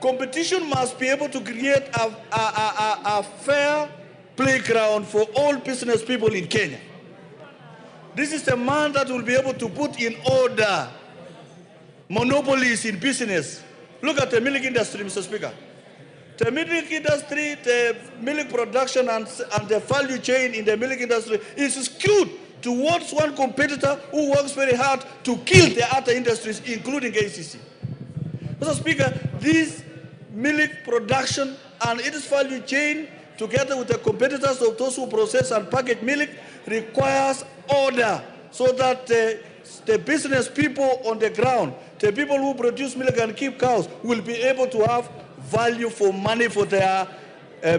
Competition must be able to create a fair playground for all business people in Kenya. This is the man that will be able to put in order monopolies in business. Look at the milk industry, Mr. Speaker. The milk industry, the milk production and the value chain in the milk industry is skewed towards one competitor who works very hard to kill the other industries, including ACC. Mr. Speaker, this milk production and its value chain, together with the competitors of those who process and package milk, requires order so that the business people on the ground, the people who produce milk and keep cows, will be able to have value for money for their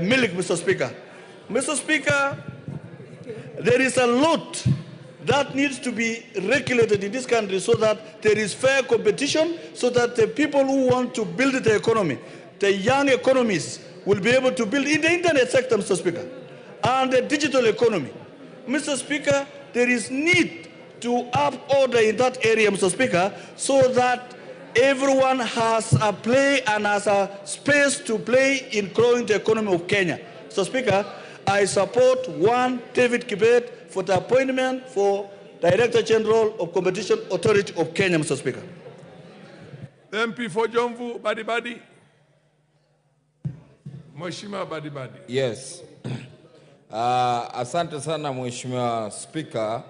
milk, Mr. Speaker. Mr. Speaker, there is a lot that needs to be regulated in this country so that there is fair competition, so that the people who want to build the economy, the young economies, will be able to build in the internet sector, Mr. Speaker, and the digital economy. Mr. Speaker, there is need to up order in that area, Mr. Speaker, so that everyone has a play and has a space to play in growing the economy of Kenya. Mr. Speaker, I support David Kibet for the appointment for Director General of Competition Authority of Kenya, Mr. Speaker. The MP for Jomvu, Badibadi. Mheshimiwa Badibadi. Yes. Asante sana Mheshimiwa Speaker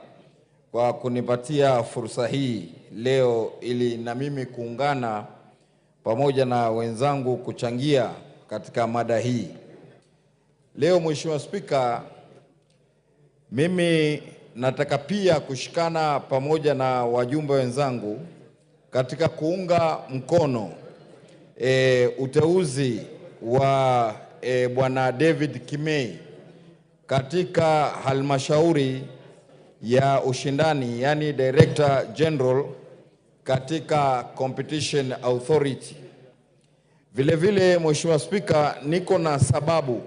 kwa kunipatia fursa hii leo ili na mimi kuungana pamoja na wenzangu kuchangia katika mada hii. Leo Mheshimiwa Speaker, mimi nataka pia kushikana pamoja na wajumbe wenzangu katika kuunga mkono uteuzi wa Bwana David Kimei katika halmashauri ya ushindani, yani Director General katika Competition Authority. Vile vile Mheshimiwa Speaker, niko na sababu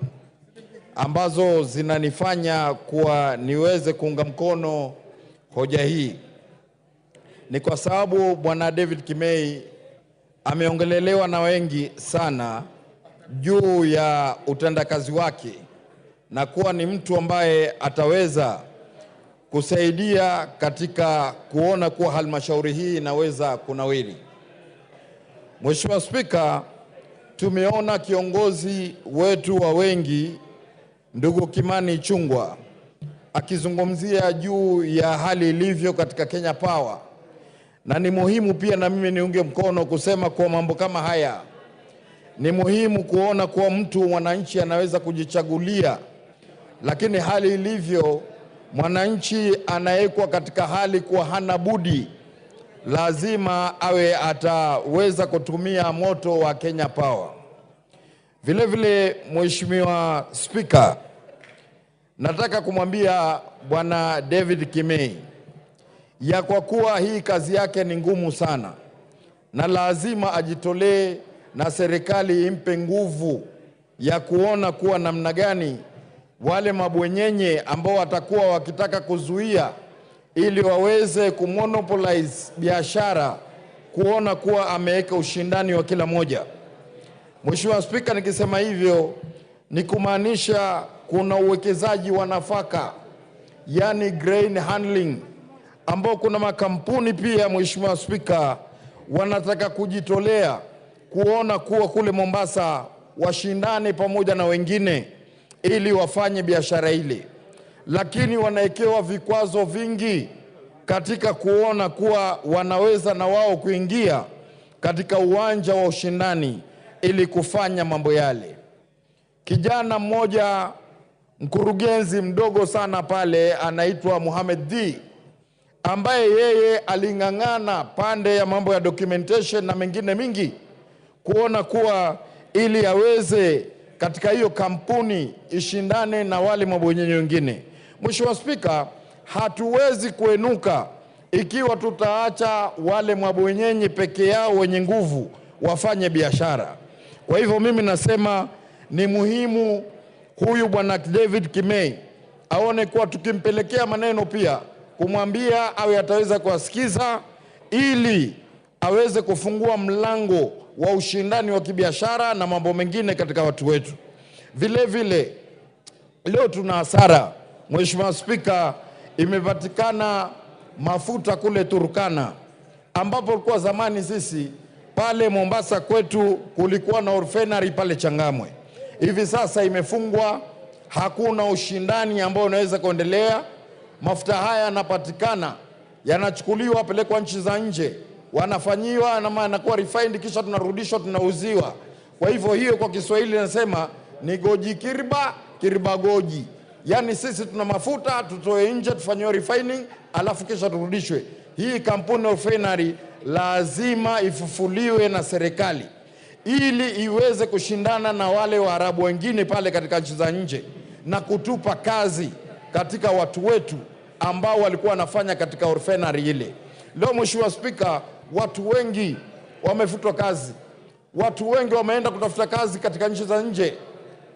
ambazo zinanifanya kuwa niweze kuunga mkono hoja hii. Ni kwa sababu Bwana David Kimei ameongelelewa na wengi sana juu ya utendakazi wake na kuwa ni mtu ambaye ataweza kusaidia katika kuona kuwa halmashauri hii inaweza kunawiri. Mheshimiwa Speaker, tumeona kiongozi wetu wa wengi ndugu Kimani Ichung'wah akizungumzia juu ya hali ilivyo katika Kenya Power, na ni muhimu pia na mimi niunge mkono kusema kwa mambo kama haya. Ni muhimu kuona kuwa mtu mwananchi anaweza kujichagulia, lakini hali ilivyo mwananchi anawekwa katika hali kuwa hana budi, lazima awe ataweza kutumia moto wa Kenya Power. Vile vile Mheshimiwa Speaker, nataka kumwambia Bwana David Kimei ya kwa kuwa hii kazi yake ni ngumu sana na lazima ajitolee na serikali impe nguvu ya kuona kuwa namna gani wale mabwenyenye ambao watakuwa wakitaka kuzuia ili waweze kumonopolize biashara, kuona kuwa ameweka ushindani wa kila moja. Mheshimiwa Spika, nikisema hivyo ni kumaanisha kuna uwekezaji wa nafaka, yani grain handling, ambao kuna makampuni pia, Mheshimiwa Spika, wanataka kujitolea kuona kuwa kule Mombasa washindane pamoja na wengine ili wafanye biashara ile, lakini wanaekewa vikwazo vingi katika kuona kuwa wanaweza na wao kuingia katika uwanja wa ushindani ili kufanya mambo yale. Kijana mmoja mkurugenzi mdogo sana pale anaitwa Mohamed D, ambaye yeye aling'ang'ana pande ya mambo ya documentation na mengine mingi kuona kuwa ili aweze katika hiyo kampuni ishindane na wale mabwenyenye wengine. Mheshimiwa Spika, hatuwezi kuenuka ikiwa tutaacha wale mabwenyenye peke yao wenye nguvu wafanye biashara. Kwa hivyo mimi nasema ni muhimu huyu bwana David Kimei aone kuwa tukimpelekea maneno pia kumwambia awe ataweza kuwasikiza ili aweze kufungua mlango wa ushindani wa kibiashara na mambo mengine katika watu wetu. Vile vile leo tuna hasara, Mheshimiwa Spika, imepatikana mafuta kule Turkana, ambapo kwa zamani sisi pale Mombasa kwetu kulikuwa na refinery pale Changamwe. Hivi sasa imefungwa, hakuna ushindani ambao unaweza kuendelea. Mafuta haya yanapatikana, yanachukuliwa pelekwa nchi za nje, wanafanyiwa na yanakuwa refined, kisha tunarudishwa tunauziwa. Kwa hivyo hiyo kwa Kiswahili nasema ni goji kirba, kirba goji. Yani sisi tuna mafuta tutoe nje tufanywe refining alafu kisha turudishwe. Hii kampuni ya refinery lazima ifufuliwe na serikali ili iweze kushindana na wale Waarabu wengine pale katika nchi za nje na kutupa kazi katika watu wetu ambao walikuwa wanafanya katika refinery ile. Leo Mheshimiwa Spika, watu wengi wamefutwa kazi. Watu wengi wameenda kutafuta kazi katika nchi za nje.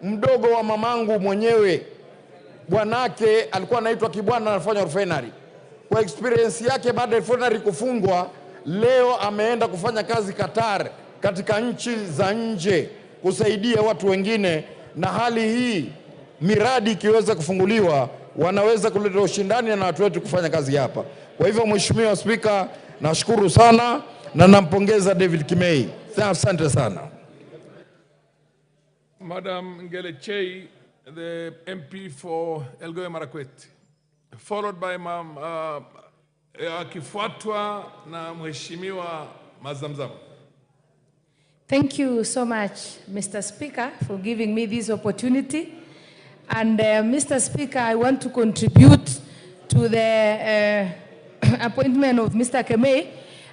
Mdogo wa mamangu mwenyewe, bwanake alikuwa anaitwa Kibwana, anafanya refinery. Kwa experience yake baada ya refinery kufungwa, leo ameenda kufanya kazi Qatar katika nchi za nje kusaidia watu wengine, na hali hii miradi ikiweza kufunguliwa wanaweza kuleta ushindani na watu wetu kufanya kazi hapa. Kwa hivyo Mheshimiwa Spika, nashukuru sana na nampongeza David Kimei. Asante sana. Madam Ngelechei, the MP for Elgeyo Marakwet, followed by akifuatwa na Mheshimiwa Mazamzam. Thank you so much, Mr. Speaker, for giving me this opportunity. And Mr. Speaker, I want to contribute to the appointment of Mr. Kimei.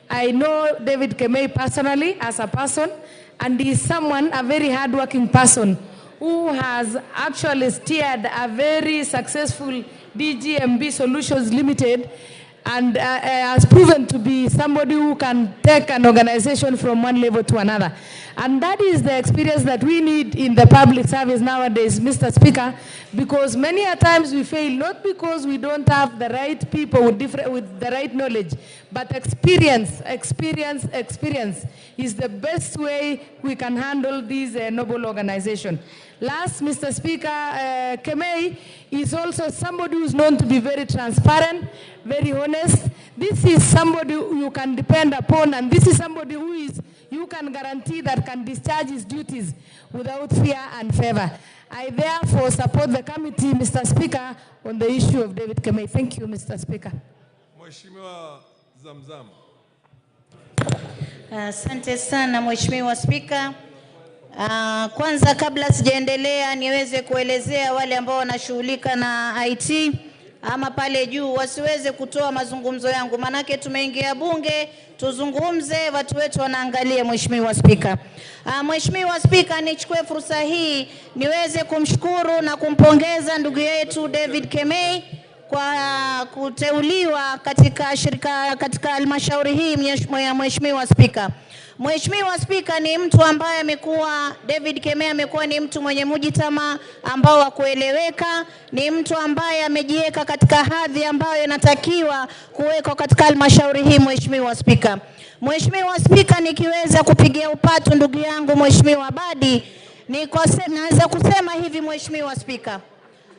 I know David Kimei personally as a person, and he is someone, a very hardworking person, who has actually steered a very successful DGMB Solutions Limited, and has proven to be somebody who can take an organization from one level to another. And that is the experience that we need in the public service nowadays, Mr. Speaker, because many a times we fail, not because we don't have the right people with the right knowledge, but experience is the best way we can handle this noble organization. Last, Mr. Speaker, Kimei is also somebody who is known to be very transparent, very honest. This is somebody who you can depend upon, and this is somebody who you can guarantee that can discharge his duties without fear and favor. I therefore support the committee, Mr. Speaker, on the issue of David Kimei. Thank you, Mr. Speaker. Mheshimiwa Zamzam. Asante sana Mheshimiwa Speaker. Kwanza kabla sijaendelea niweze kuelezea wale ambao wanashughulika na IT ama pale juu wasiweze kutoa mazungumzo yangu, manake tumeingia bunge tuzungumze, watu wetu wanaangalia. Mheshimiwa Speaker, Mheshimiwa Speaker, nichukue fursa hii niweze kumshukuru na kumpongeza ndugu yetu David Kimei kwa kuteuliwa katika halmashauri hii Mheshimiwa Spika. Mheshimiwa Spika, ni mtu ambaye amekuwa, David Kemei amekuwa ni mtu mwenye mujitama ambao wa kueleweka, ni mtu ambaye amejiweka katika hadhi ambayo inatakiwa kuwekwa katika halmashauri hii Mheshimiwa Spika. Mheshimiwa Spika, nikiweza kupigia upatu ndugu yangu Mheshimiwa Badi, naweza kusema hivi Mheshimiwa Spika.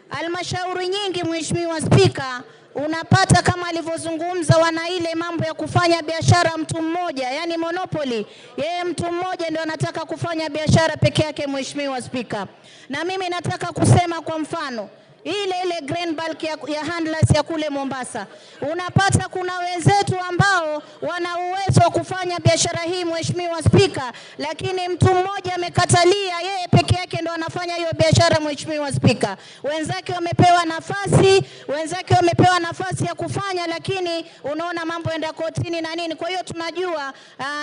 Halmashauri nyingi Mheshimiwa Spika, unapata kama alivyozungumza wana ile mambo ya kufanya biashara mtu mmoja, yani monopoly. Yeye mtu mmoja ndio anataka kufanya biashara peke yake Mheshimiwa Spika. Na mimi nataka kusema kwa mfano, ile Grand Bulk ya handlers ya kule Mombasa. Unapata kuna wenzetu ambao wana uwezo wa kufanya biashara hii Mheshimiwa Spika, lakini mtu mmoja amekatalia, yeye peke yake ndo anafanya hiyo biashara Mheshimiwa Spika. Wenzake wamepewa nafasi ya kufanya, lakini unaona mambo yanaenda kotini na nini. Kwa hiyo tunajua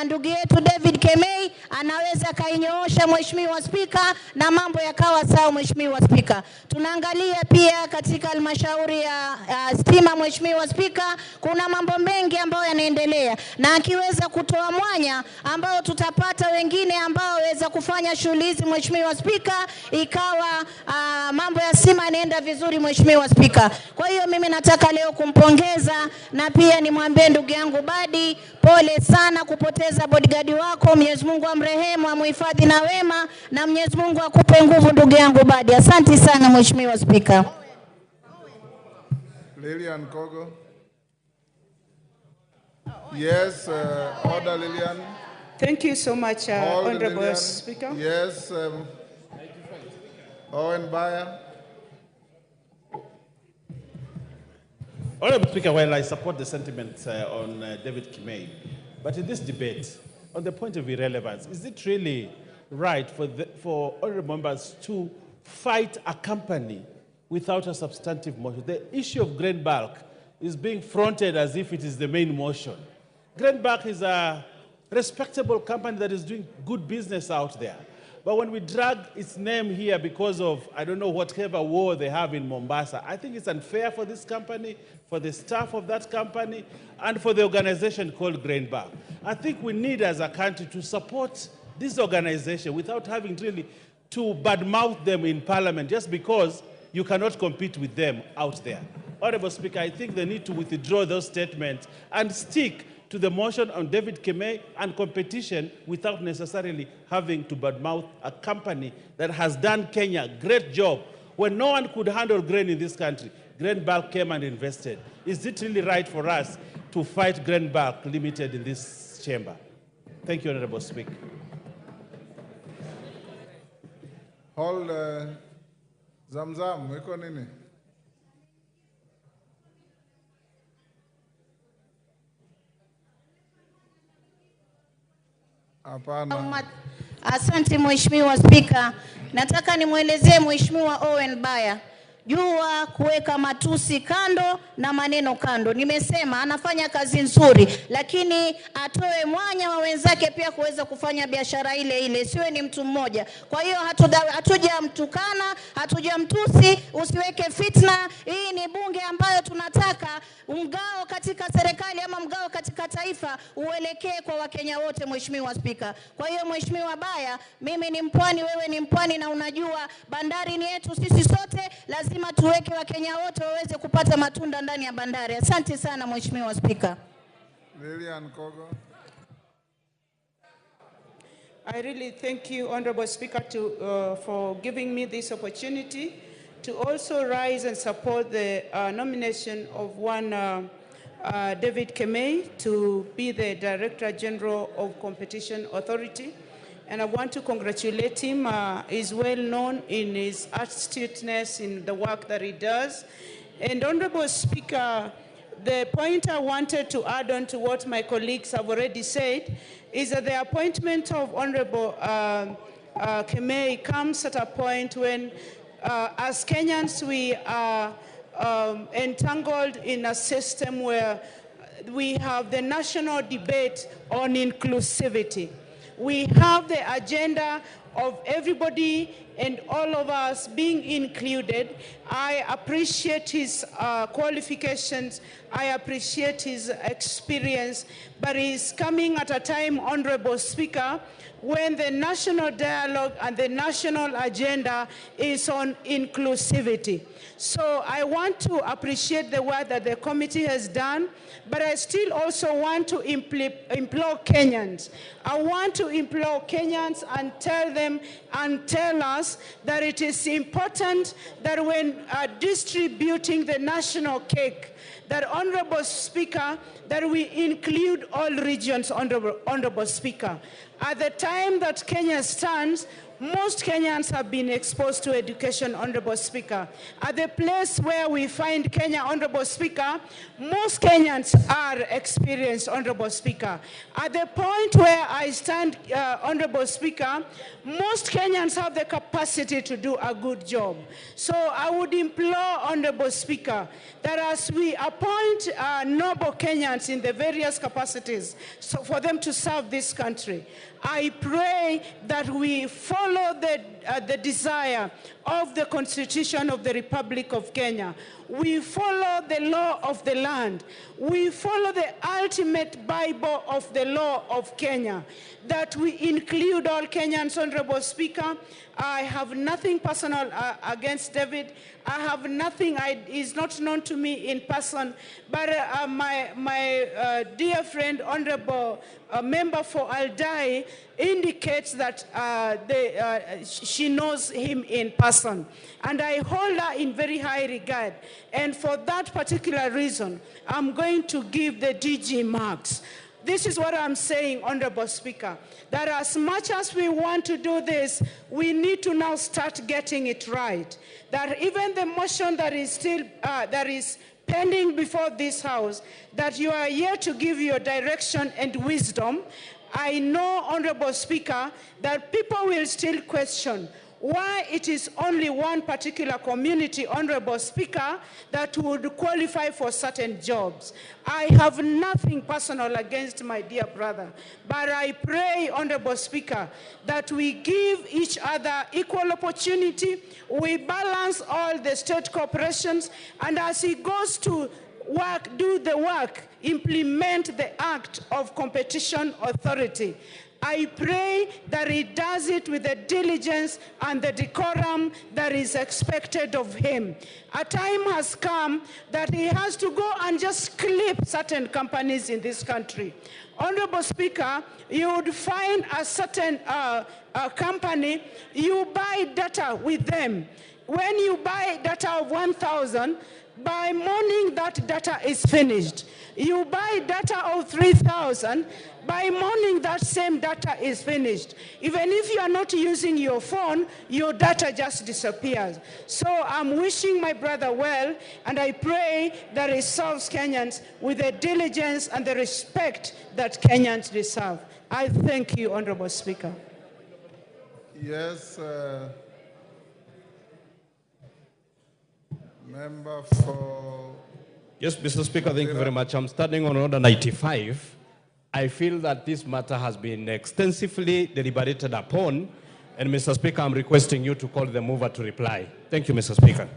ndugu yetu David Kemei anaweza kainyoosha Mheshimiwa Spika na mambo yakawa sawa Mheshimiwa Spika. Tunaangalia pia katika halmashauri ya stima Mheshimiwa Spika, kuna mambo mengi ambayo yanaendelea, na akiweza kutoa mwanya ambao tutapata wengine ambao waweza kufanya shughuli hizi Mheshimiwa Spika, ikawa mambo ya stima yanaenda vizuri Mheshimiwa Spika. Kwa hiyo mimi nataka leo kumpongeza, na pia nimwambie ndugu yangu Badi, pole sana kupoteza bodyguard wako. Mwenyezi Mungu amrehemu, amhifadhi na wema, na Mwenyezi Mungu akupe nguvu ndugu yangu Badi. Asante sana Mheshimiwa Spika. Lilian Kogo. Yes, order Lilian. Thank you so much, Honorable Lilian. Speaker. Yes, Owen Bayer. Honorable Speaker, while I support the sentiments on David Kemei, but in this debate, on the point of irrelevance, is it really right for honorable members to fight a company without a substantive motion? The issue of Grand Bulk is being fronted as if it is the main motion. Grand Bulk is a respectable company that is doing good business out there. But when we drag its name here because of, I don't know, whatever war they have in Mombasa, I think it's unfair for this company, for the staff of that company, and for the organization called Grand Bulk. I think we need as a country to support this organization without having really to badmouth them in Parliament just because you cannot compete with them out there. Honorable Speaker, I think they need to withdraw those statements and stick to the motion on David Kemei and competition without necessarily having to badmouth a company that has done Kenya a great job. When no one could handle grain in this country, Grand Bulk came and invested. Is it really right for us to fight Grand Bulk Limited in this chamber? Thank you, Honorable Speaker. Hold Zamzam, weko nini? Hapana. Asante Mheshimiwa Spika. Nataka nimwelezee Mheshimiwa Owen Bayer jua kuweka matusi kando na maneno kando. Nimesema anafanya kazi nzuri, lakini atoe mwanya wa wenzake pia kuweza kufanya biashara ile ile, siwe ni mtu mmoja. Kwa hiyo hatujamtukana, hatujamtusi, usiweke fitna. Hii ni bunge ambayo tunataka mgao katika serikali ama mgao katika taifa uelekee kwa Wakenya wote Mheshimiwa Spika. Kwa hiyo Mheshimiwa Bayer, mimi ni mpwani, wewe ni mpwani, na unajua bandari ni yetu sisi sote, lazima tuweke Wakenya wote waweze kupata matunda ndani ya bandari. Asante sana Mheshimiwa Spika. Lilian Kogo. I really thank you, Honorable Speaker, for giving me this opportunity to also rise and support the nomination of one David Kemei to be the Director General of Competition Authority. And I want to congratulate him. He's well known in his astuteness in the work that he does. And Honorable Speaker, the point I wanted to add on to what my colleagues have already said is that the appointment of Honorable Kemei comes at a point when, as Kenyans, we are entangled in a system where we have the national debate on inclusivity. We have the agenda of everybody and all of us being included. I appreciate his qualifications. I appreciate his experience, but he's coming at a time, Honorable Speaker, when the national dialogue and the national agenda is on inclusivity. So I want to appreciate the work that the committee has done, but I still also want to implore Kenyans. I want to implore Kenyans and tell them and tell us that it is important that when distributing the national cake, that Honorable Speaker, that we include all regions, Honorable Speaker. At the time that Kenya stands, most Kenyans have been exposed to education, Honorable Speaker. At the place where we find Kenya, Honorable Speaker, most Kenyans are experienced, Honorable Speaker. At the point where I stand, Honorable Speaker, most Kenyans have the capacity to do a good job. So I would implore, Honorable Speaker, that as we appoint noble Kenyans in the various capacities so for them to serve this country, I pray that we follow the desire of the Constitution of the Republic of Kenya. We follow the law of the land. We follow the ultimate Bible of the law of Kenya, that we include all Kenyans, Honorable Speaker. I have nothing personal against David. I have nothing, he's not known to me in person, but my dear friend, Honorable Member for Aldai, indicates that she knows him in person. And I hold her in very high regard. And for that particular reason, I'm going to give the DG marks. This is what I'm saying, Honorable Speaker, that as much as we want to do this, we need to now start getting it right. That even the motion that is still, that is pending before this House, that you are here to give your direction and wisdom. I know, Honorable Speaker, that people will still question why it is only one particular community, Honorable Speaker, that would qualify for certain jobs. I have nothing personal against my dear brother, but I pray, Honorable Speaker, that we give each other equal opportunity, we balance all the state corporations, and as he goes to work, do the work, implement the Act of Competition Authority. I pray that he does it with the diligence and the decorum that is expected of him. A time has come that he has to go and just clip certain companies in this country. Honorable Speaker, you would find a certain company, you buy data with them. When you buy data of 1,000, by morning that data is finished. You buy data of 3,000, by morning that same data is finished. Even if you are not using your phone, your data just disappears. So I'm wishing my brother well, and I pray that he serves Kenyans with the diligence and the respect that Kenyans deserve. I thank you, Honorable Speaker. Yes, member for... Yes, Mr. Speaker, thank you very much. I'm standing on order 95. I feel that this matter has been extensively deliberated upon, and Mr. Speaker, I'm requesting you to call the mover to reply. Thank you, Mr. Speaker.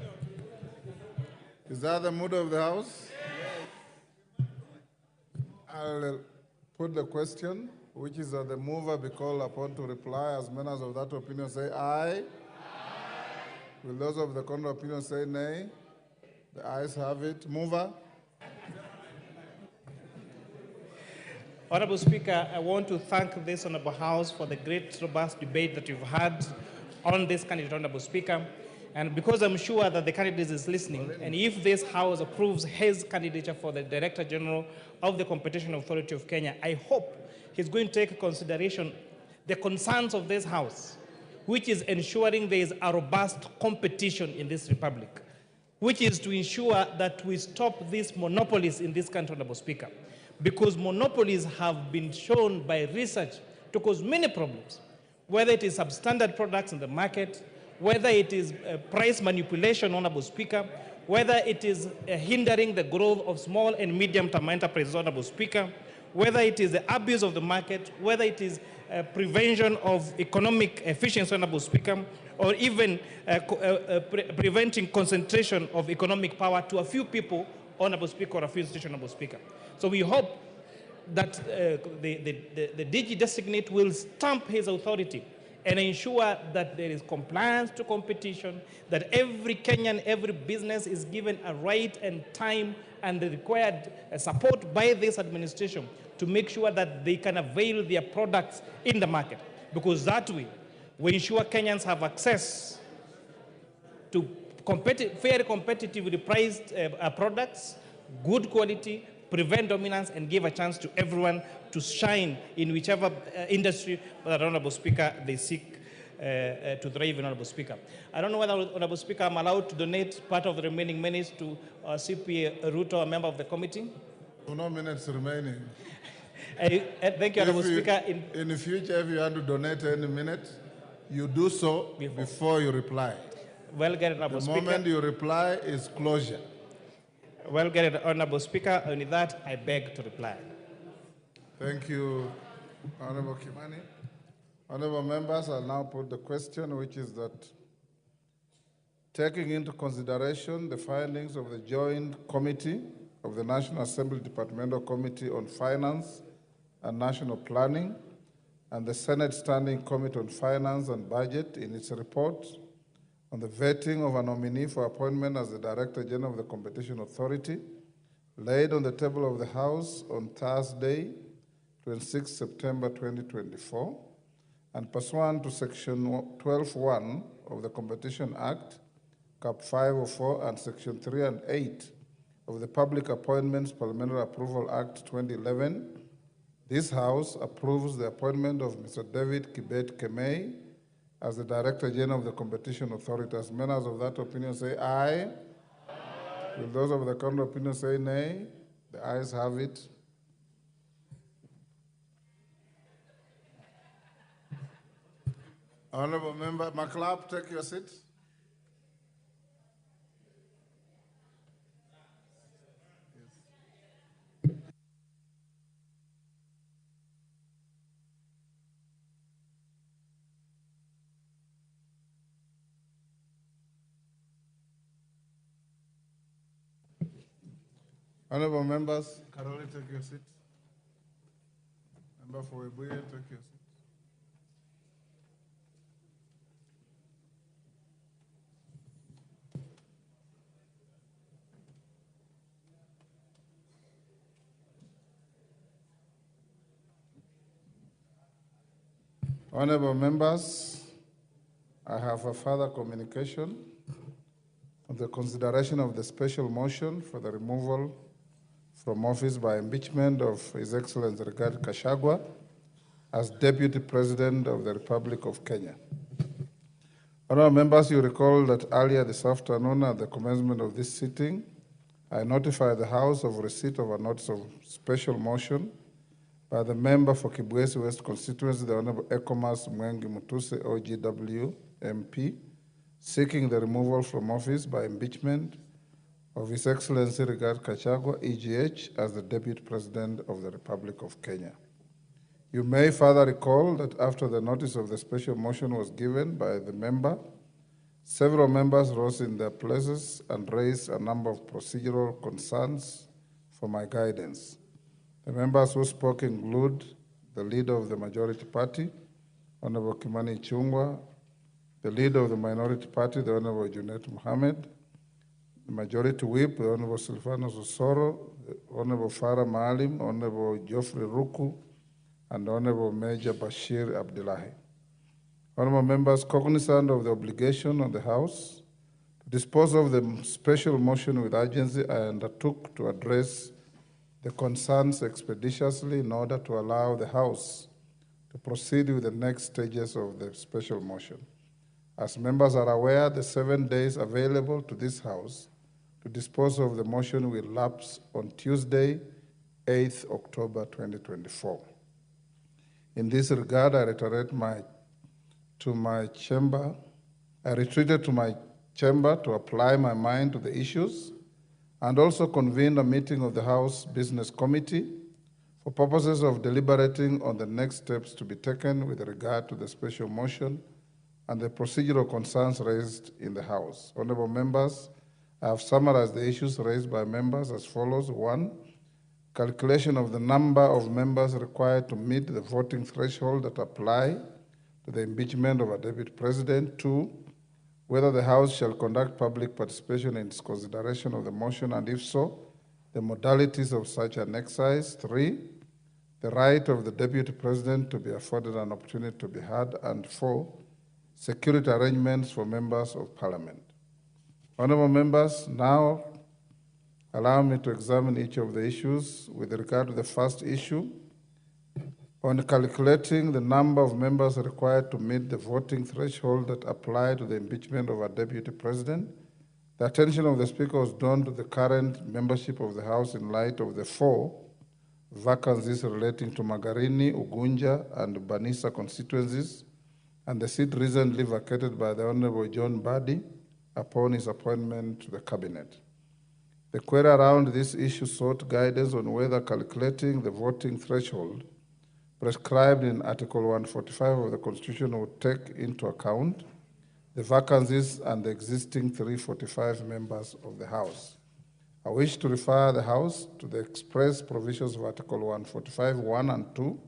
Is that the mood of the House? I'll put the question, which is that the mover be called upon to reply. As many as of that opinion say aye. Aye. Will those of the contrary opinion say nay? The ayes have it. Mover. Honorable Speaker, I want to thank this Honorable House for the great, robust debate that you've had on this candidate, Honorable Speaker. And because I'm sure that the candidate is listening, and if this House approves his candidature for the Director General of the Competition Authority of Kenya, I hope he's going to take into consideration the concerns of this House, which is ensuring there is a robust competition in this Republic, which is to ensure that we stop these monopolies in this country, Honorable Speaker. Because monopolies have been shown by research to cause many problems, whether it is substandard products in the market, whether it is price manipulation, Honorable Speaker, whether it is hindering the growth of small and medium-term enterprises, Honorable Speaker, whether it is the abuse of the market, whether it is prevention of economic efficiency, Honorable Speaker, or even preventing concentration of economic power to a few people, Honorable Speaker, or a few institutions, Honorable Speaker. So we hope that the DG designate will stamp his authority and ensure that there is compliance to competition, that every Kenyan, every business is given a right and time and the required support by this administration to make sure that they can avail their products in the market. Because that way, we ensure Kenyans have access to fairly competitively priced products, good quality, prevent dominance, and give a chance to everyone to shine in whichever industry that Honorable Speaker they seek to thrive in, Honorable Speaker. I don't know whether, Honorable Speaker, I'm allowed to donate part of the remaining minutes to CPA RUTO, a member of the committee. No minutes remaining. Thank you, Honorable Speaker. In the future, if you want to donate any minute, you do so before you reply. Well, get it, Honorable Speaker. The moment you reply is closure. Well, get it, Honorable Speaker. Only that, I beg to reply. Thank you, Honorable Kimani. Honorable members, I'll now put the question, which is that taking into consideration the findings of the Joint Committee of the National Assembly Departmental Committee on Finance and National Planning and the Senate Standing Committee on Finance and Budget in its report on the vetting of a nominee for appointment as the Director General of the Competition Authority, laid on the table of the House on Thursday, 26 September 2024, and pursuant to Section 12(1) of the Competition Act, Cap 504, and Section 3 and 8 of the Public Appointments Parliamentary Approval Act 2011, this House approves the appointment of Mr. David Kibet-Kemei as the Director General of the Competition Authority. As members of that opinion say aye. Will those of the contrary opinion say nay? The ayes have it. Honorable Member McLeod, take your seat. Honorable members, Caroli, take your seat. Member for Webuye, take your seat. Honorable members, I have a further communication on the consideration of the special motion for the removal from office by impeachment of His Excellency Rigathi Gachagua as Deputy President of the Republic of Kenya. Honorable members, you recall that earlier this afternoon at the commencement of this sitting, I notified the House of receipt of a notice of special motion by the member for Kibwezi West constituency, the Honorable Ekomas Mwengi Mutuse, OGW, MP, seeking the removal from office by impeachment of His Excellency Rigathi Gachagua, EGH, as the Deputy President of the Republic of Kenya. You may further recall that after the notice of the special motion was given by the member, several members rose in their places and raised a number of procedural concerns for my guidance. The members who spoke include the leader of the majority party, Honorable Kimani Ichung'wah, the leader of the minority party, the Honorable Junet Mohammed, the majority whip, the Honorable Silvanus Osoro, the Honorable Farah Maalim, Honorable Geoffrey Ruku, and Honorable Major Bashir Abdullahi. Honorable members, cognizant of the obligation on the House to dispose of the special motion with urgency, I undertook to address the concerns expeditiously in order to allow the House to proceed with the next stages of the special motion. As members are aware, the 7 days available to this House to dispose of the motion will lapse on Tuesday, 8th October 2024. In this regard, I retreated to my chamber to apply my mind to the issues and also convened a meeting of the House Business Committee For purposes of deliberating on the next steps to be taken with regard to the special motion and the procedural concerns raised in the House. Honorable members, I have summarized the issues raised by members as follows. 1, calculation of the number of members required to meet the voting threshold that apply to the impeachment of a deputy president. 2, whether the House shall conduct public participation in its consideration of the motion, and if so, the modalities of such an exercise. 3, the right of the deputy president to be afforded an opportunity to be heard. And 4, security arrangements for members of parliament. Honorable members, now allow me to examine each of the issues. With regard to the first issue, on calculating the number of members required to meet the voting threshold that apply to the impeachment of a deputy president, the attention of the Speaker was drawn to the current membership of the House in light of the 4 vacancies relating to Magarini, Ugunja, and Banisa constituencies, and the seat recently vacated by the Honorable John Badi upon his appointment to the Cabinet. The query around this issue sought guidance on whether calculating the voting threshold prescribed in Article 145 of the Constitution would take into account the vacancies and the existing 345 members of the House. I wish to refer the House to the express provisions of Article 145, 1 and 2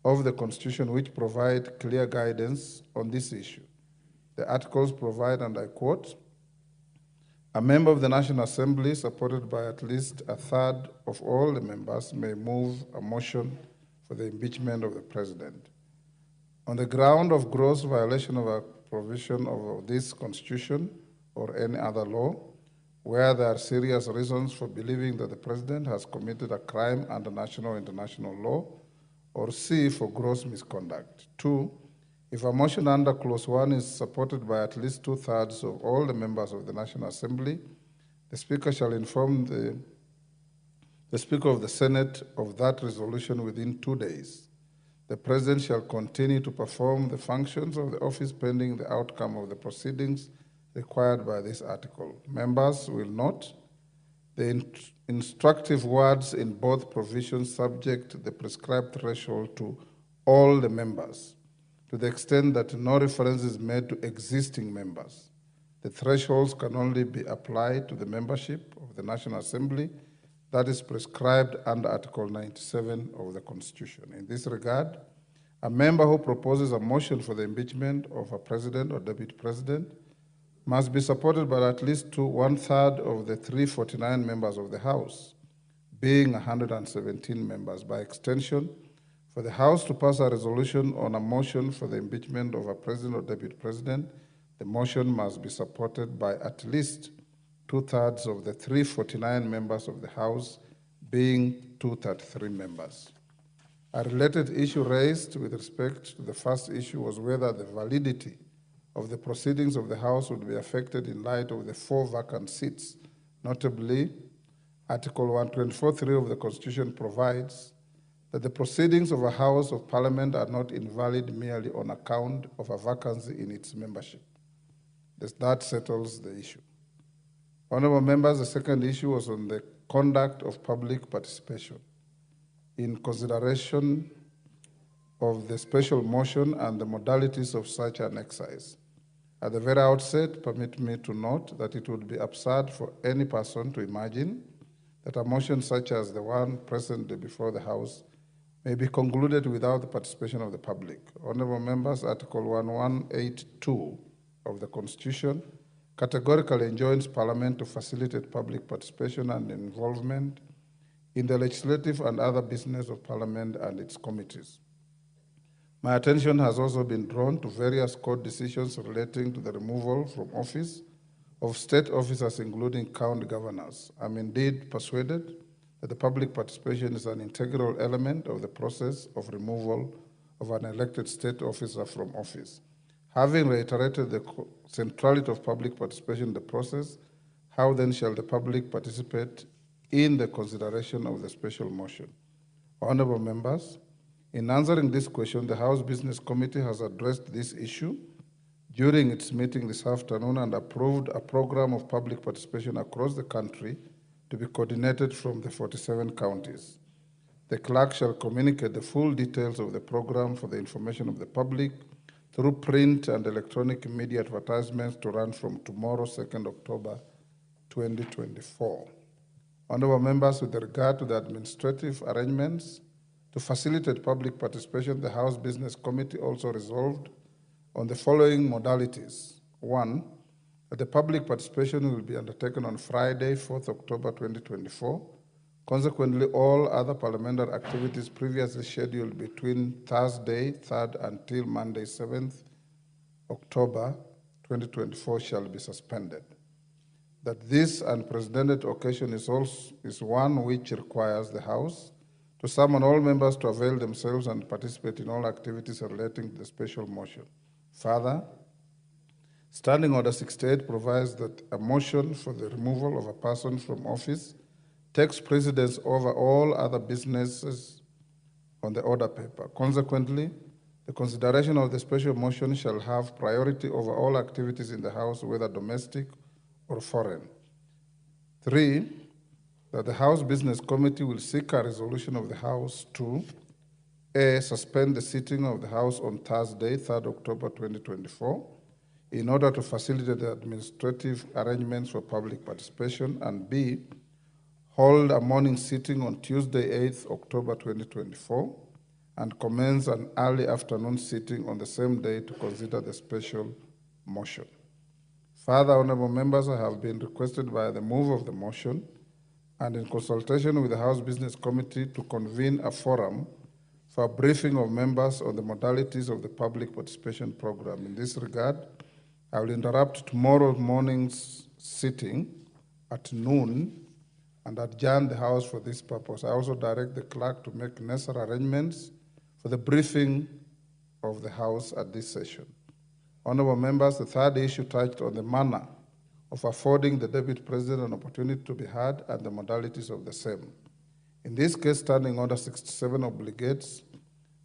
of the Constitution, which provide clear guidance on this issue. The articles provide, and I quote, a member of the National Assembly, supported by at least a third of all the members, may move a motion for the impeachment of the President. On the ground of gross violation of a provision of this Constitution or any other law, where there are serious reasons for believing that the President has committed a crime under national or international law, or C, for gross misconduct. 2, if a motion under Clause 1 is supported by at least 2/3 of all the members of the National Assembly, the Speaker shall inform the Speaker of the Senate of that resolution within 2 days. The President shall continue to perform the functions of the office pending the outcome of the proceedings required by this article. Members will note the instructive words in both provisions subject the prescribed threshold to all the members, to the extent that no reference is made to existing members. The thresholds can only be applied to the membership of the National Assembly that is prescribed under Article 97 of the Constitution. In this regard, a member who proposes a motion for the impeachment of a president or deputy president must be supported by at least 1/3 of the 349 members of the House, being 117 members. By extension, for the House to pass a resolution on a motion for the impeachment of a president or deputy president, the motion must be supported by at least 2/3 of the 349 members of the House, being 233 members. A related issue raised with respect to the first issue was whether the validity of the proceedings of the House would be affected in light of the 4 vacant seats. Notably, Article 124(3) of the Constitution provides that the proceedings of a House of Parliament are not invalid merely on account of a vacancy in its membership. That settles the issue. Honorable members, the second issue was on the conduct of public participation. In consideration of the special motion and the modalities of such an exercise, at the very outset, permit me to note that it would be absurd for any person to imagine that a motion such as the one present before the House may be concluded without the participation of the public. Honorable members, Article 1182 of the Constitution categorically enjoins Parliament to facilitate public participation and involvement in the legislative and other business of Parliament and its committees. My attention has also been drawn to various court decisions relating to the removal from office of state officers, including county governors. I'm indeed persuaded that the public participation is an integral element of the process of removal of an elected state officer from office. Having reiterated the centrality of public participation in the process, how then shall the public participate in the consideration of the special motion? Honorable members, in answering this question, the House Business Committee has addressed this issue during its meeting this afternoon and approved a program of public participation across the country to be coordinated from the 47 counties. The clerk shall communicate the full details of the program for the information of the public through print and electronic media advertisements to run from tomorrow, 2nd October 2024. Honorable members, with regard to the administrative arrangements to facilitate public participation, the House Business Committee also resolved on the following modalities. 1, that the public participation will be undertaken on Friday, 4th October 2024. Consequently, all other parliamentary activities previously scheduled between Thursday, 3rd, until Monday, 7th October 2024 shall be suspended. That this unprecedented occasion is one which requires the House to summon all members to avail themselves and participate in all activities relating to the special motion. Further, Standing Order 68 provides that a motion for the removal of a person from office takes precedence over all other businesses on the order paper. Consequently, the consideration of the special motion shall have priority over all activities in the House, whether domestic or foreign. 3, that the House Business Committee will seek a resolution of the House to A, suspend the sitting of the House on Thursday, 3rd October 2024, in order to facilitate the administrative arrangements for public participation, and B, hold a morning sitting on Tuesday, 8th October 2024, and commence an early afternoon sitting on the same day to consider the special motion. Further, honorable members, I have been requested by the mover of the motion and in consultation with the House Business Committee to convene a forum for a briefing of members on the modalities of the public participation program. In this regard, I will interrupt tomorrow morning's sitting at noon and adjourn the House for this purpose. I also direct the clerk to make necessary arrangements for the briefing of the House at this session. Honorable members, the third issue touched on the manner of affording the Deputy President an opportunity to be heard and the modalities of the same. In this case, Standing Order 67 obligates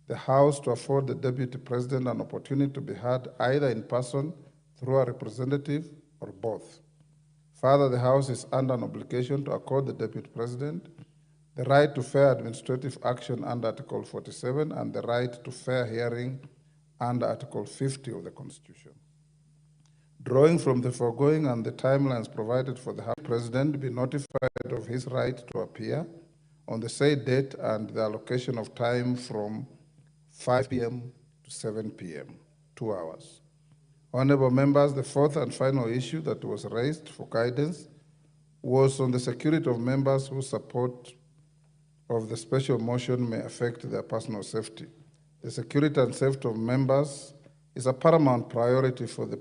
the House to afford the Deputy President an opportunity to be heard either in person, through a representative, or both. Further, the House is under an obligation to accord the Deputy President the right to fair administrative action under Article 47 and the right to fair hearing under Article 50 of the Constitution. Drawing from the foregoing and the timelines provided for the House President be notified of his right to appear on the said date and the allocation of time from 5 p.m. to 7 p.m., 2 hours. Honorable members, the fourth and final issue that was raised for guidance was on the security of members whose support of the special motion may affect their personal safety. The security and safety of members is a paramount priority for the